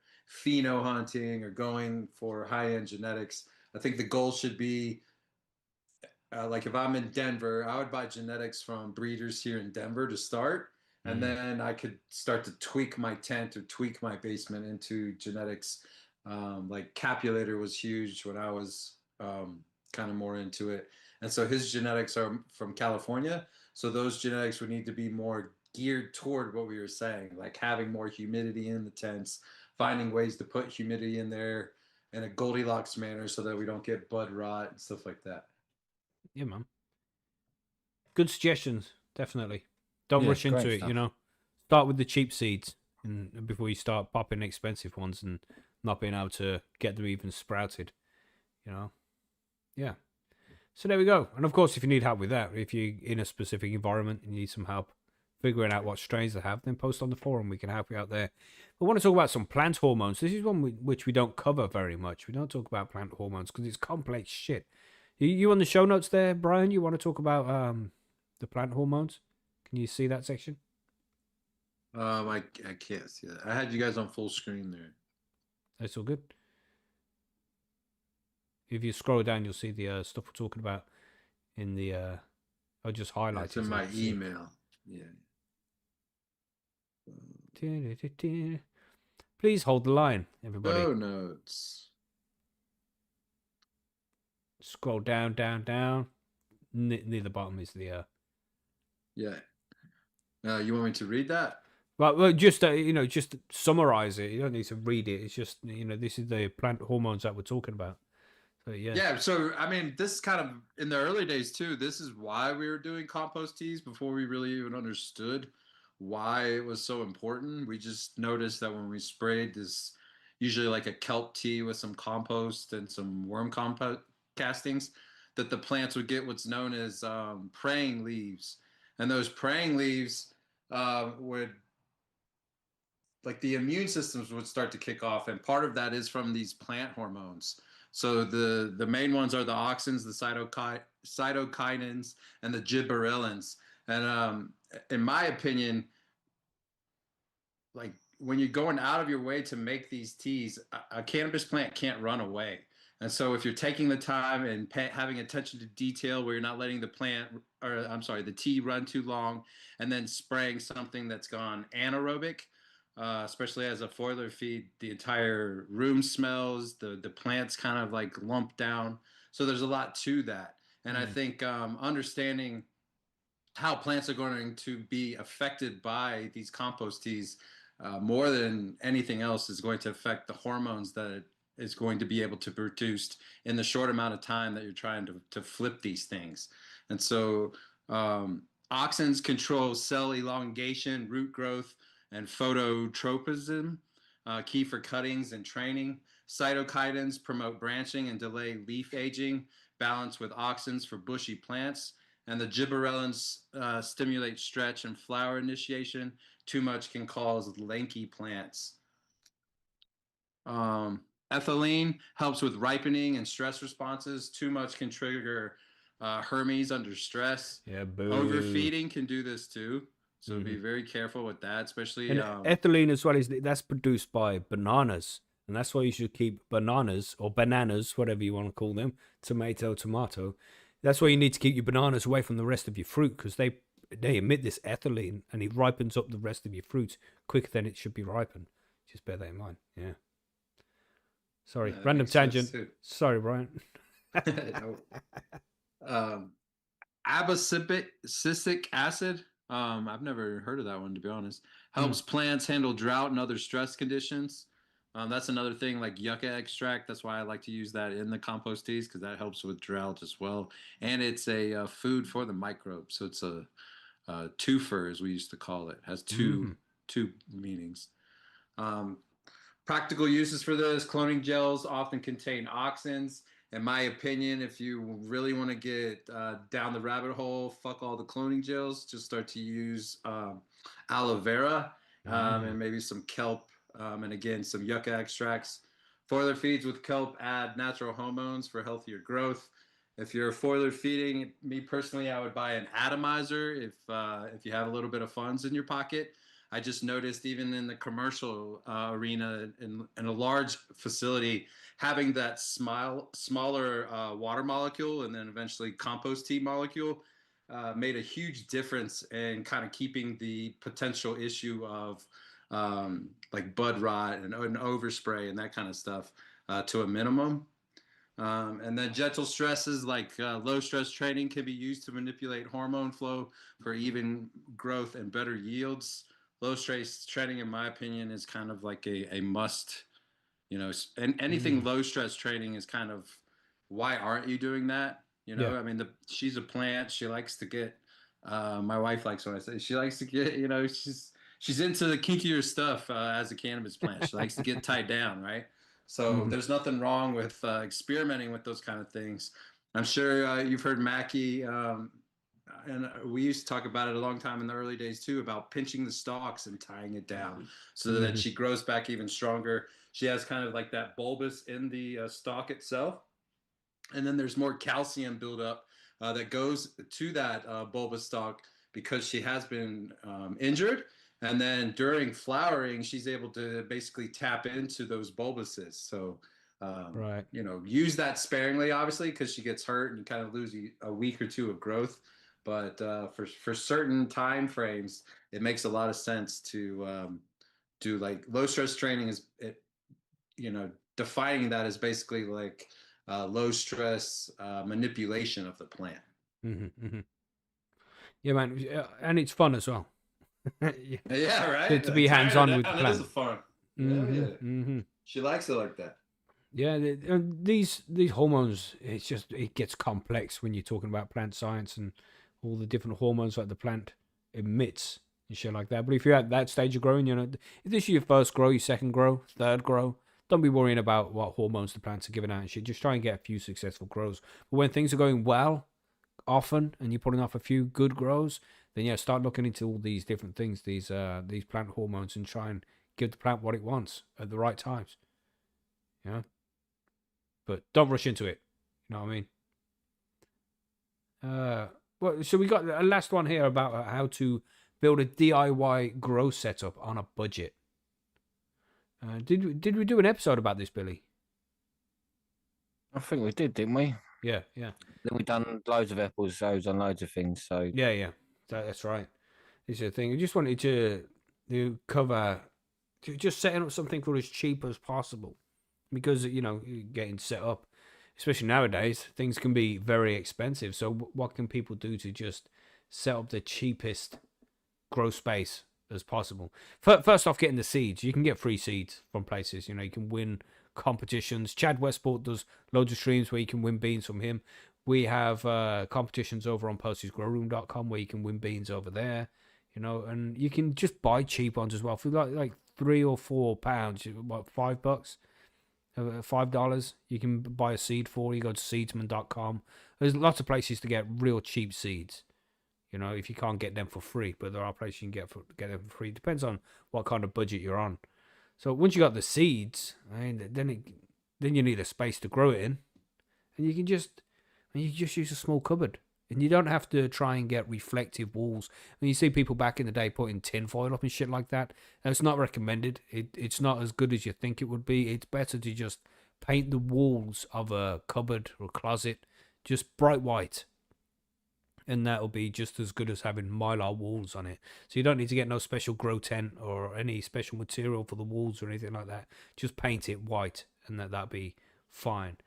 pheno hunting or going for high end genetics. I think the goal should be like if I'm in Denver, I would buy genetics from breeders here in Denver to start. And then I could start to tweak my tent or tweak my basement into genetics. Like Capulator was huge when I was kind of more into it. And so his genetics are from California. So those genetics would need to be more geared toward what we were saying, like having more humidity in the tents, finding ways to put humidity in there in a Goldilocks manner so that we don't get bud rot and stuff like that. Yeah, man. Good suggestions, definitely. Don't Yeah, rush into great it, stuff. Start with the cheap seeds. and before you start popping expensive ones and not being able to get them even sprouted. You know, yeah. So there we go. And of course, if you need help with that, if you're in a specific environment and you need some help figuring out what strains they have, then post on the forum. We can help you out there. I want to talk about some plant hormones. This is one which we don't cover very much. We don't talk about plant hormones because it's complex shit. You on the show notes there, Brian? You want to talk about the plant hormones? Can you see that section? I can't see that. I had you guys on full screen there. That's all good. If you scroll down, you'll see the stuff we're talking about in the. I'll just highlight It's in my email. Yeah. Please hold the line, everybody. Show notes. Scroll down, down, down. Near the bottom is the. Yeah. You want me to read that? Well, just just summarize it. You don't need to read it. It's just this is the plant hormones that we're talking about. So yeah. Yeah. So I mean, this is kind of in the early days too. This is why we were doing compost teas before we really even understood why it was so important. We just noticed that when we sprayed this, usually like a kelp tea with some compost and some worm compost castings, that the plants would get what's known as praying leaves, and those praying leaves would, like, the immune systems would start to kick off, and part of that is from these plant hormones. So the main ones are the auxins, the cytokinins, and the gibberellins. And in my opinion, like, when you're going out of your way to make these teas, a cannabis plant can't run away. And so if you're taking the time and having attention to detail, where you're not letting the the tea run too long, and then spraying something that's gone anaerobic, especially as a foiler feed, the entire room smells, the plants kind of like lump down. So there's a lot to that. And I think understanding how plants are going to be affected by these compost teas more than anything else is going to affect the hormones that it is going to be able to produce in the short amount of time that you're trying to flip these things. And so auxins control cell elongation, root growth, and phototropism, key for cuttings and training. Cytokinins promote branching and delay leaf aging, balance with auxins for bushy plants. And the gibberellins stimulate stretch and flower initiation. Too much can cause lanky plants. Ethylene helps with ripening and stress responses. Too much can trigger Hermes under stress. Yeah, boo. Overfeeding can do this too. So be very careful with that, especially. And ethylene as well, that's produced by bananas. And that's why you should keep bananas, or bananas, whatever you want to call them, tomato. That's why you need to keep your bananas away from the rest of your fruit, because they emit this ethylene and it ripens up the rest of your fruit quicker than it should be ripened. Just bear that in mind. Yeah. Sorry, random tangent. Sorry, Brian. Abscisic acid. I've never heard of that one, to be honest. Helps plants handle drought and other stress conditions. That's another thing, like yucca extract. That's why I like to use that in the compost teas, because that helps with drought as well. And it's a food for the microbes. So it's a twofer, as we used to call it. It has two meanings. Practical uses for this: cloning gels often contain auxins. In my opinion, if you really want to get down the rabbit hole, fuck all the cloning gels. Just start to use aloe vera and maybe some kelp. And again, some yucca extracts. Foiler feeds with kelp add natural hormones for healthier growth. If you're foiler feeding, me personally, I would buy an atomizer if you have a little bit of funds in your pocket. I just noticed, even in the commercial arena, in a large facility, having that smaller water molecule and then eventually compost tea molecule made a huge difference in kind of keeping the potential issue of like bud rot and overspray and that kind of stuff to a minimum. And then gentle stresses like low stress training can be used to manipulate hormone flow for even growth and better yields. Low stress training, in my opinion, is kind of like a must, and anything low stress training is kind of, why aren't you doing that? I mean, she's a plant. She likes to get, my wife likes when I say, she likes to get, she's into the kinkier stuff as a cannabis plant. She likes to get tied down, right? So there's nothing wrong with experimenting with those kind of things. I'm sure you've heard Macky, and we used to talk about it a long time in the early days too, about pinching the stalks and tying it down so that she grows back even stronger. She has kind of like that bulbous in the stalk itself, and then there's more calcium buildup that goes to that bulbous stalk because she has been injured. And then during flowering, she's able to basically tap into those bulbuses. So, Right. you know, use that sparingly, obviously, because she gets hurt and you kind of lose a week or two of growth. But for certain time frames, it makes a lot of sense to do like low stress training. Is it, you know, defining that as basically like low stress manipulation of the plant. Yeah, man, and it's fun as well. Yeah, right. To be hands on with the It is plant. fun. Yeah. She likes it like that. Yeah, these hormones, it gets complex when you're talking about plant science and all the different hormones that the plant emits and shit like that. But if you're at that stage of growing, you know, if this is your first grow, your second grow, third grow, don't be worrying about what hormones the plants are giving out and shit. Just try and get a few successful grows. But when things are going well, often, and you're putting off a few good grows, then yeah, start looking into all these different things, these plant hormones, and try and give the plant what it wants at the right times. Yeah. But don't rush into it. You know what I mean? Well, so we got a last one here about how to build a DIY grow setup on a budget. Did we do an episode about this, Billy? I think we did, didn't we? Yeah. Then we done loads of episodes on loads of things. So Yeah. That's right. This is the thing. I just wanted to cover just setting up something for as cheap as possible, because you know, getting set up, especially nowadays, things can be very expensive. So what can people do to just set up the cheapest grow space as possible? First off, getting the seeds. You can get free seeds from places. You know, you can win competitions. Chad Westport does loads of streams where you can win beans from him. We have competitions over on postysgrowroom.com where you can win beans over there. You know, and you can just buy cheap ones as well for like £3 or £4. What, $5? $5 you can buy a seed for. You go to seedsman.com. There's lots of places to get real cheap seeds, you know, if you can't get them for free, but there are places you can get them for free. Depends on what kind of budget you're on. So once you got the seeds, I mean, then you need a space to grow it in, and you just use a small cupboard. And you don't have to try and get reflective walls. When you see people back in the day putting tinfoil up and shit like that, it's not recommended. It's not as good as you think it would be. It's better to just paint the walls of a cupboard or closet just bright white. And that'll be just as good as having mylar walls on it. So you don't need to get no special grow tent or any special material for the walls or anything like that. Just paint it white, and that'll be fine.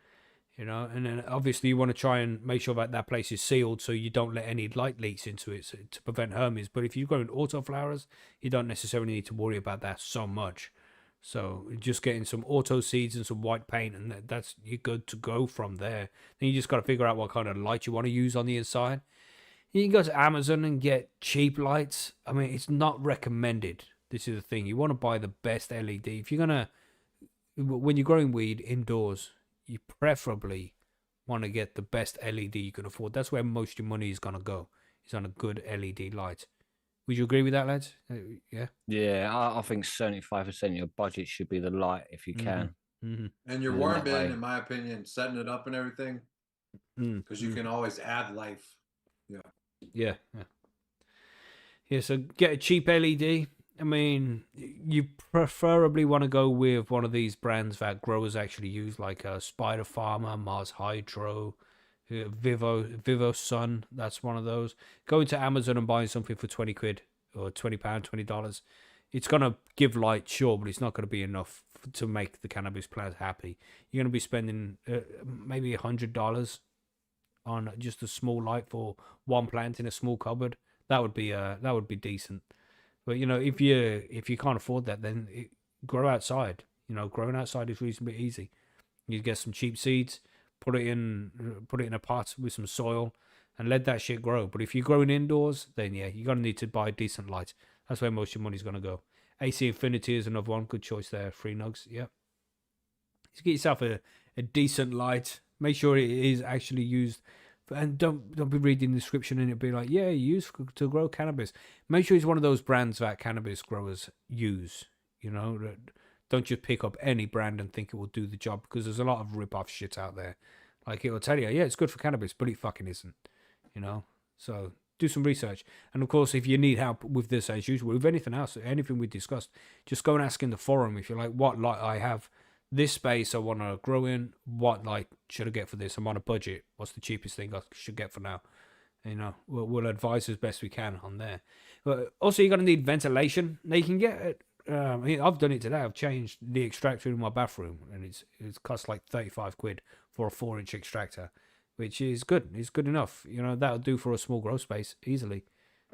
You know, and then obviously you want to try and make sure that place is sealed so you don't let any light leaks into it to prevent hermes. But if you're growing autoflowers, you don't necessarily need to worry about that so much. So just getting some auto seeds and some white paint, and that's you're good to go from there. Then you just got to figure out what kind of light you want to use on the inside. You can go to Amazon and get cheap lights. I mean, it's not recommended. This is the thing. You want to buy the best LED. If you're going to, when you're growing weed indoors, you preferably want to get the best LED you can afford. That's where most of your money is going to go. Is on a good LED light. Would you agree with that, lads? Yeah? Yeah, I think 75% of your budget should be the light if you can. And your worm bin, in my opinion, setting it up and everything, because you can always add life. Yeah. So get a cheap LED. I mean, you preferably want to go with one of these brands that growers actually use, like Spider Farmer, Mars Hydro, Vivo Sun. That's one of those. Going to Amazon and buying something for £20 or £20, $20. It's gonna give light, sure, but it's not gonna be enough to make the cannabis plant happy. You're gonna be spending maybe $100 on just a small light for one plant in a small cupboard. That would be decent. But you know, if you can't afford that, then grow outside. You know, growing outside is reasonably easy. You get some cheap seeds, put it in a pot with some soil, and let that shit grow. But if you're growing indoors, then yeah, you're gonna need to buy decent light. That's where most of your money's going to go. AC Infinity is another one. Good choice there. 3 nugs. Yep. Just get yourself a decent light. Make sure it is actually used. And don't be reading the description and it be like, yeah, used to grow cannabis. Make sure it's one of those brands that cannabis growers use. You know, don't just pick up any brand and think it will do the job, because there's a lot of rip-off shit out there. Like, it will tell you, yeah, it's good for cannabis, but it fucking isn't. You know? So do some research. And of course, if you need help with this as usual, with anything else, anything we discussed, just go and ask in the forum. If you're like, what light I have this space I want to grow in, what light should I get for this? I'm on a budget. What's the cheapest thing I should get for now? You know, we'll advise as best we can on there. But also, you're going to need ventilation. Now, you can get it. I've done it today. I've changed the extractor in my bathroom, and it's cost like 35 quid for a 4-inch extractor, which is good. It's good enough. You know, that'll do for a small grow space easily.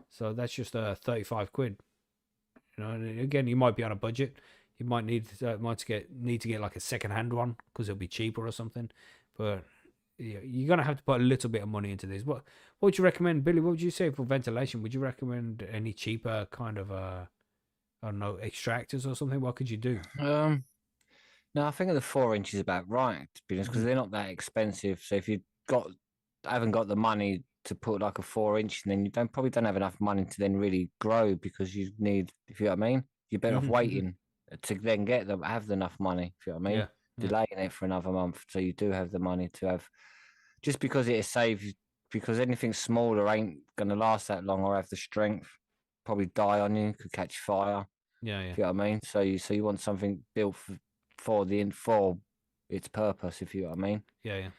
So that's just 35 quid. You know, and again, you might be on a budget. You might need to get like a second-hand one because it'll be cheaper or something. But yeah, you're gonna have to put a little bit of money into this. What would you recommend, Billy? What would you say for ventilation? Would you recommend any cheaper kind of I don't know, extractors or something? What could you do? No, I think the 4 inches is about right, to be honest, because they're not that expensive. So if you haven't got the money to put like a 4-inch, then you probably don't have enough money to then really grow, because you need, if you know what I mean, you're better off waiting to then have enough money, if you know what I mean. Yeah. Delaying it for another month, so you do have the money to have, just because it is safe, because anything smaller ain't gonna last that long or have the strength, probably die on you, could catch fire. Yeah. If you know what I mean. So you want something built for its purpose, if you know what I mean. Yeah.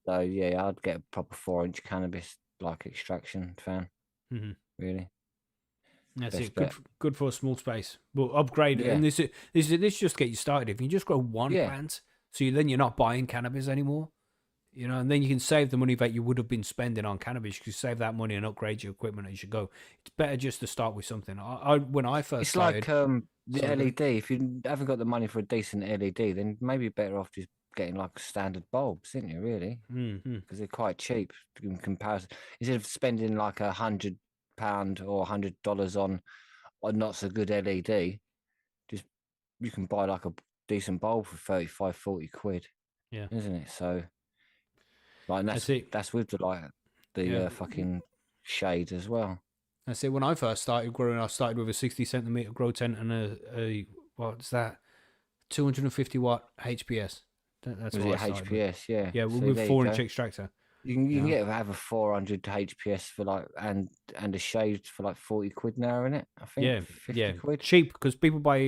So yeah, I'd get a proper 4-inch cannabis like extraction fan. Mm-hmm. Really. That's Best it. bet. Good for a small space. But upgrade it. Yeah. And this just get you started. If you just grow one Yeah. plant, so then you're not buying cannabis anymore. You know, and then you can save the money that you would have been spending on cannabis. You can save that money and upgrade your equipment as you go. It's better just to start with something. When I first It's started, like the Sorry, LED. If you haven't got the money for a decent LED, then maybe better off just getting like standard bulbs, isn't you? Really, because they're quite cheap in comparison. Instead of spending like £100 or $100 on not so good LED, just you can buy like a decent bulb for 35, 40 quid. Yeah. Isn't it? So like That's it. that's with the fucking shade as well. That's it. When I first started growing, I started with a 60 centimeter grow tent and a what's that, 250 watt HPS. That's Was what it I started with. HPS? Yeah. Yeah, So with there you 4-inch go. extractor. You can have a 400 HPS for like and a shade for like 40 quid now, isn't it? I think. Yeah, 50 quid. cheap because people buy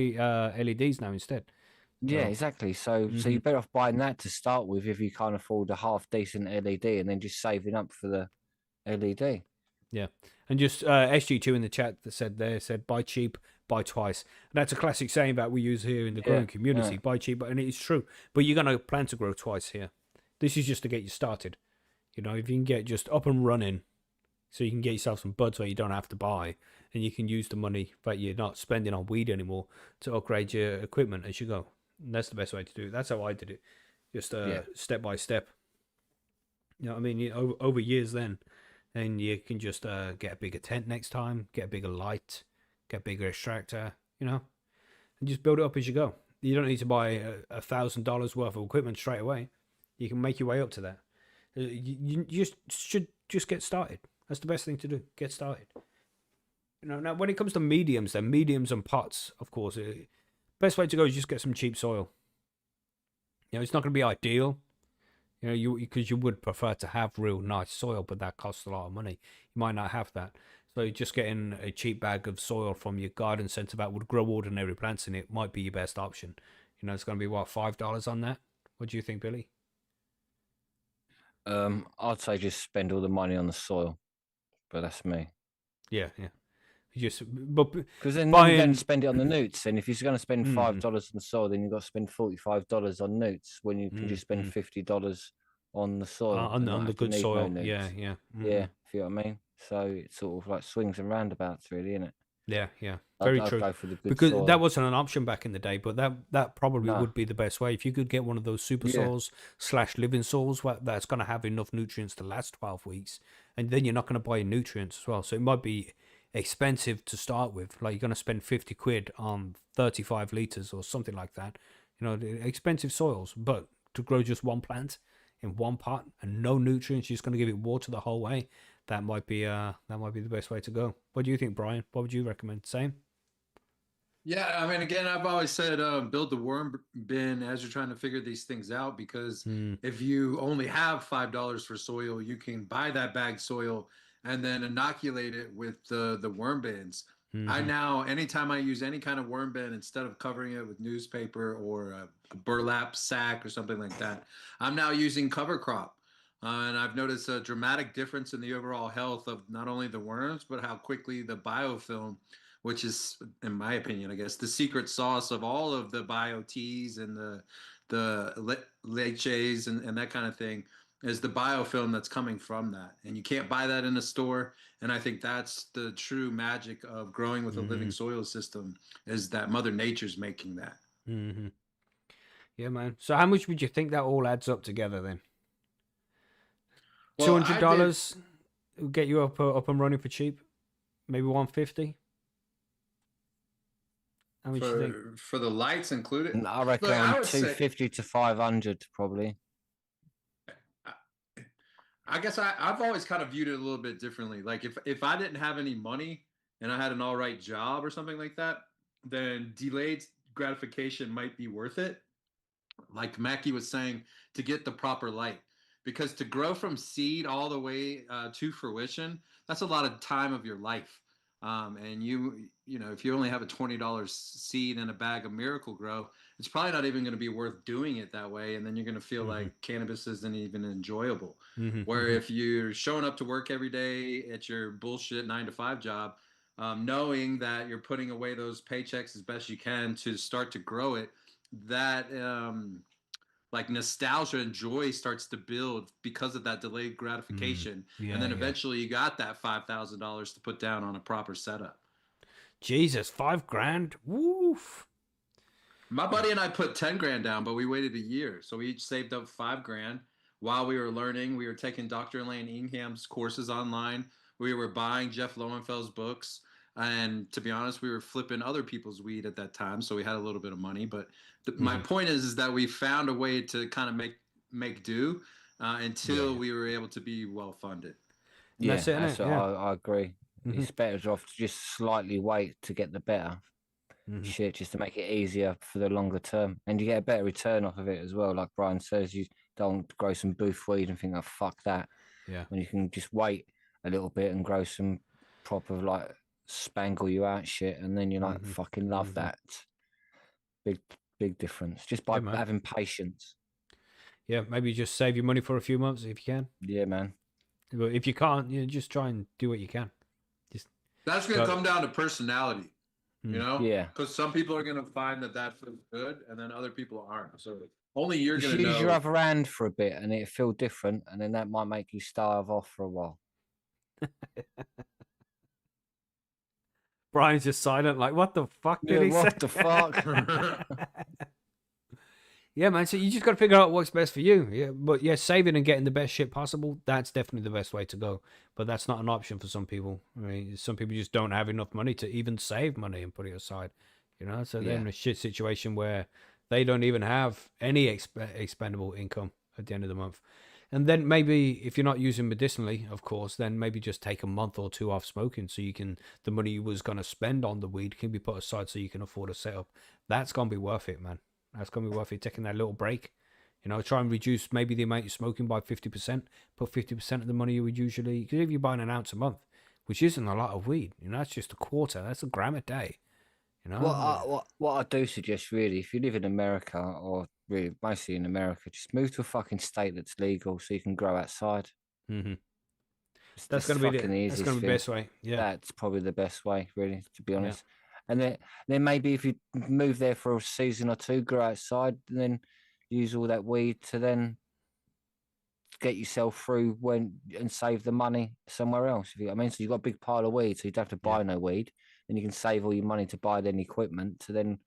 LEDs now instead. Yeah, So, exactly. So you're better off buying that to start with if you can't afford a half decent LED, and then just saving up for the LED. yeah, and just SG2 in the chat that said buy cheap, buy twice. And that's a classic saying that we use here in the growing community. Buy cheap, and it's true. But you're gonna plan to grow twice here. This is just to get you started. You know, if you can get just up and running, so you can get yourself some buds where you don't have to buy, and you can use the money that you're not spending on weed anymore to upgrade your equipment as you go. And that's the best way to do it. That's how I did it, just step by step. You know what I mean? Over years then, and you can just get a bigger tent next time, get a bigger light, get a bigger extractor, you know, and just build it up as you go. You don't need to buy $1,000 worth of equipment straight away. You can make your way up to that. You just should just get started. That's the best thing to do. Get started. You know, now when it comes to mediums and pots, of course, best way to go is just get some cheap soil. You know, it's not going to be ideal. You know, because you would prefer to have real nice soil, but that costs a lot of money. You might not have that. So just getting a cheap bag of soil from your garden centre that would grow ordinary plants in it might be your best option. You know, it's going to be, what, $5 on that? What do you think, Billy? I'd say just spend all the money on the soil, but that's me. Yeah. But because then buying... you don't spend it on the newts. And if you're going to spend $5 on the soil, then you've got to spend $45 on newts when you can just spend $50 on the soil. On the good soil. No Yeah. Yeah, if you know what I mean. So it's sort of like swings and roundabouts, really, isn't it? Yeah. Very true. Go for the good because soil. that wasn't an option back in the day, but that probably would be the best way. If you could get one of those super soils / living soils that's going to have enough nutrients to last 12 weeks, and then you're not going to buy nutrients as well. So it might be expensive to start with. Like you're going to spend 50 quid on 35 liters or something like that. You know, expensive soils, but to grow just one plant in one pot and no nutrients, you're just going to give it water the whole way. That might be the best way to go. What do you think, Brian? What would you recommend? Same? Yeah, I mean, again, I've always said build the worm bin as you're trying to figure these things out because Mm, if you only have $5 for soil, you can buy that bagged soil and then inoculate it with the worm bins. I mm-hmm, now, anytime I use any kind of worm bin, instead of covering it with newspaper or a burlap sack or something like that, I'm now using cover crop. And I've noticed a dramatic difference in the overall health of not only the worms, but how quickly the biofilm, which is, in my opinion, I guess, the secret sauce of all of the bio teas and the leches and that kind of thing, is the biofilm that's coming from that. And you can't buy that in a store. And I think that's the true magic of growing with a living mm-hmm, soil system, is that Mother Nature's making that. mm-hmm. Yeah, man. So how much would you think that all adds up together then? two Well, hundred I did dollars will get you up and running for cheap. Maybe 150. How much you think? for the lights included. And I Look, I reckon would say 250 to 500 probably. I guess I've always kind of viewed it a little bit differently. Like if I didn't have any money and I had an all right job or something like that, then delayed gratification might be worth it. Like Macky was saying, to get the proper light. Because to grow from seed all the way to fruition, that's a lot of time of your life. And you know, if you only have a $20 seed and a bag of Miracle Grow, it's probably not even going to be worth doing it that way. And then you're going to feel Mm-hmm, like cannabis isn't even enjoyable. mm-hmm, Where mm-hmm. if you're showing up to work every day at your bullshit 9 to 5 job, knowing that you're putting away those paychecks as best you can to start to grow it, that like nostalgia and joy starts to build because of that delayed Mm. gratification. And Yeah, then yeah. eventually you got that $5,000 to put down on a proper setup. Jesus, 5 grand. Woof. My buddy and I put 10 grand down, but we waited a year. So we each saved up 5 grand while we were learning. We were taking Dr. Elaine Ingham's courses online. We were buying Jeff Lowenfeld's books. And to be honest, we were flipping other people's weed at that time. So we had a little bit of money. But my Mm-hmm. point is that we found a way to kind of make do Yeah, until yeah. we were able to be well funded. And Yeah, that's it, that's innit? what Yeah. I agree. Mm-hmm, It's better off to just slightly wait to get the better mm-hmm, shit, just to make it easier for the longer term. And you get a better return off of it as well. Like Brian says, you don't grow some booth weed and think, oh, fuck that. yeah. When you can just wait a little bit and grow some proper, like, spangle you out shit. And then you're like, Mm-hmm, fucking love mm-hmm. that. Big, big difference. Just Yeah, by man. having patience. Yeah, maybe just save your money for a few months if you can. Yeah, man. But if you can't, you know, just try and do what you can. Just That's going to go. come down to personality, you Mm. know? Yeah. Because some people are going to find that that feels good and then other people aren't. So only you're Just going to use your know. other hand for a bit and it'll feel different. And then that might make you starve off for a while. Brian's just silent, like, what the fuck did Yeah, he say? what the fuck? Yeah, man. So you just got to figure out what's best for you. Yeah, but yeah, saving and getting the best shit possible, that's definitely the best way to go. But that's not an option for some people. I mean, some people just don't have enough money to even save money and put it aside. You know, so they're Yeah. in a shit situation where they don't even have any expendable income at the end of the month. And then maybe if you're not using medicinally, of course, then maybe just take a month or two off smoking so you can, the money you was going to spend on the weed can be put aside so you can afford a setup. That's going to be worth it, man. That's going to be worth it, taking that little break. You know, try and reduce maybe the amount you're smoking by 50%. Put 50% of the money you would usually, because if you're buying an ounce a month, which isn't a lot of weed, you know, that's just a quarter. That's a gram a day. You know, What I do suggest, really, if you live in America or really mostly in America, just move to a fucking state that's legal so you can grow outside. mm-hmm. It's That's the going to be fucking that's easiest going to be the thing. best way. Yeah. That's probably the best way, really, to be Yeah. honest. And then maybe if you move there for a season or two, grow outside, and then use all that weed to then get yourself through and save the money somewhere else. If you know what I mean, so you've got a big pile of weed, so you don't have to buy no weed, then you can save all your money to buy then equipment to then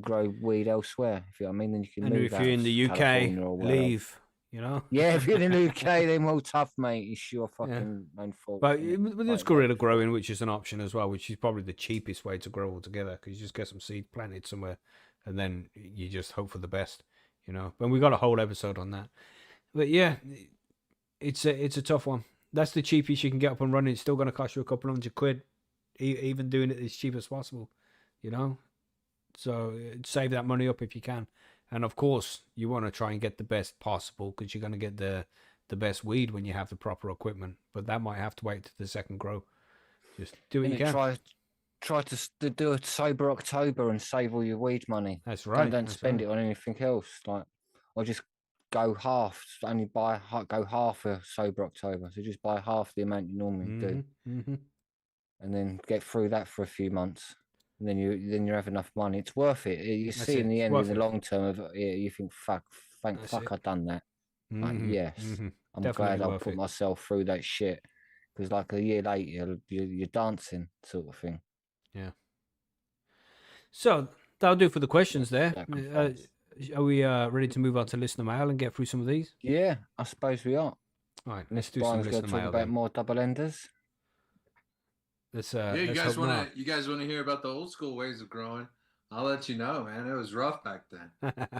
grow weed elsewhere. If you know what I mean, then you can And move if out you're of in the UK, California or wherever. leave. you know. Yeah, if you're in the UK, then well, tough, mate. It's your Yeah. fucking own fault. But innit? with this Like, gorilla growing, which is an option as well, which is probably the cheapest way to grow altogether, because you just get some seed planted somewhere, and then you just hope for the best, you know. And we got a whole episode on that. But yeah, it's a tough one. That's the cheapest you can get up and running. It's still going to cost you a couple £100, even doing it as cheap as possible, you know. So save that money up if you can. And of course, you want to try and get the best possible, because you're going to get the best weed when you have the proper equipment. But that might have to wait to the second grow. Just do what you can. try to do a sober October and save all your weed money. That's right. Don't that's spend right. it on anything else. Like, or just go half. Only go half a sober October. So just buy half the amount you normally do, Mm-hmm. and then get through that for a few months. And then you have enough money. It's worth it. You That's see it. in the It's end, in worth the it. long term of it, you think, thank That's fuck, it. I've done that. Like, Mm-hmm. yes, Mm-hmm. I'm Definitely glad I worth put it. myself through that shit. Because like a year later, you're dancing, sort of thing. Yeah. So that'll do for the questions there. Sacrifice. Are we ready to move on to listener mail and get through some of these? Yeah, I suppose we are. All right, let's Unless do some Brian's going listener to talk mail about then. more double enders. Yeah, you Let's guys hope want to hear about the old school ways of growing? I'll let you know, man. It was rough back then. not.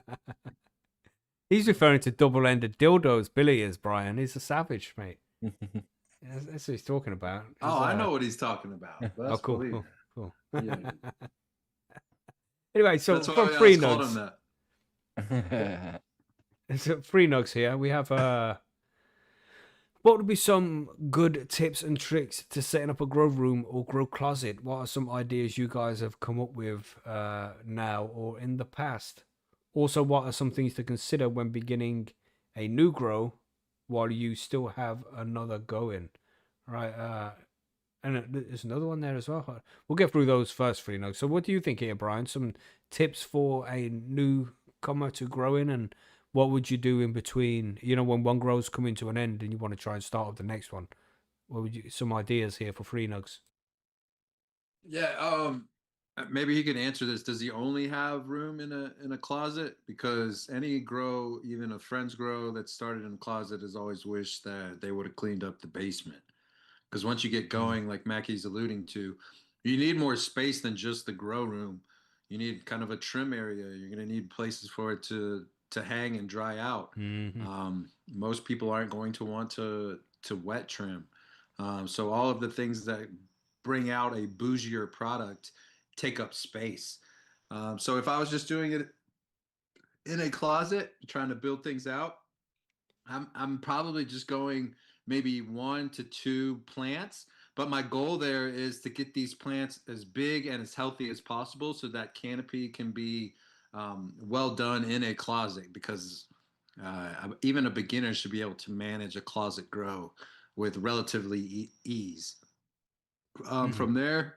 He's referring to double-ended dildos. Billy is, Brian. He's a savage, mate. That's what he's talking about. Oh, I know what he's talking about. Oh, Best cool, believe cool. it. Yeah. Anyway, so That's why from I Free always called him Nugs, that. so Free Nugs here, we have what would be some good tips and tricks to setting up a grow room or grow closet? What are some ideas you guys have come up with now or in the past? Also, what are some things to consider when beginning a new grow while you still have another going? Right. And there's another one there as well. We'll get through those first three notes. So what do you think here, Brian? Some tips for a newcomer to grow in, and what would you do in between, when one grow's coming to an end and you want to try and start up the next one? What would you, some ideas here for free nugs? Yeah, maybe he can answer this. Does he only have room in a closet? Because any grow, even a friend's grow that started in a closet, has always wished that they would have cleaned up the basement. Because once you get going, like Macky's alluding to, you need more space than just the grow room. You need kind of a trim area. You're going to need places for it to hang and dry out. Mm-hmm. Most people aren't going to want to wet trim. So all of the things that bring out a bougier product take up space. So if I was just doing it in a closet, trying to build things out, I'm probably just going maybe 1 to 2 plants. But my goal there is to get these plants as big and as healthy as possible, so that canopy can be well done in a closet. Because even a beginner should be able to manage a closet grow with relatively ease. Mm-hmm. From there,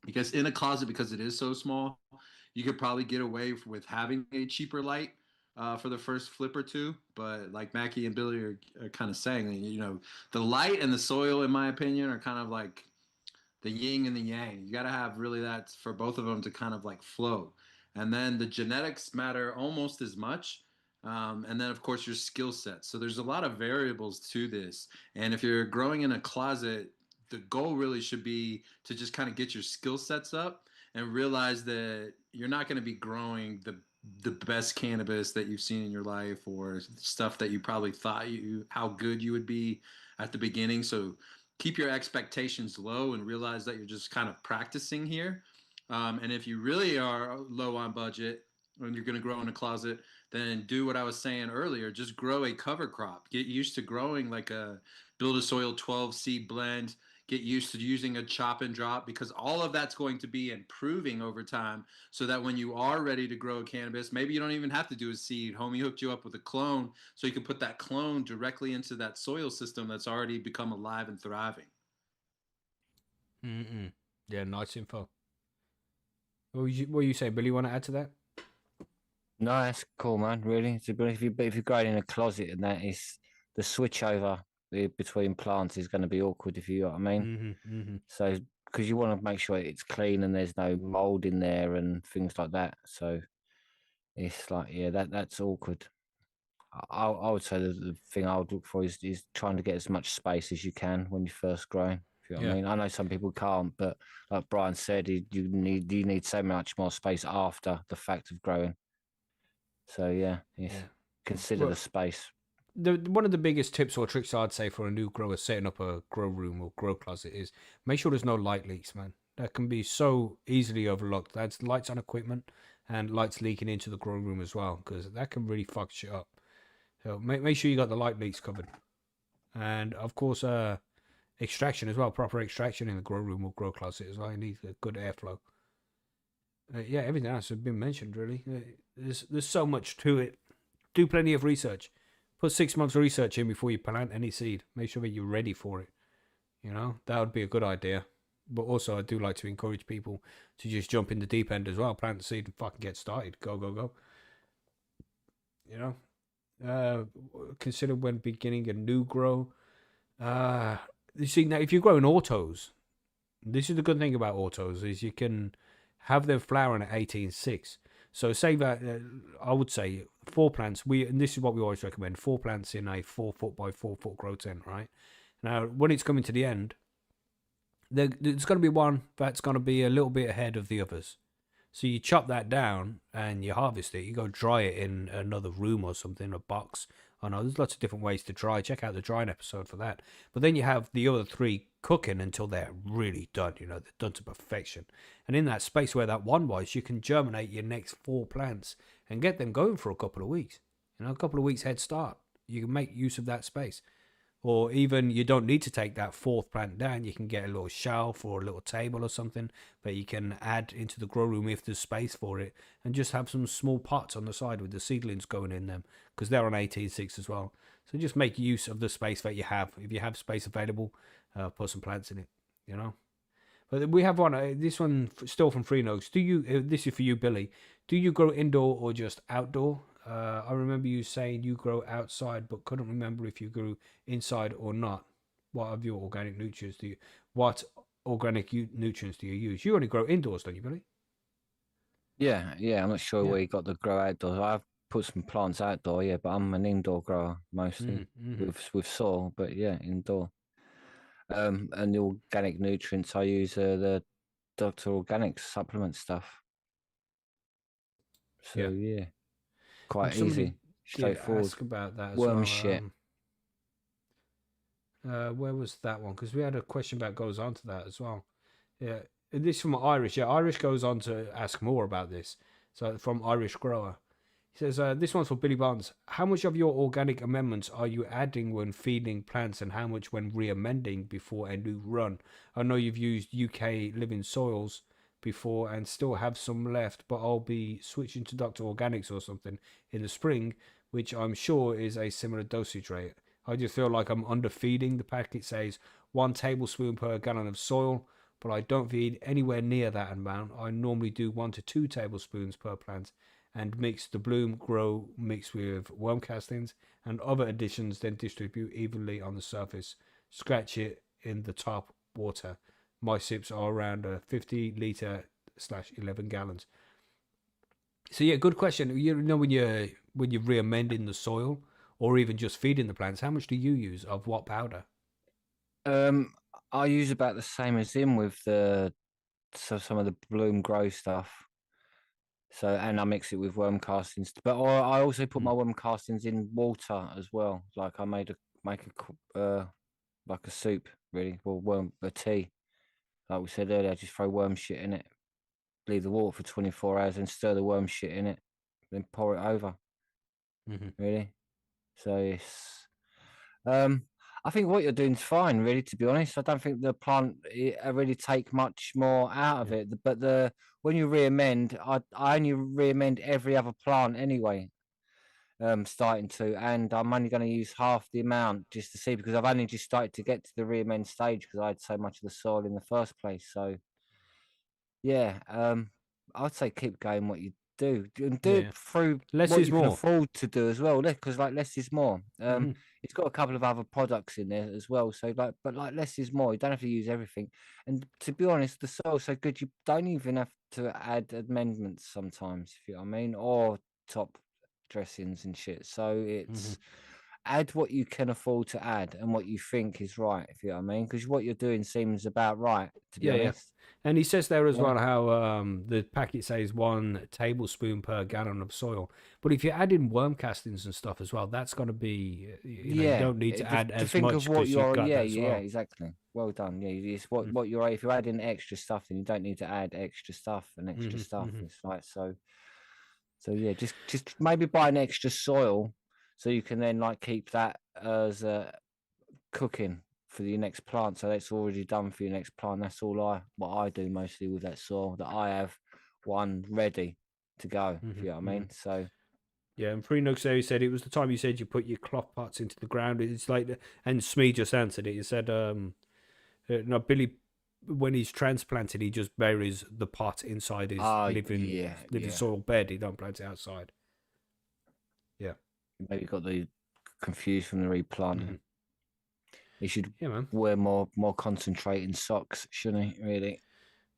because in a closet, because it is so small, you could probably get away with having a cheaper light for the first flip or two. But like Mackie and Billy are kind of saying, the light and the soil, in my opinion, are kind of like the yin and the yang. You got to have really that for both of them to kind of like flow. And then the genetics matter almost as much. And then, of course, your skill set. So there's a lot of variables to this. And if you're growing in a closet, the goal really should be to just kind of get your skill sets up and realize that you're not going to be growing the best cannabis that you've seen in your life, or stuff that you probably thought how good you would be at the beginning. So keep your expectations low and realize that you're just kind of practicing here. And if you really are low on budget and you're going to grow in a closet, then do what I was saying earlier. Just grow a cover crop. Get used to growing like a build a soil 12 seed blend. Get used to using a chop and drop, because all of that's going to be improving over time, so that when you are ready to grow cannabis, maybe you don't even have to do a seed. Homie hooked you up with a clone, so you can put that clone directly into that soil system that's already become alive and thriving. Mm-mm. Yeah, nice info. What were you saying, Billy? You want to add to that? No, that's cool, man. Really, if you're growing in a closet, and that is the switch over between plants is going to be awkward, if you know what I mean. Mm-hmm. Mm-hmm. So because you want to make sure it's clean and there's no mold in there and things like that. So it's like, yeah, that's awkward. I would say the thing I would look for is trying to get as much space as you can when you're first growing. If you know what I Yeah. mean. I know some people can't, but like Brian said, you need so much more space after the fact of growing. So yeah, Yeah. consider Well, the space. one of the biggest tips or tricks I'd say for a new grower setting up a grow room or grow closet is make sure there's no light leaks, man. That can be so easily overlooked. That's lights on equipment and lights leaking into the grow room as well, because that can really fuck shit up. So make sure you got the light leaks covered, and of course, extraction as well. Proper extraction in the grow room or grow closet as well. You need a good airflow. Yeah, everything else has been mentioned really. There's so much to it. Do plenty of research. Put 6 months research in before you plant any seed. Make sure that you're ready for it. You know, that would be a good idea. But also, I do like to encourage people to just jump in the deep end as well. Plant the seed and fucking get started. Go, go, go. You know, consider when beginning a new grow. You see, now if you're growing autos, this is the good thing about autos is you can have them flowering at 18.6. So say that I would say 4 plants. And this is what we always recommend: 4 plants in a 4 foot by 4 foot grow tent. Right now, when it's coming to the end, there's going to be one that's going to be a little bit ahead of the others. So you chop that down and you harvest it. You go dry it in another room or something, a box. I know there's lots of different ways to dry. Check out the drying episode for that. But then you have the other 3 cooking until they're really done. You know, they're done to perfection. And in that space where that one was, you can germinate your next 4 plants and get them going for a couple of weeks. You know, a couple of weeks head start. You can make use of that space. Or even you don't need to take that 4th plant down. You can get a little shelf or a little table or something that you can add into the grow room if there's space for it, and just have some small pots on the side with the seedlings going in them because they're on 18.6 as well. So just make use of the space that you have. If you have space available, put some plants in it. You know. But we have one. This one still from Free Notes. Do you? This is for you, Billy. Do you grow indoor or just outdoor? I remember you saying you grow outside, but couldn't remember if you grew inside or not. What of your organic nutrients do you? What organic nutrients do you use? You only grow indoors, don't you, Billy? Yeah, yeah. I'm not sure Yeah. where you got the grow outdoors. I've put some plants outdoor, yeah, but I'm an indoor grower mostly Mm-hmm. with soil, but yeah, indoor. And the organic nutrients I use are the Dr. Organic supplement stuff. So Yeah. yeah, And quite somebody easy, did straightforward. ask about that as Worm well. shit. Where was that one? Because we had a question that goes on to that as well. Yeah, this from Irish. Yeah, Irish goes on to ask more about this. So from Irish Grower, he says, "This one's for Billy Barnes. How much of your organic amendments are you adding when feeding plants, and how much when re-amending before a new run? I know you've used UK Living Soils before and still have some left, but I'll be switching to Dr. Organics or something in the spring, which I'm sure is a similar dosage rate. I just feel like I'm underfeeding. The packet says 1 tablespoon per gallon of soil, but I don't feed anywhere near that amount. I normally do 1 to 2 tablespoons per plant and mix the bloom grow mixed with worm castings and other additions, then distribute evenly on the surface. Scratch it in the top water. My sips are around a 50 litre/11 gallons. So yeah, good question. You know, when you're re-amending the soil or even just feeding the plants, how much do you use of what powder? Um, I use about the same as him with some of the bloom grow stuff. So and I mix it with worm castings, but I also put my Mm. worm castings in water as well. Like I make like a soup really, or worm a tea. Like we said earlier, I just throw worm shit in it, leave the water for 24 hours, and stir the worm shit in it, then pour it over. Mm-hmm. Really. So it's um. I think what you're doing is fine, really. To be honest, I don't think the plant really take much more out of Yeah. it. But the when you re-amend, I only re-amend every other plant anyway. Starting to, and I'm only going to use half the amount just to see because I've only just started to get to the re-amend stage because I had so much of the soil in the first place. So yeah, I'd say keep going what you do and do Yeah. it through Less what is you can more. afford to do as well. Because like less is more. Mm-hmm. It's got a couple of other products in there as well. So like, but like less is more. You don't have to use everything. And to be honest, the soil's so good you don't even have to add amendments sometimes. If you know what I mean, or top. dressings and shit. So it's add what you can afford to add and what you think is right, if you know what I mean. Because what you're doing seems about right, to be Yeah, yeah. honest. And he says there as Yeah. well how the packet says 1 tablespoon per gallon of soil. But if you're adding worm castings and stuff as well, that's got to be, you Yeah, don't need to add to as think much of what because you've you're. got Yeah, that as yeah, well. exactly. Well done. Yeah, it's Mm. what you're. If you're adding extra stuff, then you don't need to add extra stuff and extra Mhm, stuff. mhm. It's like so. So yeah, just maybe buy an extra soil so you can then like keep that as cooking for your next plant. So that's already done for your next plant. That's what I do mostly with that soil that I have one ready to go. If Mhm, you know what I mhm. mean. So Yeah, and Free Nugs there, he said it was the time you said you put your cloth pots into the ground. It's like, and Smee just answered it. He said, no, Billy, when he's transplanted, he just buries the pot inside his living yeah. soil bed. He don't plant it outside. Yeah. Maybe got the confused from the replanting. Mhm. He should Yeah, man. wear more concentrating socks, shouldn't he? Really?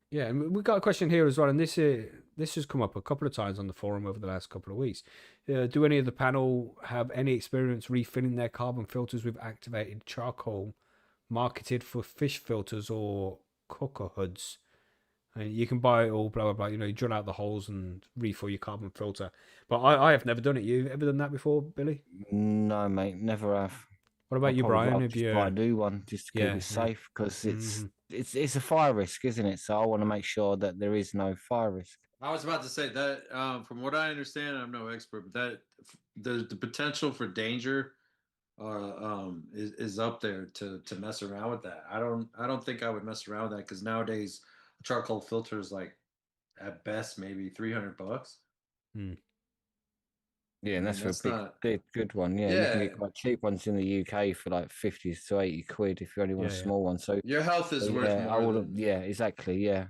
Yeah, and we've got a question here as well, and this has come up a couple of times on the forum over the last couple of weeks. Do any of the panel have any experience refilling their carbon filters with activated charcoal, marketed for fish filters or cooker hoods? And you can buy it all, blah blah blah. You drill out the holes and refill your carbon filter. But I have never done it. You ever done that before, Billy? No, mate, never have. What about I'd you, probably Brian? rather Have just buy a you? new one just to keep Yeah, it yeah. safe because Hmm. it's a fire risk, isn't it? So I want to make sure that there is no fire risk. I was about to say that from what I understand, I'm no expert, but that the potential for danger is up there to mess around with that. I don't think I would mess around with that because nowadays a charcoal filter is like at best maybe $300. Mm. Yeah, I and mean that's for a that's not. big good one. Yeah, and you can Yeah, get quite cheap ones in the UK for like 50 to 80 quid if you only want Yeah, a yeah. small one. So your health is worth yeah, I more would have. than. Yeah, exactly. Yeah,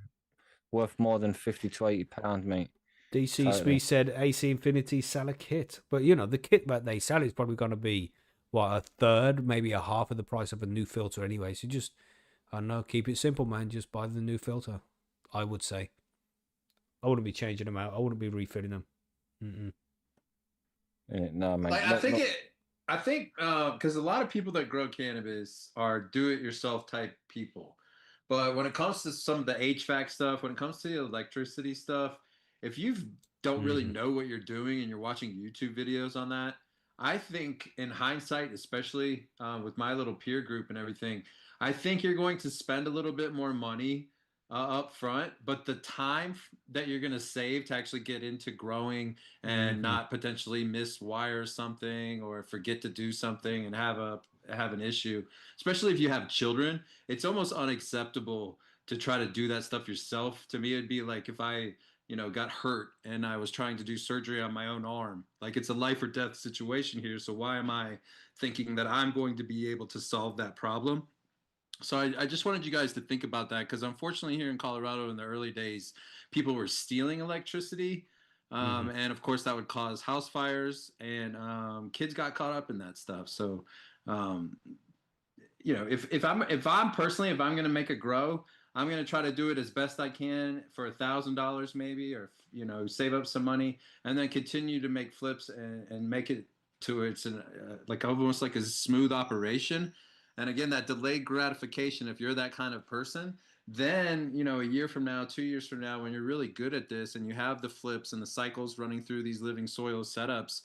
worth more than 50 to 80 pound, mate. DC Totally. Smee said AC Infinity sell a kit, but the kit that they sell is probably going to be what, a third, maybe a half of the price of a new filter anyway. So just, I don't know, keep it simple, man. Just buy the new filter. I would say. I wouldn't be changing them out. I wouldn't be refilling them. Mm-mm. Yeah, no, mate. Like I think because a lot of people that grow cannabis are do-it-yourself type people, but when it comes to some of the HVAC stuff, when it comes to the electricity stuff, if you don't really Mm-hmm. know what you're doing and you're watching YouTube videos on that, I think in hindsight, especially with my little peer group and everything, I think you're going to spend a little bit more money up front, but the time that you're going to save to actually get into growing and Mm-hmm. not potentially miswire something or forget to do something and have an issue, especially if you have children. It's almost unacceptable to try to do that stuff yourself. To me, it'd be like if I got hurt and I was trying to do surgery on my own arm. Like it's a life or death situation here, so why am I thinking that I'm going to be able to solve that problem? So I just wanted you guys to think about that because unfortunately here in Colorado in the early days, people were stealing electricity. Mm-hmm. And of course that would cause house fires and kids got caught up in that stuff. So, um, if I'm personally, if I'm going to make a grow, I'm going to try to do it as best I can for $1,000 maybe, or, save up some money and then continue to make flips and make it to it's like almost like a smooth operation. And again, that delayed gratification, if you're that kind of person, then, a year from now, 2 years from now, when you're really good at this and you have the flips and the cycles running through these living soil setups,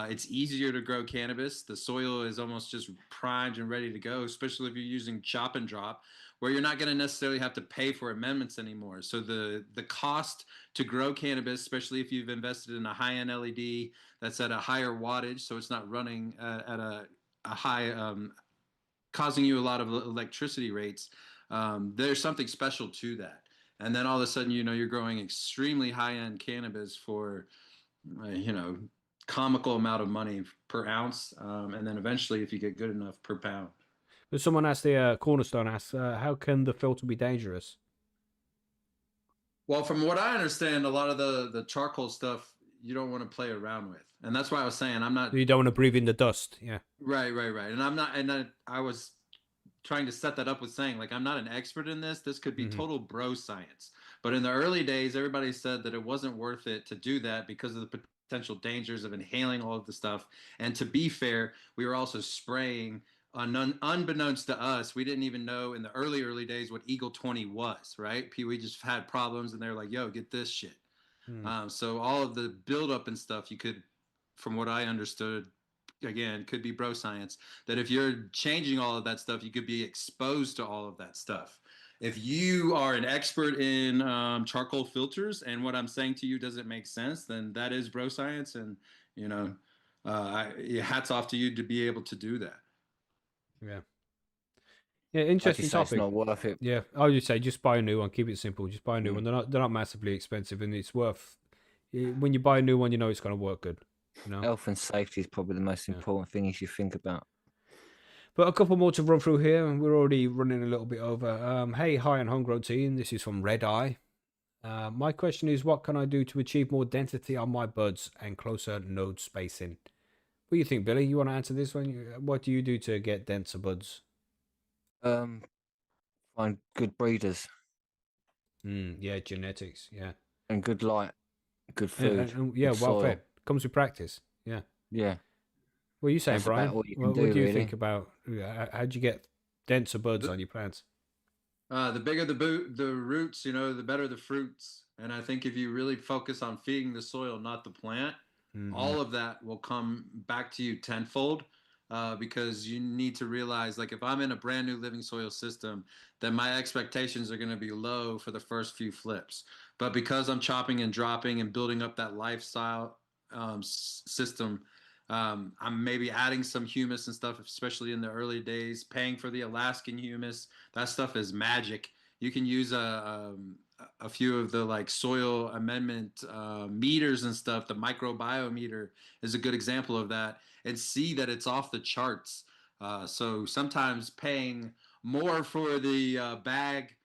it's easier to grow cannabis. The soil is almost just primed and ready to go, especially if you're using chop and drop, where you're not going to necessarily have to pay for amendments anymore. So the cost to grow cannabis, especially if you've invested in a high-end LED that's at a higher wattage, so it's not running at a high causing you a lot of electricity rates. There's something special to that. And then all of a sudden, you're growing extremely high-end cannabis for, comical amount of money per ounce. And then eventually, if you get good enough, per pound. But someone asked, the Cornerstone asks, how can the filter be dangerous? Well, from what I understand, a lot of the charcoal stuff you don't want to play around with, and that's why I was saying I'm not. You don't want to breathe in the dust. Yeah. Right. And I'm not, and I was trying to set that up with saying like I'm not an expert in this. This could be Mm-hmm. total bro science. But in the early days, everybody said that it wasn't worth it to do that because of the potential dangers of inhaling all of the stuff. And to be fair, we were also spraying. Unbeknownst to us, we didn't even know in the early days what Eagle 20 was, right? We just had problems, and they're like, "Yo, get this shit." So all of the buildup and stuff, you could, from what I understood, again, could be bro science, that if you're changing all of that stuff, you could be exposed to all of that stuff. If you are an expert in charcoal filters and what I'm saying to you doesn't make sense, then that is bro science, and you know, hats off to you to be able to do that. Yeah. Yeah, Like you interesting say, it's topic. not worth it. Yeah, I would say just buy a new one. Keep it simple. Just buy a new one. Mm. They're not massively expensive, and it's worth. When you buy a new one, you know it's going to work good. You know. Health and safety is probably the most important thing you should think about. But a couple more to run through here, and we're already running a little bit over. Hey, hi and homegrown team. This is from Red Eye. My question is, what can I do to achieve more density on my buds and closer node spacing? What do you think, Billy? You want to answer this one? What do you do to get denser buds? Find good breeders Yeah, genetics. Yeah. and good light, good food, Yeah, good well soil. fed. Comes with practice. Yeah. Yeah, What are you saying, that's Brian? about all you can What do, do you really. think about how do you get denser buds on your plants? The bigger the roots, the better the fruits. And I think if you really focus on feeding the soil, not the plant, all of that will come back to you tenfold. Because you need to realize, like, if I'm in a brand new living soil system, then my expectations are going to be low for the first few flips. But because I'm chopping and dropping and building up that lifestyle system, I'm maybe adding some humus and stuff, especially in the early days, paying for the Alaskan humus. That stuff is magic. You can use a few of the like soil amendment meters and stuff. The microbiometer is a good example of that, and see that it's off the charts. So sometimes paying more for the bag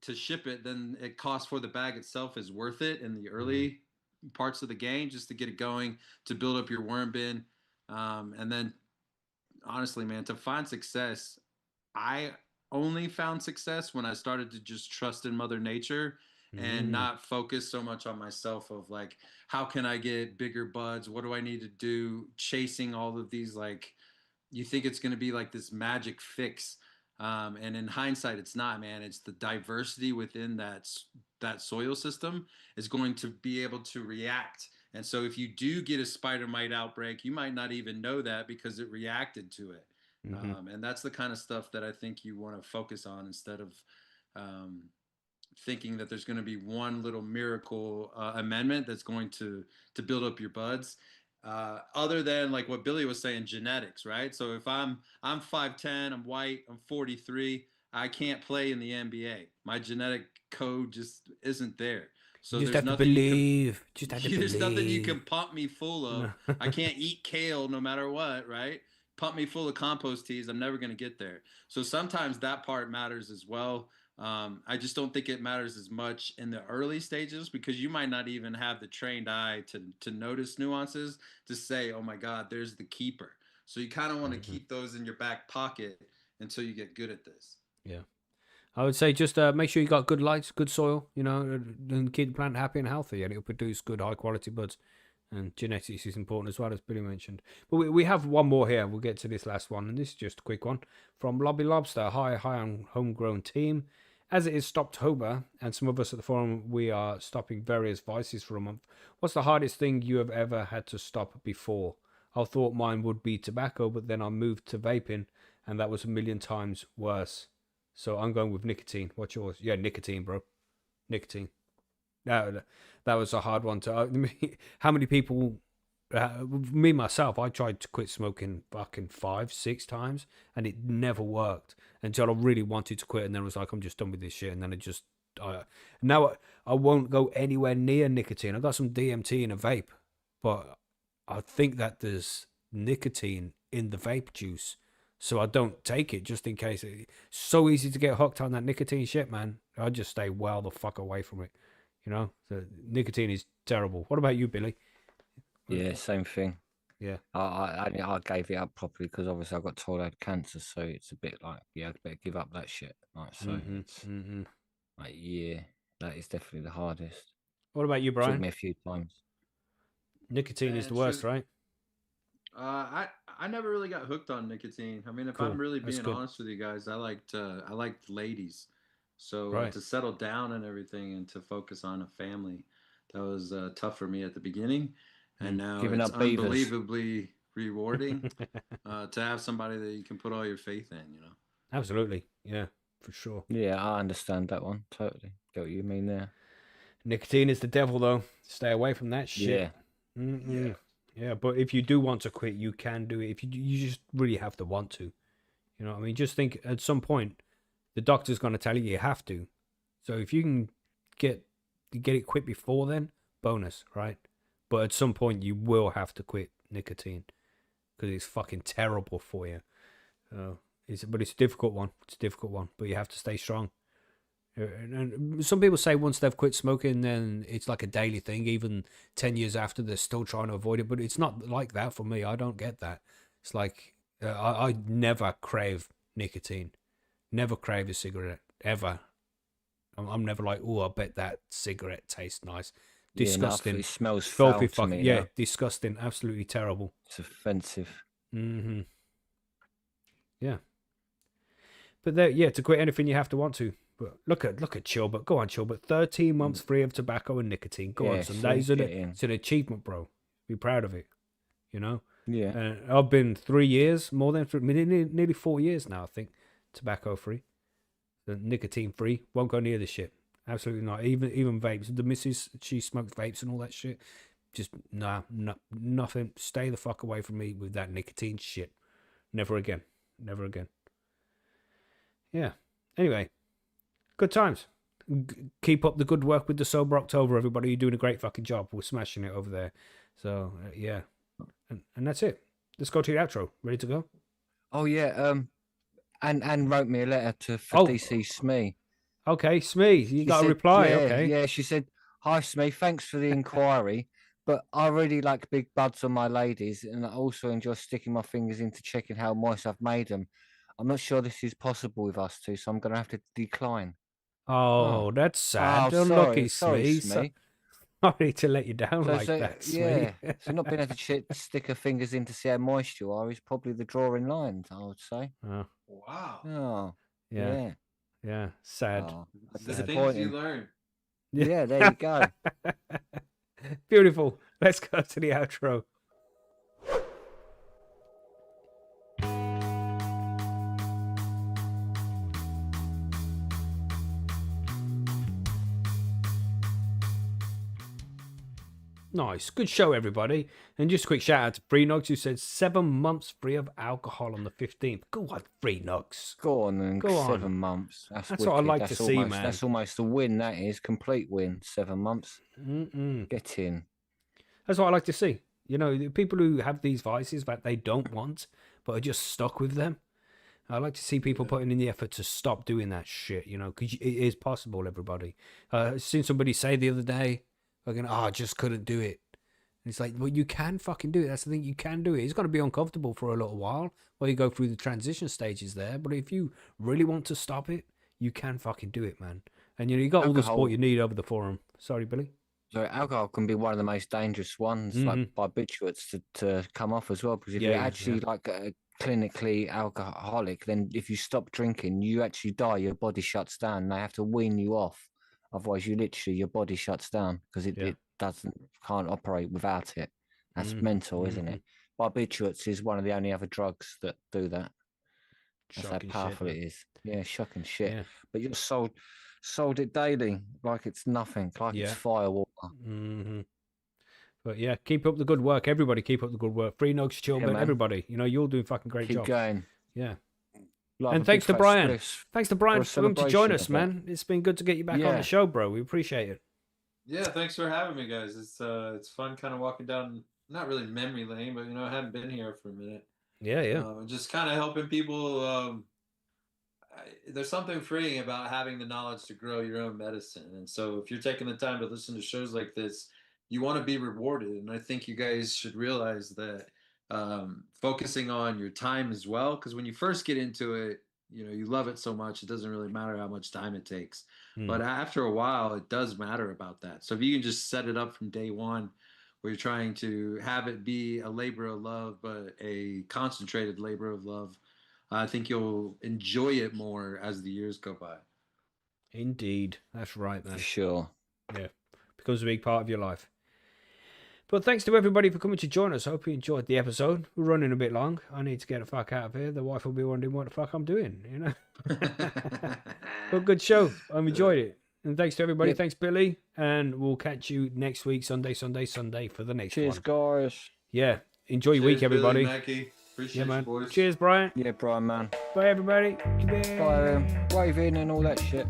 to ship it than it costs for the bag itself is worth it in the early parts of the game, just to get it going, to build up your worm bin. And then honestly, man, to find success, I only found success when I started to just trust in Mother Nature and not focus so much on myself of like, how can I get bigger buds? What do I need to do? Chasing all of these, like, you think it's going to be like this magic fix. And in hindsight, it's not, man. It's the diversity within that soil system is going to be able to react. And so if you do get a spider mite outbreak, you might not even know that because it reacted to it. And that's the kind of stuff that I think you want to focus on, instead of thinking that there's going to be one little miracle amendment that's going to build up your buds. Other than like what Billy was saying, genetics, right? So if I'm 5'10", I'm white, I'm 43, I can't play in the NBA. My genetic code just isn't there. So You just there's have to nothing believe. Just have to there's nothing you can believe. pump me full of. No. I can't eat kale no matter what, right? Pump me full of compost teas, I'm never going to get there. So sometimes that part matters as well. I just don't think it matters as much in the early stages, because you might not even have the trained eye to notice nuances, to say, oh my God, there's the keeper. So you kind of want to keep those in your back pocket until you get good at this. Yeah. I would say just make sure you got good lights, good soil, and keep the plant happy and healthy, and it'll produce good, high quality buds. And genetics is important as well, as Billy mentioned. But we have one more here. We'll get to this last one, and this is just a quick one from Lobby Lobster. Hi on homegrown team. As it is Stoptober, and some of us at the forum, we are stopping various vices for a month. What's the hardest thing you have ever had to stop before? I thought mine would be tobacco, but then I moved to vaping, and that was a million times worse. So I'm going with nicotine. What's yours? Yeah, nicotine, bro. Nicotine. No, that was a hard one to. How many people? Me myself, I tried to quit smoking fucking 5, 6 times, and it never worked until I really wanted to quit, and then I was like, I'm just done with this shit, and then it just. Now I won't go anywhere near nicotine. I got some DMT in a vape, but I think that there's nicotine in the vape juice, so I don't take it just in case. It's so easy to get hooked on that nicotine shit, man. I just stay well the fuck away from it. So nicotine is terrible. What about you, Billy? Yeah, same thing. Yeah. I gave it up properly because obviously I got told I had cancer, so it's a bit like, yeah, I better give up that shit. Like, so it's like, yeah, that is definitely the hardest. What about you, Took Brian? me a few times. Nicotine is And the worst, right? I never really got hooked on nicotine. I mean, if I'm Cool. really That's being good. honest with you guys, I liked ladies. So Right. to settle down and everything and to focus on a family, that was tough for me at the beginning, and now Giving it's up beavers. unbelievably rewarding to have somebody that you can put all your faith in. You know. Absolutely. Yeah, for sure. Yeah, I understand that one totally. Get what you mean there. Nicotine is the devil, though. Stay away from that shit. Yeah, Mm-mm. Yeah, but if you do want to quit, you can do it. If you just really have to want to. You know what I mean? Just think at some point, the doctor's going to tell you have to. So if you can get it quit before then, bonus, right? But at some point, you will have to quit nicotine because it's fucking terrible for you. But it's a difficult one. It's a difficult one. But you have to stay strong. And some people say once they've quit smoking, then it's like a daily thing. Even 10 years after, they're still trying to avoid it. But it's not like that for me. I don't get that. It's like I never crave nicotine. Never crave a cigarette. Ever. I'm never like, oh, I bet that cigarette tastes nice. Disgusting. Yeah, it smells Filthy foul to fucking. me. Yeah, You know? disgusting. Absolutely terrible. It's offensive. Mm-hmm. Yeah. But there, yeah, to quit anything you have to want to. But look at Chilbert. Go on, Chilbert. 13 months free of tobacco and nicotine. Go on, son. That is it's an achievement, bro. Be proud of it. You know? Yeah. And I've been 3 years, more than nearly 4 years now, I think, tobacco free. The nicotine free. Won't go near the shit. Absolutely not. Even vapes. The missus, she smokes vapes and all that shit. Just nothing. Stay the fuck away from me with that nicotine shit. Never again. Never again. Yeah. Anyway, good times. Keep up the good work with the Sober October, everybody. You're doing a great fucking job. We're smashing it over there. So, yeah. And that's it. Let's go to the outro. Ready to go? Oh yeah. And wrote me a letter for Oh. DC Smee. Okay, Smee, you She got a said, reply. Yeah, Okay. yeah. She said, "Hi Smee, thanks for the inquiry, but I really like big buds on my ladies, and I also enjoy sticking my fingers into checking how moist I've made them. I'm not sure this is possible with us two, so I'm going to have to decline." Oh, that's sad. Oh, Unlucky, sorry, Smee. Smee. Sorry to let you down like So that, yeah, Smee. so not being able to stick her fingers in to see how moist you are is probably the drawing line, I would say. Oh, Wow. Oh, yeah. yeah. Yeah, sad. Oh, The things you disappointing. learn. Yeah, there you go. Beautiful. Let's go to the outro. Nice. Good show, everybody. And just a quick shout out to Free Nugs, who said 7 months free of alcohol on the 15th. Go on, Free Nugs. Go on, and Go on. 7 months. That's what I like that's to see, almost, man. That's almost a win. That is complete win. 7 months. Get in. That's what I like to see. You know, the people who have these vices that they don't want, but are just stuck with them. I like to see people putting in the effort to stop doing that shit, you know, because it is possible, everybody. I seen somebody say the other day, like, I just couldn't do it. And it's like, well, you can fucking do it. That's the thing, you can do it. It's going to be uncomfortable for a little while while you go through the transition stages there. But if you really want to stop it, you can fucking do it, man. And, you know, you got all the support you need over the forum. Sorry, Billy. So alcohol can be one of the most dangerous ones, like barbiturates, to come off as well. Because if you're actually like a clinically alcoholic, then if you stop drinking, you actually die. Your body shuts down. And they have to wean you off. Otherwise, your body shuts down because it can't operate without it. That's mental, isn't it? Barbiturates is one of the only other drugs that do that. That's how powerful it is. Yeah, shocking shit. Yeah. But you're sold it daily like it's nothing, like it's firewater. But yeah, keep up the good work, everybody. Keep up the good work. Free Nugs, Chilbert, everybody. You know, you're doing fucking great job. Keep going. Yeah. Love and thanks to Brian. Thanks to Brian for coming to join us, man. It's been good to get you back on the show, bro. We appreciate it. Yeah, thanks for having me, guys. It's fun kind of walking down, not really memory lane, but, you know, I haven't been here for a minute. Yeah. Just kind of helping people. There's something freeing about having the knowledge to grow your own medicine. And so if you're taking the time to listen to shows like this, you want to be rewarded. And I think you guys should realize that focusing on your time as well, because when you first get into it, you know, you love it so much, it doesn't really matter how much time it takes. But after a while, it does matter about that. So if you can just set it up from day one where you're trying to have it be a labor of love, but a concentrated labor of love, I think you'll enjoy it more as the years go by. Indeed. That's right, man. For sure. Yeah. Becomes a big part of your life. But thanks to everybody for coming to join us. I hope you enjoyed the episode. We're running a bit long. I need to get the fuck out of here. The wife will be wondering what the fuck I'm doing, you know. But good show. I've enjoyed it. And thanks to everybody. Yep. Thanks, Billy. And we'll catch you next week, Sunday for the next Cheers, one. guys. Yeah. Enjoy your week, everybody. Billy, Macky. Appreciate Yeah, man. you, boys. Cheers, Brian. Yeah, Brian, man. Bye, everybody. Bye, waving and all that shit.